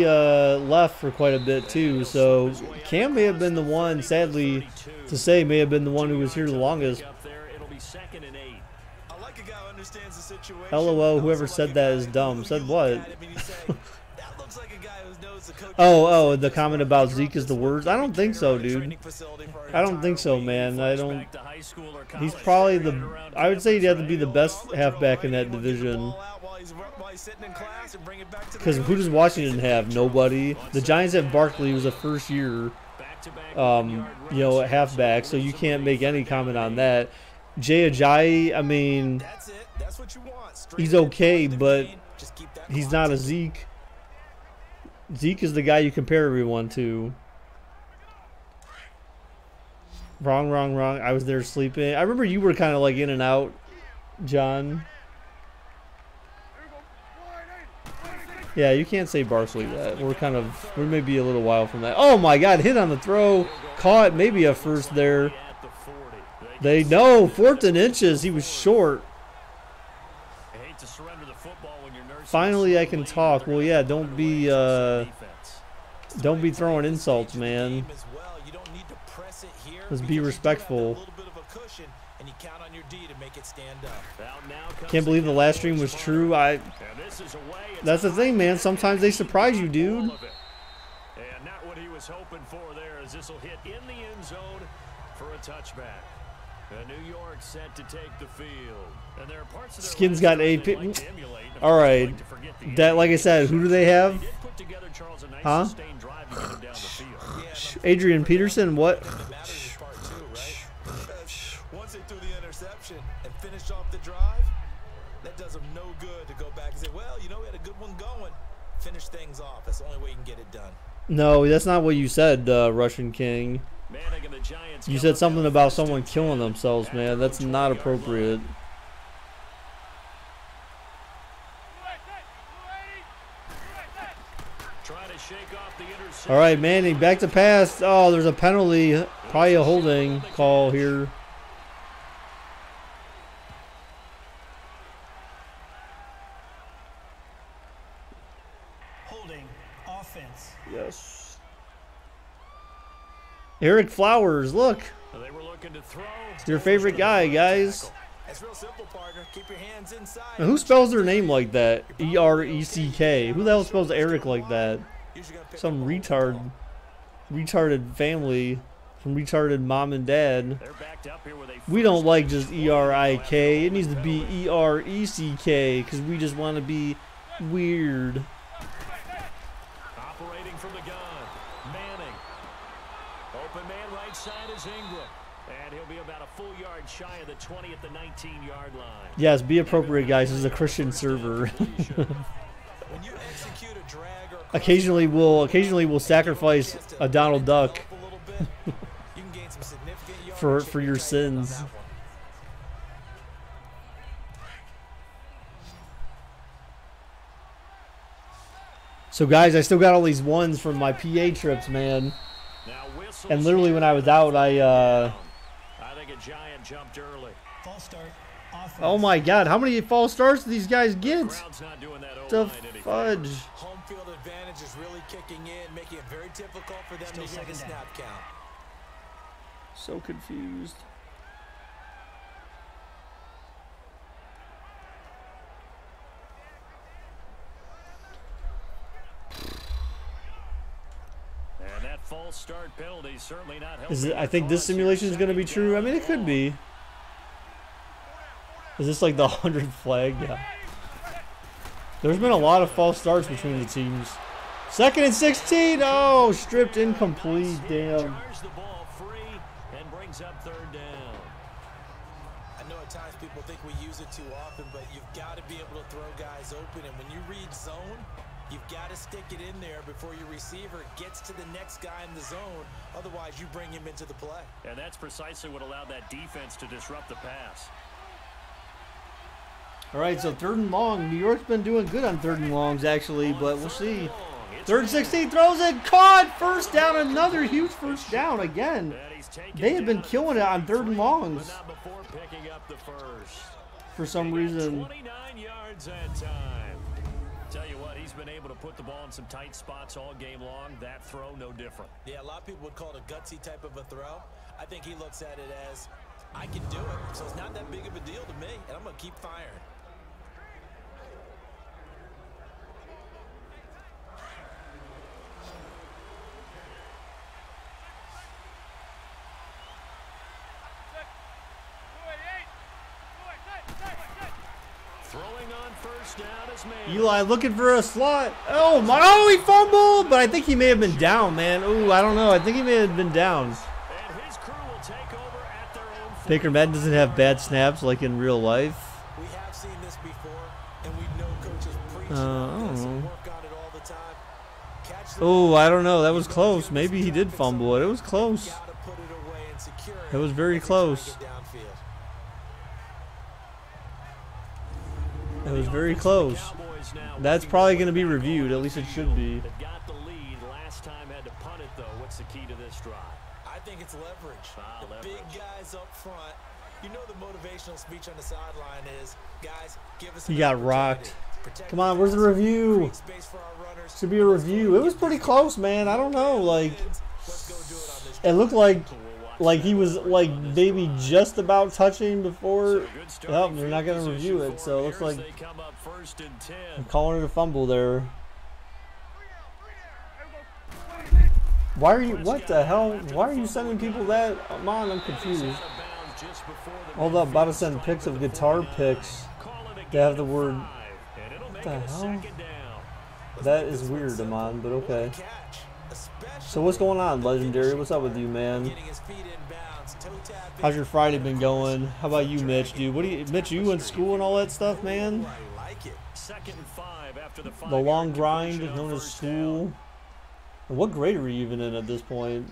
left for quite a bit too. So Cam may have been the one, sadly to say, may have been the one who was here the longest. LOL, whoever said that is dumb. Said what? Oh, the comment about Zeke is the worst? I don't think so, dude. I don't think so, man. I don't. He's probably the. I would say he'd have to be the best halfback in that division. Because who does Washington have? Nobody. The Giants have Barkley, who's a first year, halfback. So you can't make any comment on that. Jay Ajayi, I mean, he's okay, but he's not a Zeke. Zeke is the guy you compare everyone to. Wrong. I was there sleeping. I remember you were kind of like in and out, John. Yeah, you can't say Barkley that. We're maybe a little while from that. Oh my God, hit on the throw. Caught, maybe a first there. They know, 4th and inches. He was short. Finally, I can talk. Well, yeah, don't be throwing insults, man. Let's be respectful. Can't believe the last stream was true. That's the thing, man. Sometimes they surprise you, dude. And not what he was hoping for there, as this will hit in the end zone for a touchback. New York set to take the field. And there are parts of their Skins got a pick. All right. That, like I said, who do they have? Huh? Adrian Peterson, what? Once they threw the interception and finished off the drive, that does them no good to go back and say, well, we had a good one going. Finish things off. That's the only way you can get it done. No, that's not what you said, Russian King. Manning and the Giants You come said up something now about first and someone 10 killing themselves, at man. their That's own not 20-yard line. appropriate. Trying to shake off the interception. All right, Manning, back to pass. Oh, there's a penalty. Probably a holding call here. Holding. Offense. Yes. Eric Flowers, look. They were looking to throw. Your favorite guy, guys. It's real simple, partner. Keep your hands inside. Now, who spells their name like that? E-R-E-C-K. Who the hell spells Eric like that? Some retarded family from retarded mom and dad. They're backed up here with a We don't like just E-R-I-K. It needs to be E-R-E-C-K because we just want to be weird. operating from the gun. Manning. Open man right side is Ingram. And he'll be about a full yard shy of the 20 at the 19-yard line. Yes, be appropriate, guys. This is a Christian server. When you execute a drag or occasionally we'll sacrifice a Donald Duck a little bit, you can gain some significant yardage for your sins. on that one. So guys, I still got all these ones from my PA trips, man. Now whistles And literally when I was out, I think a Giant jumped early. False start. Offense. oh my god, how many false starts do these guys get? Crowd's not doing that The O-line any fudge. favors. Home field advantage is really kicking in, making it very difficult for them Still to hit the second down. snap count. So confused. And that false start penalty is certainly not Is it, helping I think this the cause here. simulation is going to be Second true. I down mean, it could and be. Is this like the 100th flag? Yeah. There's been a lot of false starts between the teams. 2nd and 16. Oh, stripped incomplete. Damn. Jars the ball free and brings up third down. I know at times people think we use it too often, but you've got to be able to throw guys open. And when you read zone, you've got to stick it in there before your receiver gets to the next guy in the zone. Otherwise, you bring him into the play. And that's precisely what allowed that defense to disrupt the pass. All right, so 3rd and long. New York's been doing good on 3rd and longs, actually, but we'll see. 3rd and 16, throws it, caught, 1st down, another huge 1st down again. And he's taken They have been down at killing it on 3rd and but longs not before picking up the first. for some They got reason. 29 yards that time. Tell you what, he's been able to put the ball in some tight spots all game long. That throw, no different. Yeah, a lot of people would call it a gutsy type of a throw. I think he looks at it as, I can do it, so it's not that big of a deal to me, and I'm going to keep firing. Throwing on first down is made. Eli looking for a slot. Oh my! Oh, he fumbled, but I think he may have been down, man. Ooh, I don't know. I think he may have been down. And his crew will take over at their own 40. Baker Madden doesn't have bad snaps like in real life. We have seen this before, and we know coaches preach I about don't this and know. work on it all the time. Catch the Oh, ball, I don't know. That you was know close. it's Maybe he did traffic, fumble it. It was close. You gotta put it away and secure It was as very they try and close. get downfield. It was very close. Cowboys now That's looking probably to going to be win back reviewed. on At the least it field. should be. They've got the lead. Last time had to punt it, though. What's the key to this drive? I think it's leverage. Ah, The leverage. big guys up front. You know the motivational speech on the sideline is, guys, give us He an got opportunity. rocked. Protect Come on, the where's the passer, review? create space for our runners. Should be a review. It was pretty close, man. I don't know. Like, Let's go do it on this it looked like We'll watch he that was one like on this maybe drive. just about touching before. So good starting Well, they're not field going to review position it, for so it looks Bears. like They come up 1st and 10. I'm calling it a fumble there. Why are you? What the hell? Why are you sending people that? Come on, I'm confused. Out of bounds just before the Hold up, about to midfield send stripe pics of of the guitar 49. pics. Call it They have again the at word. 5, and it'll make the it a hell? 2nd down. That is weird, Amon, but okay. So what's going on, Legendary? What's up with you, man? How's your Friday been going? How about you, Mitch, dude? What do you, Mitch? You in school and all that stuff, man? 2nd and 5 after the 5 The long yard grind, conversion on known as first school. down. What grade are we even in at this point?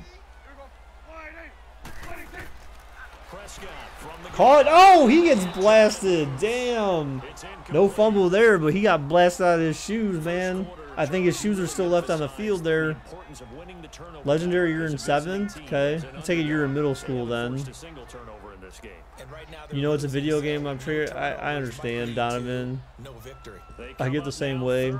Caught. Oh, he gets blasted. Damn. No fumble there, but he got blasted out of his shoes, man. I think his shoes are still left on the field there. Legendary, you're in 7th? Okay. I'll take it you're in middle school then. You know it's a video game, I'm sure. I understand, Donovan. I get the same way.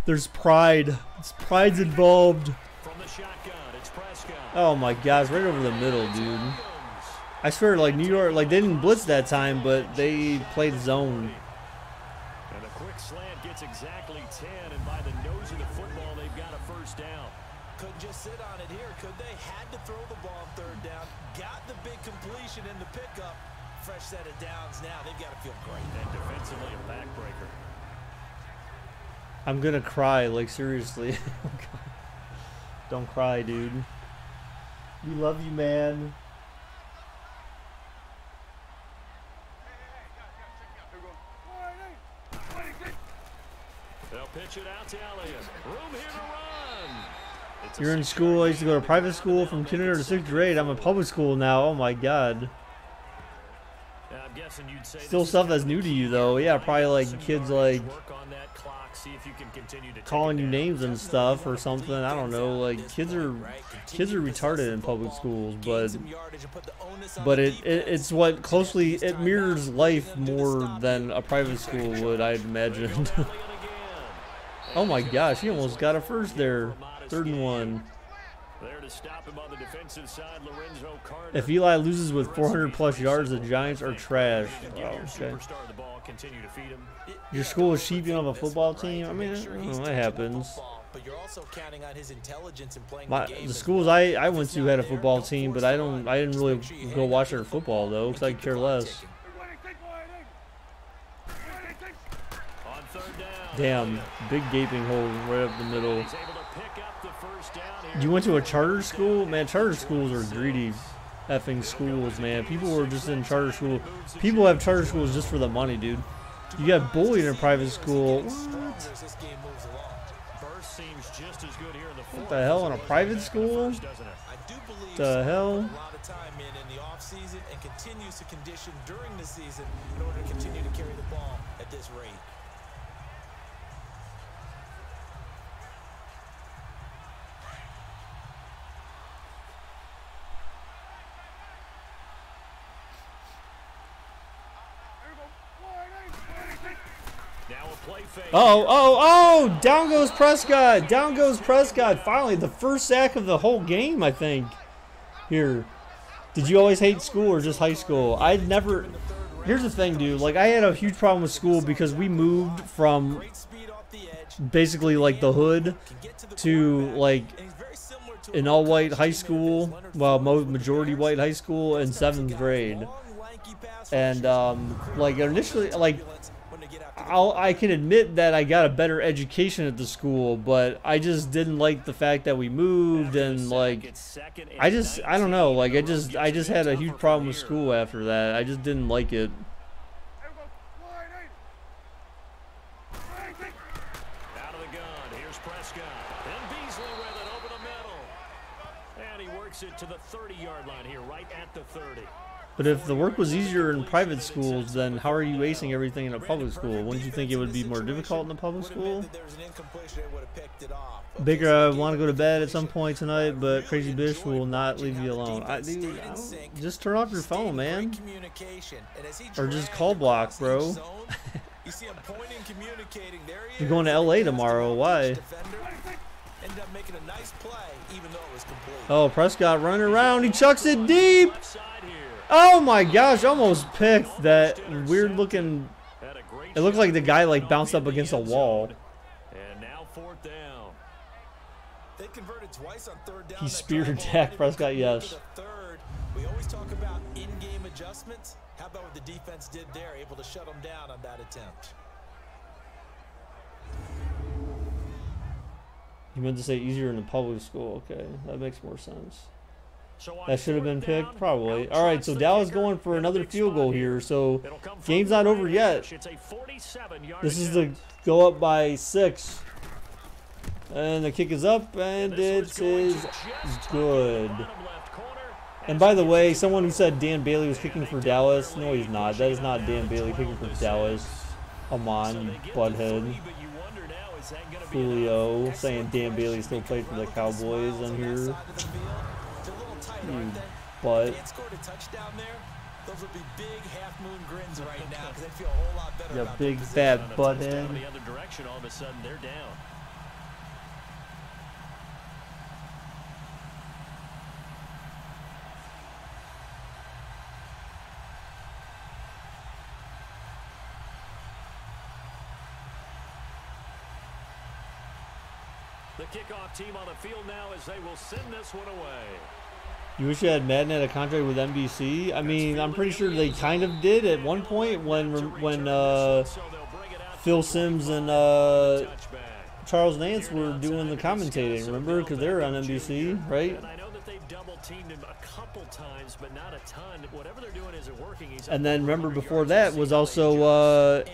There's pride. Pride's involved. Oh my gosh, right over the middle, dude. I swear, like New York, like they didn't blitz that time, but they played zone. And a quick slant gets exactly 10, and by the nose of the football, they've got a first down. Couldn't just sit on it here, could they? Had to throw the ball on 3rd down. Got the big completion in the pickup. Fresh set of downs now. They've got to feel great. And defensively, a backbreaker. I'm gonna cry, like seriously. Don't cry, dude. We love you, man. They'll pitch it out to Elliott. Room here to run. You're in school. I used to go to private school from kindergarten to 6th grade. I'm in public school now. Oh my god. I'm guessing you'd say still stuff that's new to you though. Yeah, probably like kids like calling you names and stuff or something. I don't know. Like kids are retarded in public schools, but it's what closely it mirrors life more than a private school would, I'd imagine. Oh my gosh, he almost got a first there. 3rd and 1. If Eli loses with 400+ yards, the Giants are trash. Oh, okay. Your school is cheaping on a football team? I mean, that happens. The schools I went to had a football team, but I didn't really go watch their football though, because I care less. Damn, big gaping hole right up the middle. You went to a charter school? Man, charter schools are greedy effing schools, man. People were just in charter school. People have charter schools just for the money, dude. You got bullied in private school. What the hell, in a private school? The hell? And continues to condition during the season in order to continue to carry the ball at this rate. Oh, down goes Prescott. Down goes Prescott. Finally, the first sack of the whole game, I think. Here. Did you always hate school or just high school? I'd never... Here's the thing, dude. Like, I had a huge problem with school because we moved from basically, like, the hood to, like, an all-white high school. Well, majority white high school in 7th grade. And, like, initially, like... I can admit that I got a better education at the school, but I just didn't like the fact that we moved, and like I don't know, like I just had a huge problem with school after that. I just didn't like it. Out of the gun, here's Prescott. And Beasley with it over the middle. And he works it to the 30-yard line here, right at the 30. But if the work was easier in private schools, then how are you acing everything in a public school? Wouldn't you think it would be more difficult in a public school? Baker, I want to go to bed at some point tonight, but Crazy Bish will not leave you alone. Dude, just turn off your phone, man. Or just call block, bro. You're going to LA tomorrow. Why? Oh, Prescott running around. He chucks it deep. Oh my gosh, almost picked that weird looking. It looked like the guy like bounced up against a wall. And now 4th down. They converted twice on 3rd down. He speared Dak Prescott, yes. We always talk about in-game adjustments. How about what the defense did there, able to shut them down on that attempt? You meant to say easier in the public school. Okay, that makes more sense. That should have been picked, probably. All right, so Dallas going for another field goal here. So game's not over yet. This is to go up by 6. And the kick is up, and it is good. And by the way, someone who said Dan Bailey was kicking for Dallas, no, he's not. That is not Dan Bailey kicking for Dallas. Come on, you butthead. Julio saying Dan Bailey still played for the Cowboys on here. You butt. Those would be big half-moon grins right now because they feel a whole lot better. Yeah, big fat butthead. The other direction, all of a sudden they're down. The kickoff team on the field now as they will send this one away. You wish you had Madden had a contract with NBC? I mean, I'm pretty sure they kind of did at one point when Phil Simms and Charles Nance were doing the commentating. Remember, because they were on NBC, right? And I know that they've double teamed him a couple times, but not a ton. Whatever they're doing isn't working. And then remember before that was also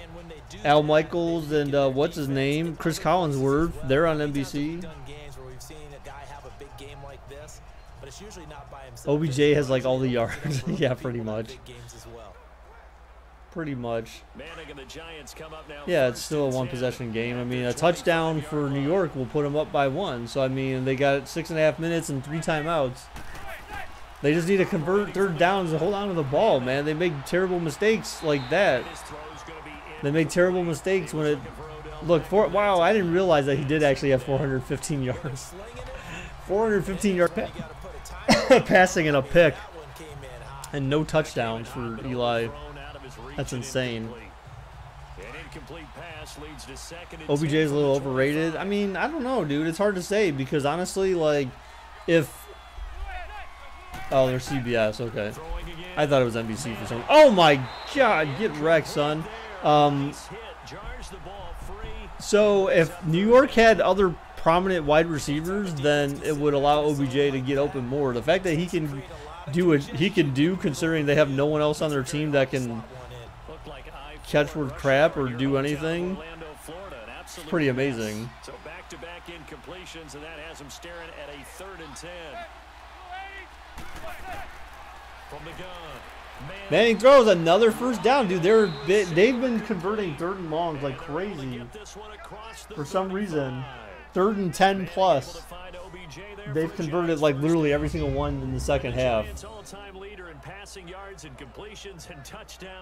Al Michaels and what's his name, Chris Collinsworth. They're on NBC. OBJ has like all the yards. Yeah, pretty much. Pretty much. Yeah, it's still a one-possession game. I mean, a touchdown for New York will put them up by 1. So, I mean, they got 6.5 minutes and 3 timeouts. They just need to convert third downs and hold on to the ball, man. They make terrible mistakes like that. They make terrible mistakes when it... Look, wow, I didn't realize that he did actually have 415 yards. 415 yard passing and a pick. And no touchdowns for Eli. That's insane. OBJ is a little overrated. I mean, I don't know, dude. It's hard to say because honestly, like, if... Oh, they're CBS. Okay. I thought it was NBC for some... Oh, my God. Get wrecked, son. So, if New York had other prominent wide receivers, then it would allow OBJ to get open more. The fact that he can do what he can do, considering they have no one else on their team that can catch with crap or do anything, it's pretty amazing. So back-to-back incompletions, and that has him staring at a 3rd and 10. From the gun. Manning throws another first down, dude. They've been converting 3rd and longs like crazy for some reason. 3rd and 10 plus. They've converted like literally every single one in the second half.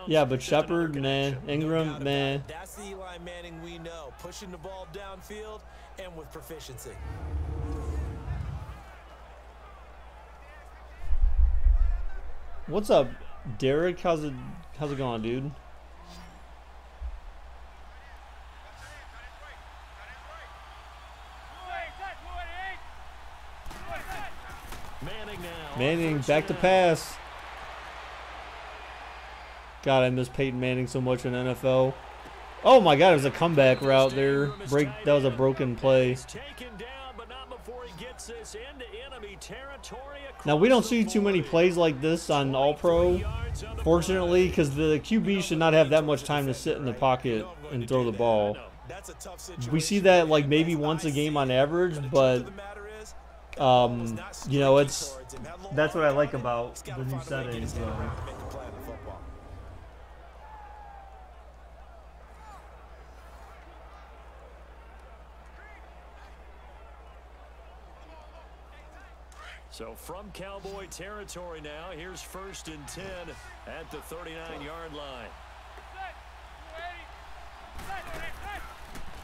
Yeah, but Shepard, man. Ingram, man. That's the Eli Manning we know. Pushing the ball downfield and with proficiency. What's up, Derek? How's it going, dude? Manning back to pass. God, I miss Peyton Manning so much in NFL. Oh my God, it was a comeback route there. That was a broken play. Now, we don't see too many plays like this on All-Pro, fortunately, because the QB should not have that much time to sit in the pocket and throw the ball. We see that like maybe once a game on average, but you know, that's what I like about the new settings, though. So from Cowboy territory now, here's 1st and 10 at the 39-yard line.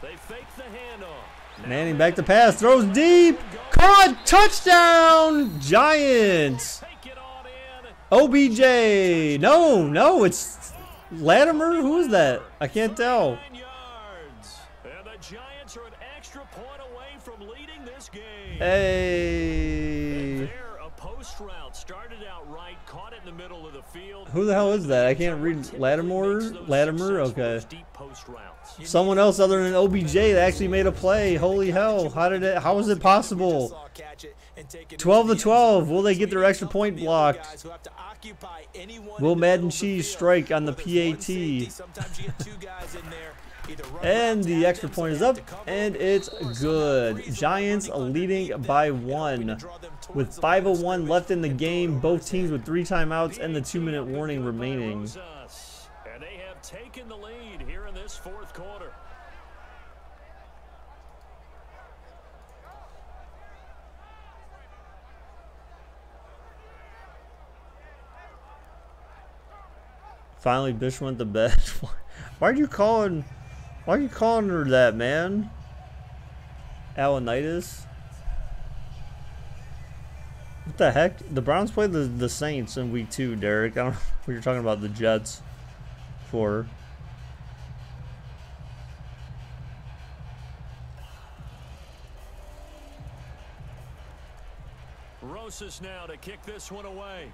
They fake the handoff. Manning back to pass, throws deep, caught, touchdown, Giants. OBJ, no, it's Latimer. Who is that? I can't tell. And the Giants are an extra point away from leading this game. Hey. There, a post route started out right, caught it in the middle of the field. Who the hell is that? I can't read. Latimer? Okay. Someone else other than OBJ that actually made a play. Holy hell. How was it possible? and take it 12 into to the end 12. zone. Will they So get their we need extra some point of the other blocked? guys who have to occupy any one Will in the Madden middle of the Cheese field. strike on the Whether it's one PAT? safety, sometimes you get two guys in there, either run And routes the at extra them so point they is have up, to cover and them, it's or somehow good. freeze them by Giants running leading underneath by them and hoping 1. to draw them towards With the line of 5:01 scrimmage left in the and throw it game, over both his teams head. with 3 timeouts and the PAT 2-minute up and warning good by remaining. Rosas. And they have taken the lead here in this fourth quarter. Finally, Bish went to bed. Why are you calling her that, man? Alanitis? What the heck? The Browns played the Saints in week 2, Derek. I don't know what you're talking about the Jets for. Rosas now to kick this one away.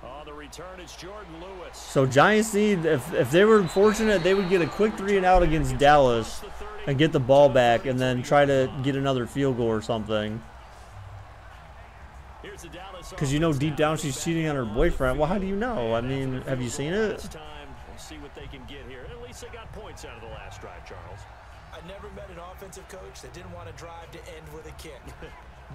On the return, it's Jordan Lewis. So Giants need, if they were fortunate, they would get a quick 3 and out against Dallas and get the ball back and then try to get another field goal or something. Because you know deep down she's cheating on her boyfriend. Well, how do you know? I mean, have you seen it? This time, we'll see what they can get here. At least they got points out of the last drive, Charles. I never met an offensive coach that didn't want to drive to end with a kick.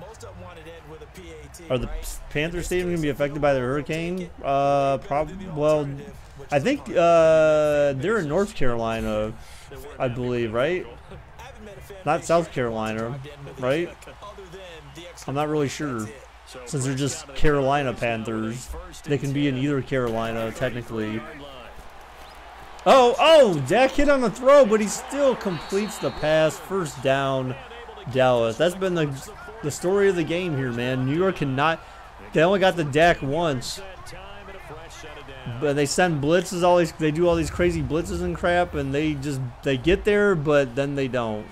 Most of them wanted to end with a PAT. Are the right? Panther Stadium going to be affected by the hurricane? Probably. Well, I think they're in North Carolina, I believe, right? Not South Carolina, right? I'm not really sure. Since they're just Carolina Panthers, they can be in either Carolina, technically. Oh, Dak hit on the throw, but he still completes the pass. First down, Dallas. That's been the story of the game here, man. New York cannot. They only got the Dak once, but they send blitzes. They do all these crazy blitzes and crap, and they get there, but then they don't.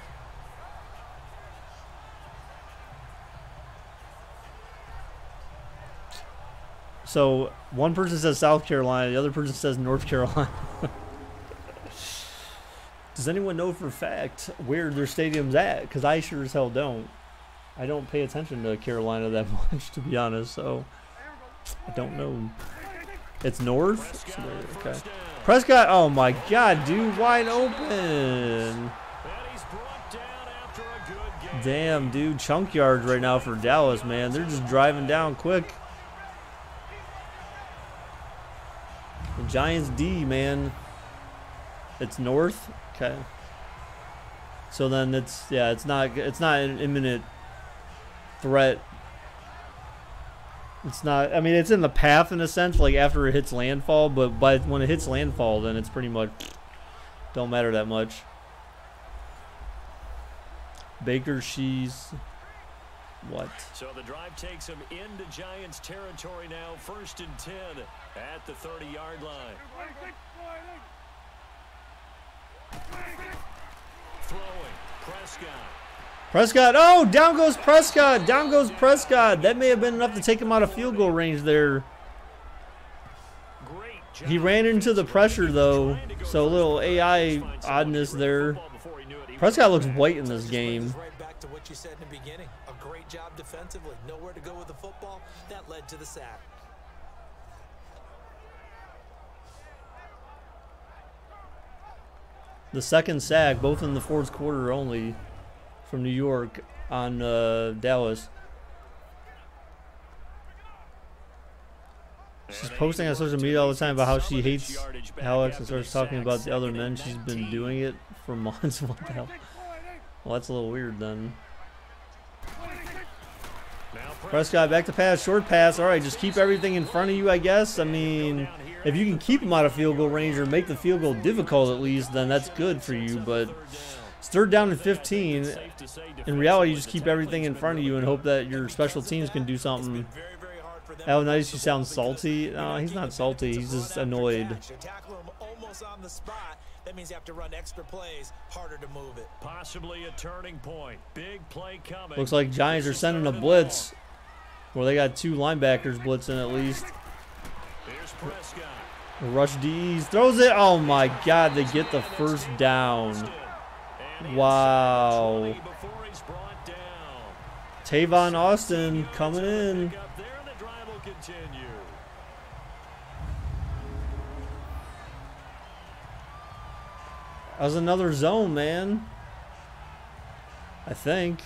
So one person says South Carolina, the other person says North Carolina. Does anyone know for a fact where their stadium's at? Because I sure as hell don't. I don't pay attention to Carolina that much, to be honest, so I don't know. It's north? Okay. Prescott, oh my god, dude, wide open. Damn, dude, chunk yards right now for Dallas, man. They're just driving down quick. The Giants D, man. It's north. Okay. So then it's not an imminent threat. It's not. I mean, it's in the path in a sense, like after it hits landfall. But when it hits landfall, then it's pretty much don't matter that much. Baker, she's what? So the drive takes him into Giants territory now. 1st and 10 at the 30-yard line. Throwing, Prescott. Oh, down goes Prescott. Down goes Prescott. That may have been enough to take him out of field goal range there. He ran into the pressure, though, so a little AI oddness there. Prescott looks white in this game. Right back to what you said in the beginning. A great job defensively. Nowhere to go with the football. That led to the sack. The second sack, both in the fourth quarter only, from New York on Dallas. She's posting on social media all the time about how she hates Alex and starts talking about the other men. She's been doing it for months. What the hell? Well, that's a little weird then. Prescott back to pass, short pass. All right, just keep everything in front of you, I guess. I mean, if you can keep them out of field goal range or make the field goal difficult at least, then that's good for you. But it's 3rd down and 15. In reality, you just keep everything in front of you and hope that your special teams can do something. Oh, nice. You sound salty. No, he's not salty. He's just annoyed. That means you have to run extra plays, harder to move it. Possibly a turning point. Big play coming. Looks like Giants are sending a blitz. Well, they got 2 linebackers blitzing at least. Here's Prescott. Rush D's throws it. Oh my God! They get the first down. Wow. Tavon Austin coming in. That was another zone, man. I think.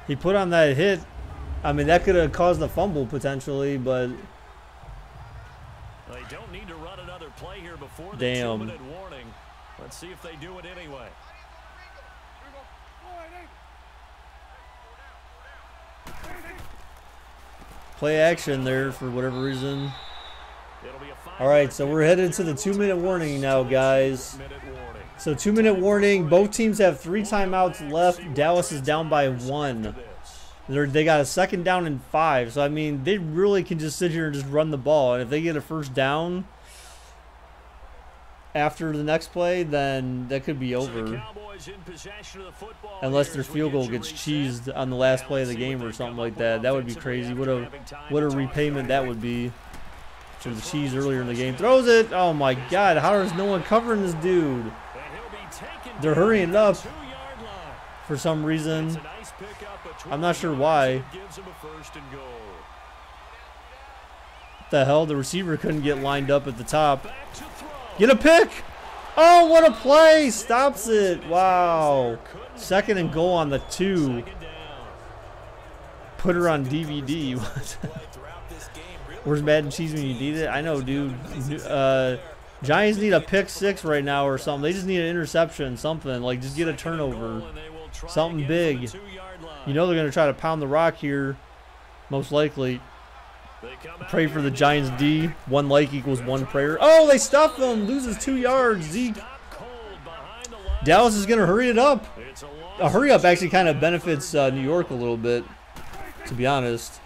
He put on that hit. I mean, that could have caused a fumble potentially, but they don't need to run another play here before the damn. 2-minute warning. Let's see if they do it anyway. Play action there for whatever reason. All right, so we're headed to the 2-minute warning now, guys. So 2-minute warning. Both teams have 3 timeouts left. Dallas is down by 1. They got a 2nd down and 5. So, I mean, they really can just sit here and just run the ball. And if they get a 1st down after the next play, then that could be over. Unless their field goal gets cheesed on the last play of the game or something like that. That would be crazy. What a repayment that would be for the cheese earlier in the game. Throws it. Oh, my God. How is no one covering this dude? They're hurrying it up for some reason. I'm not sure why. What the hell? The receiver couldn't get lined up at the top. Get a pick! Oh, what a play! Stops it. Wow. 2nd and goal on the 2. Put her on DVD. Where's Madden cheese when you need it? I know, dude. Giants need a pick 6 right now or something. They just need an interception, something. Like, just get a turnover. Something big. You know they're going to try to pound the rock here, most likely. Pray for the Giants D. 1 like equals 1 prayer. Oh, they stuff him. Loses 2 yards. Zeke. Dallas is going to hurry it up. A hurry up actually kind of benefits New York a little bit, to be honest.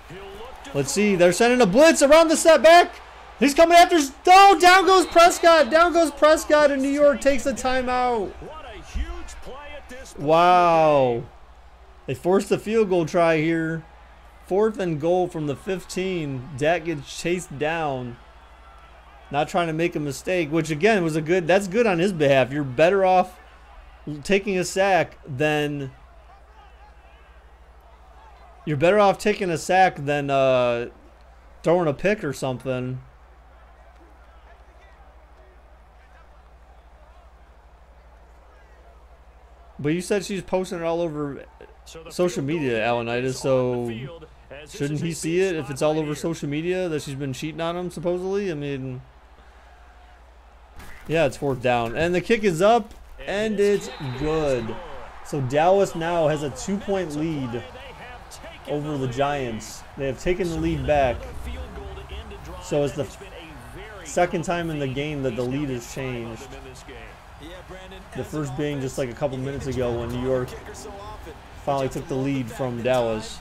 Let's see. They're sending a blitz around the setback. He's coming after. Oh, down goes Prescott. Down goes Prescott, and New York takes the timeout. Wow. They forced the field goal try here. 4th and goal from the 15. Dak gets chased down. Not trying to make a mistake, which again was that's good on his behalf. You're better off taking a sack than throwing a pick or something. But you said she's posting it all over social media, Alanitis, so shouldn't he see it if it's all over social media that she's been cheating on him, supposedly? I mean, yeah, it's 4th down. And the kick is up, and it's good. So Dallas now has a 2-point lead over the Giants. They have taken the lead back. So it's the 2nd time in the game that the lead has changed. The first being just like a couple minutes ago when New York finally took the lead from Dallas.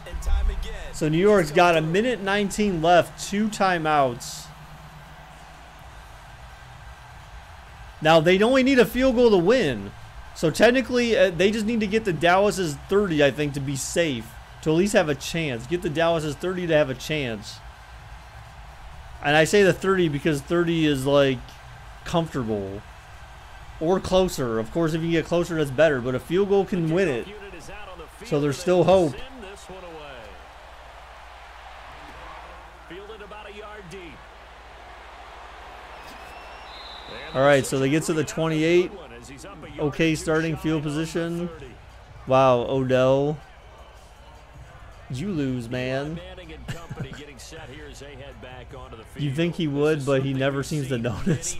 So New York's got 1:19 left, 2 timeouts. Now they only need a field goal to win. So technically they just need to get the Dallas's 30, I think, to be safe. To at least have a chance. Get the Dallas's 30 to have a chance. And I say the 30 because 30 is like comfortable. Or closer. Of course, if you get closer, that's better. But a field goal can win it. So there's still hope. All right, so they get to the 28. Okay, starting field position. Wow, Odell. You lose, man. You think he would, but he never seems to notice.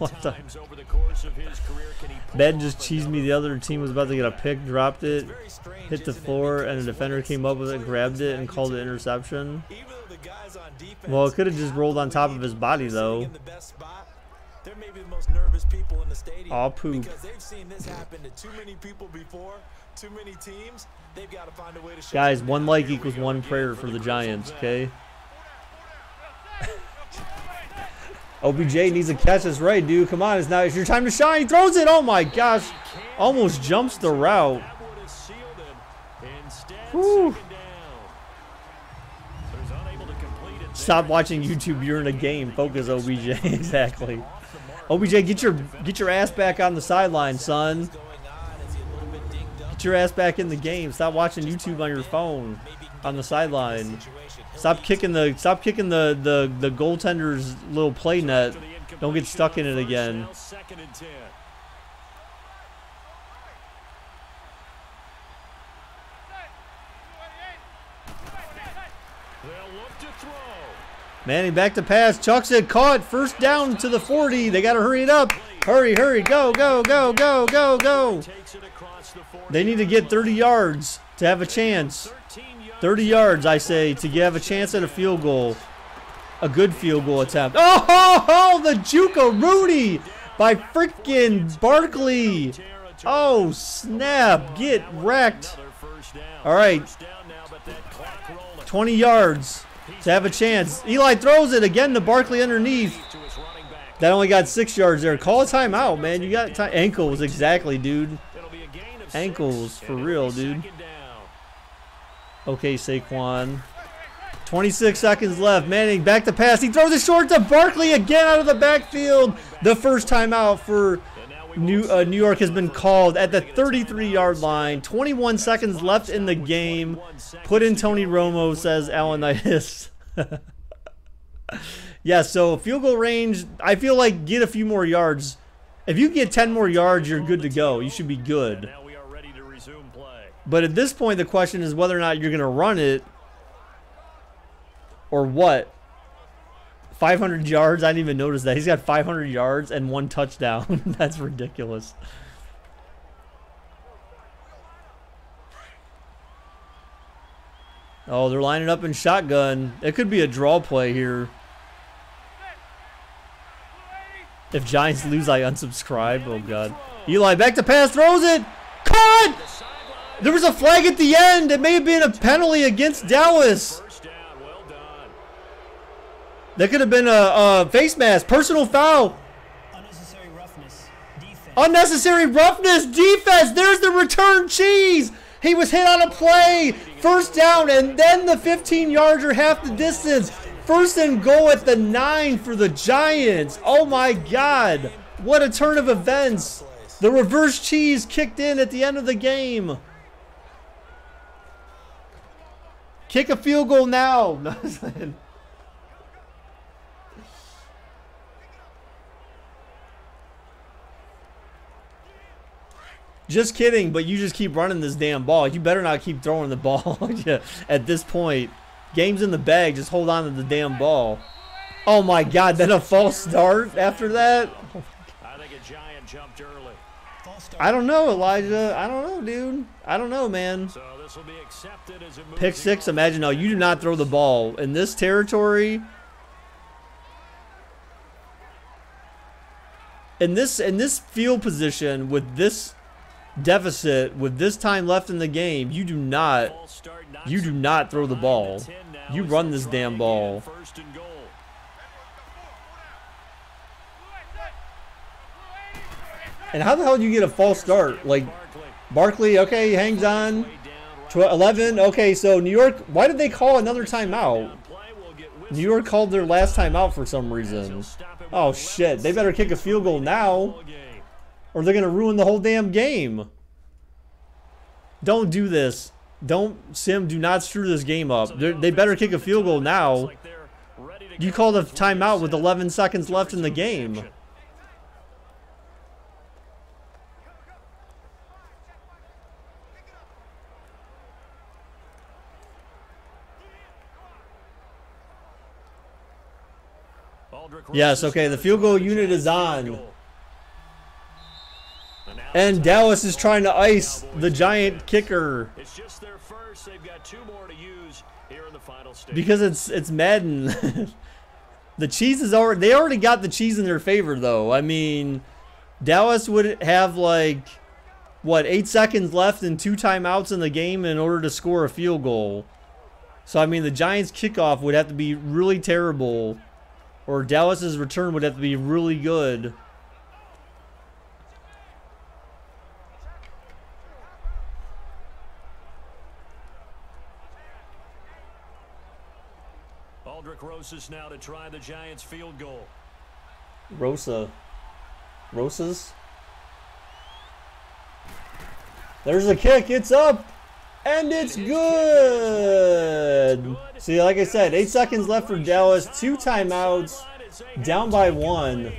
Ben just cheesed me. The other team was about to get a pick, dropped it, hit the floor, and a defender came up with it, grabbed it, and called it interception. Well, it could have just rolled on top of his body, though. Aw, poop. Because they've seen this happen to too many people before, too many teams. They've got to find a way to show. Guys, 1 like equals 1 prayer for the Giants, okay? OBJ needs to catch this right, dude. Come on, it's your time to shine. He throws it. Oh my gosh. Almost jumps the route. Whew. Stop watching YouTube. You're in a game. Focus, OBJ. Exactly. OBJ, get your ass back on the sideline, son. your ass back in the game. Stop watching YouTube on your phone on the sideline. Stop kicking the goaltender's little play net. Don't get stuck in it again. Manning back to pass. Chucks it. Caught. First down to the 40. They got to hurry it up. Hurry, hurry. Go, go, go, go, go, go. They need to get 30 yards to have a chance. 30 yards, I say, to have a chance at a field goal. A good field goal attempt. Oh, the Juke-a-Rudy by freaking Barkley. Oh, snap. Get wrecked. All right. 20 yards to have a chance. Eli throws it again to Barkley underneath. That only got 6 yards there. Call a timeout, man. You got ankles, exactly, dude. Ankles, for real, dude. Okay, Saquon. 26 seconds left. Manning back to pass. He throws it short to Barkley again out of the backfield. The first timeout for New York has been called at the 33-yard line. 21 seconds left in the game. Put in Tony Romo, says Alanitis. Yeah, so field goal range, I feel like get a few more yards. If you get 10 more yards, you're good to go. You should be good. But at this point, the question is whether or not you're going to run it or what. 500 yards? I didn't even notice that. He's got 500 yards and 1 touchdown. That's ridiculous. Oh, they're lining up in shotgun. It could be a draw play here. If Giants lose, I unsubscribe. Oh, God. Eli back to pass. Throws it. Caught! There was a flag at the end. It may have been a penalty against Dallas. That could have been a face mask. Personal foul. Unnecessary roughness. Defense. Unnecessary roughness. Defense. There's the return cheese. He was hit on a play. First down, and then the 15-yarder half the distance. First and goal at the 9 for the Giants. Oh, my God. What a turn of events. The reverse cheese kicked in at the end of the game. Kick a field goal now. Just kidding, but you just keep running this damn ball. You better not keep throwing the ball at this point. Game's in the bag. Just hold on to the damn ball. Oh, my God. Then a false start after that? Oh, I think a Giant jumped early. I don't know, Elijah. I don't know, dude. I don't know, man. So this will be accepted as it moves. Pick 6. Imagine, no, you do not throw the ball. In this territory, in this field position, with this deficit, with this time left in the game, you do not throw the ball. You run this damn ball. And how the hell do you get a false start? Like, Barkley, okay, hangs on. 11, okay, so New York, why did they call another timeout? New York called their last timeout for some reason. Oh, shit. They better kick a field goal now, or they're going to ruin the whole damn game. Don't do this. Do not screw this game up. They better kick a field goal now. You called a timeout with 11 seconds left in the game. Yes, okay, the field goal unit is on. And Dallas is trying to ice the Giant kicker. It's just their first. They've got 2 more to use here in the final stage. Because it's Madden. The cheese is already, they already got the cheese in their favor though. I mean, Dallas would have like what, 8 seconds left and 2 timeouts in the game in order to score a field goal. So I mean, the Giants kickoff would have to be really terrible, or Dallas's return would have to be really good. Aldrich Rosas now to try the Giants field goal. Rosas? There's a kick. It's up. And it's good. See, like I said, 8 seconds left for Dallas. 2 timeouts. Down by 1.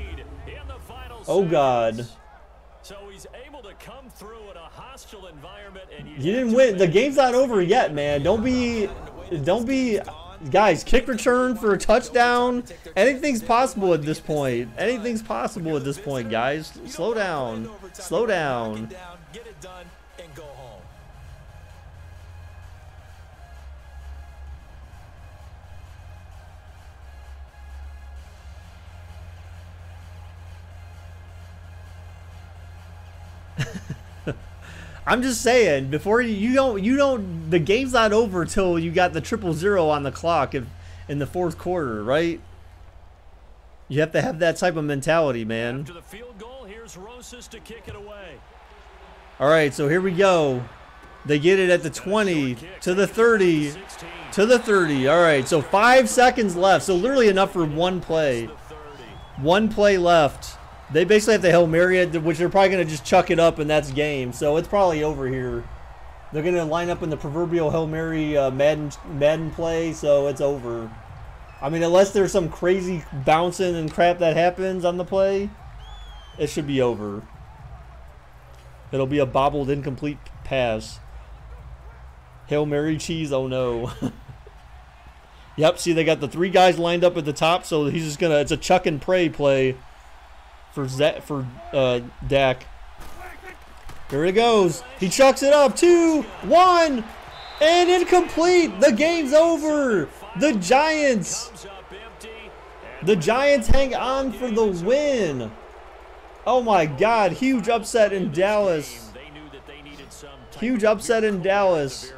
Oh, God. So he's able to come through in a hostile environment, and You didn't win. The game's not over yet, man. Don't be, guys, kick return for a touchdown. Anything's possible at this point. Anything's possible at this point, guys. Slow down. Slow down. Get it done and go home. I'm just saying, before you don't, the game's not over till you got the 0-0 on the clock in the 4th quarter, right? You have to have that type of mentality, man. After the field goal, here's Rosas to kick it away. All right, so here we go. They get it at the 20, to the 30, to the 30. All right, so 5 seconds left. So literally enough for one play. 1 play left. They basically have to Hail Mary it, which they're probably going to just chuck it up, and that's game. So it's probably over here. They're going to line up in the proverbial Hail Mary Madden play, so it's over. I mean, unless there's some crazy bouncing and crap that happens on the play, it should be over. It'll be a bobbled, incomplete pass. Hail Mary cheese, oh no. Yep, see, they got the 3 guys lined up at the top, so he's just going to, it's a chuck and pray play for Dak. Here it goes. He chucks it up. 2, 1, and incomplete. The game's over. The Giants hang on for the win. Oh my God, huge upset in Dallas. Huge upset in Dallas.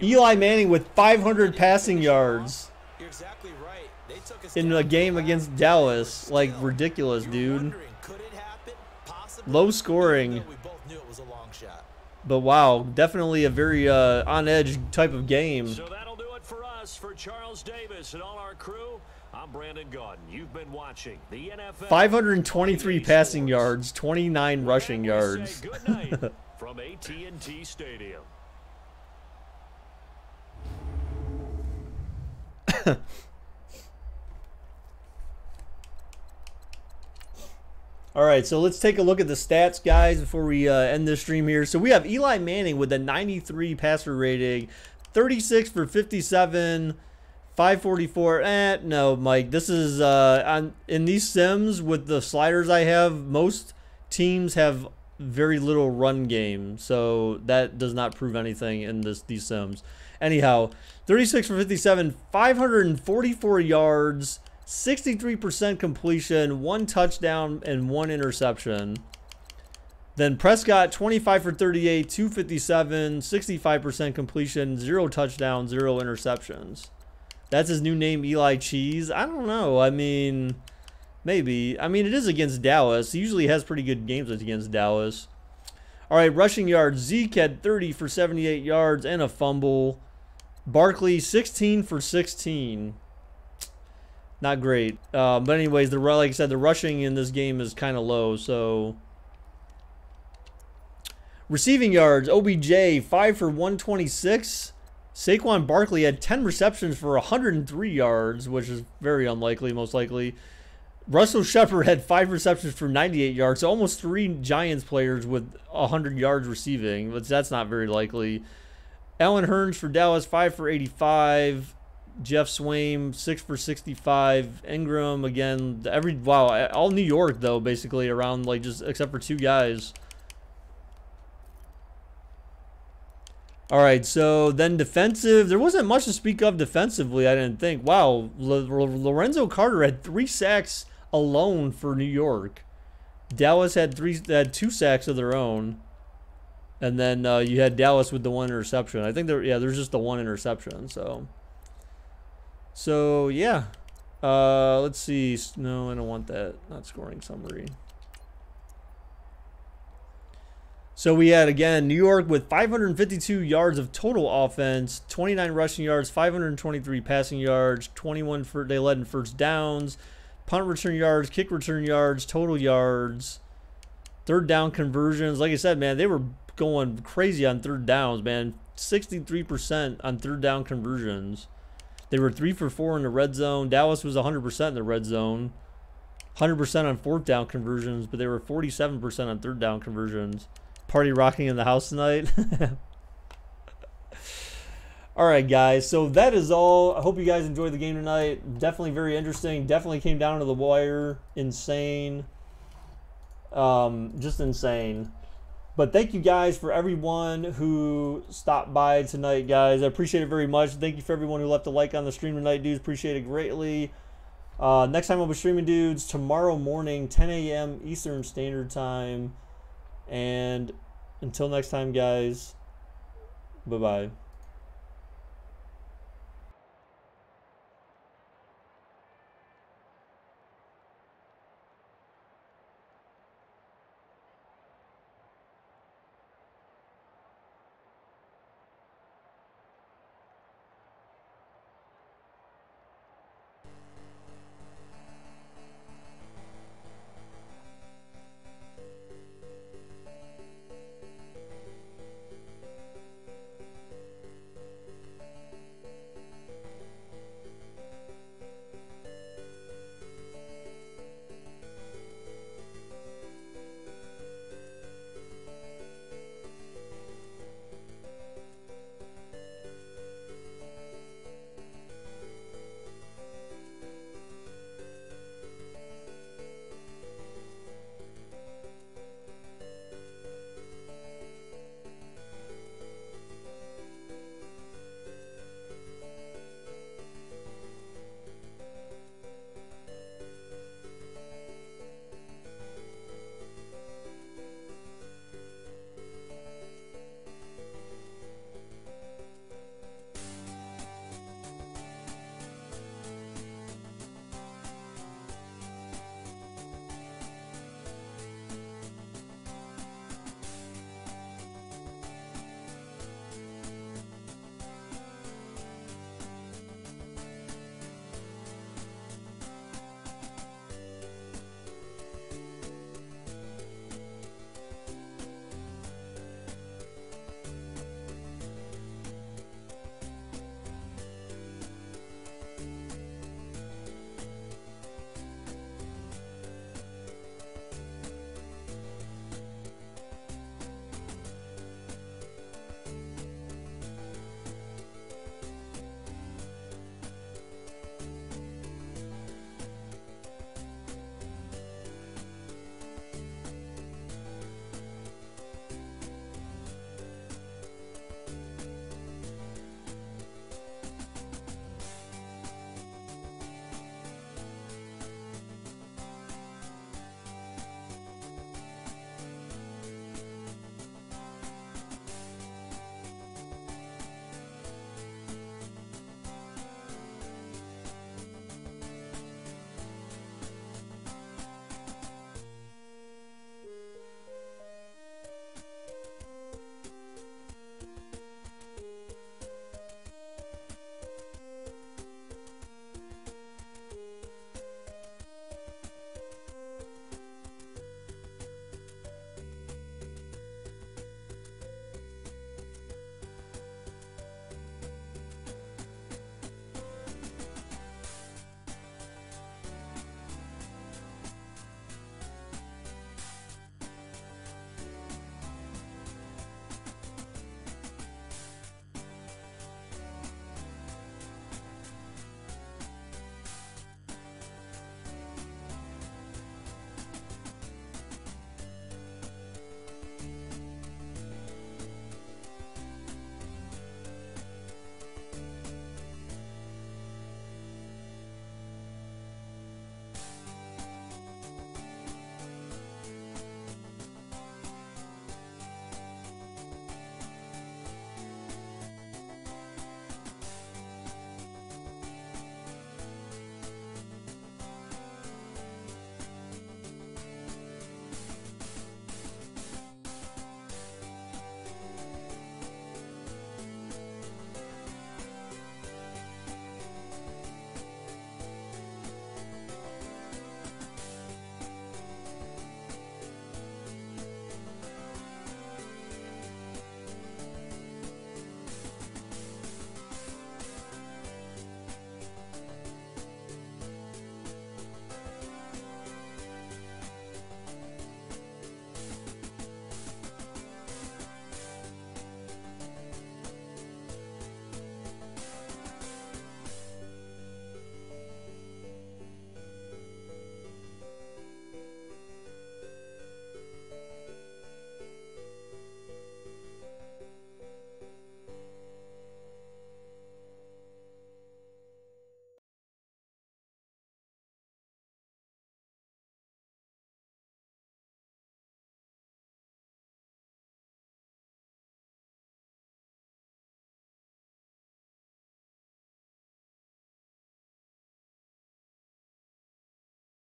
Eli Manning with 500 passing yards. You're exactly right. They took a In a game against Dallas. Like, ridiculous, dude. Low scoring. We both knew it was a long shot. But wow, definitely a very on-edge type of game. So that'll do it for us. For Charles Davis and all our crew, I'm Brandon Gaudin. You've been watching the NFL. 523 passing yards, 29 rushing yards. Good night from AT&T Stadium. All right, so let's take a look at the stats, guys, before we end this stream here. So we have Eli Manning with a 93 passer rating, 36 for 57, 544. No, Mike, this is in these sims with the sliders I have, most teams have very little run game, so that does not prove anything in these sims. Anyhow, 36 for 57, 544 yards, 63% completion, 1 touchdown, and 1 interception. Then Prescott, 25 for 38, 257, 65% completion, 0 touchdowns, 0 interceptions. That's his new name, Eli Cheese. I don't know. I mean, maybe. I mean, it is against Dallas. He usually has pretty good games against Dallas. All right, rushing yards. Zeke had 30 for 78 yards and a fumble. Barkley, 16 for 16. Not great. But anyways, like I said, the rushing in this game is kind of low. So, receiving yards. OBJ, 5 for 126. Saquon Barkley had 10 receptions for 103 yards, which is very unlikely, most likely. Russell Shepard had 5 receptions for 98 yards. So almost 3 Giants players with 100 yards receiving, but that's not very likely. Allen Hurns for Dallas, 5 for 85. Jeff Swaim, 6 for 65. Ingram, again, wow, all New York, though, basically, around, like, just except for 2 guys. All right, so then defensive. There wasn't much to speak of defensively, I didn't think. Wow, Lorenzo Carter had 3 sacks alone for New York. Dallas had 2 sacks of their own. And then you had Dallas with the 1 interception. I think there's just the 1 interception. So yeah. Let's see. No, I don't want that. Not scoring summary. So we had, again, New York with 552 yards of total offense, 29 rushing yards, 523 passing yards, 21 they led in first downs, punt return yards, kick return yards, total yards. Third down conversions, like I said, man, they were going crazy on third downs, man. 63% on third down conversions. They were 3 for 4 in the red zone. Dallas was 100% in the red zone. 100% on fourth down conversions, but they were 47% on third down conversions. Party rocking in the house tonight. All right, guys. So that is all. I hope you guys enjoyed the game tonight. Definitely very interesting. Definitely came down to the wire. Insane. Just insane. But thank you guys for everyone who stopped by tonight, guys. I appreciate it very much. Thank you for everyone who left a like on the stream tonight, dudes. Appreciate it greatly. Next time I'll be streaming, dudes, tomorrow morning, 10 a.m. Eastern Standard Time. And until next time, guys, bye-bye.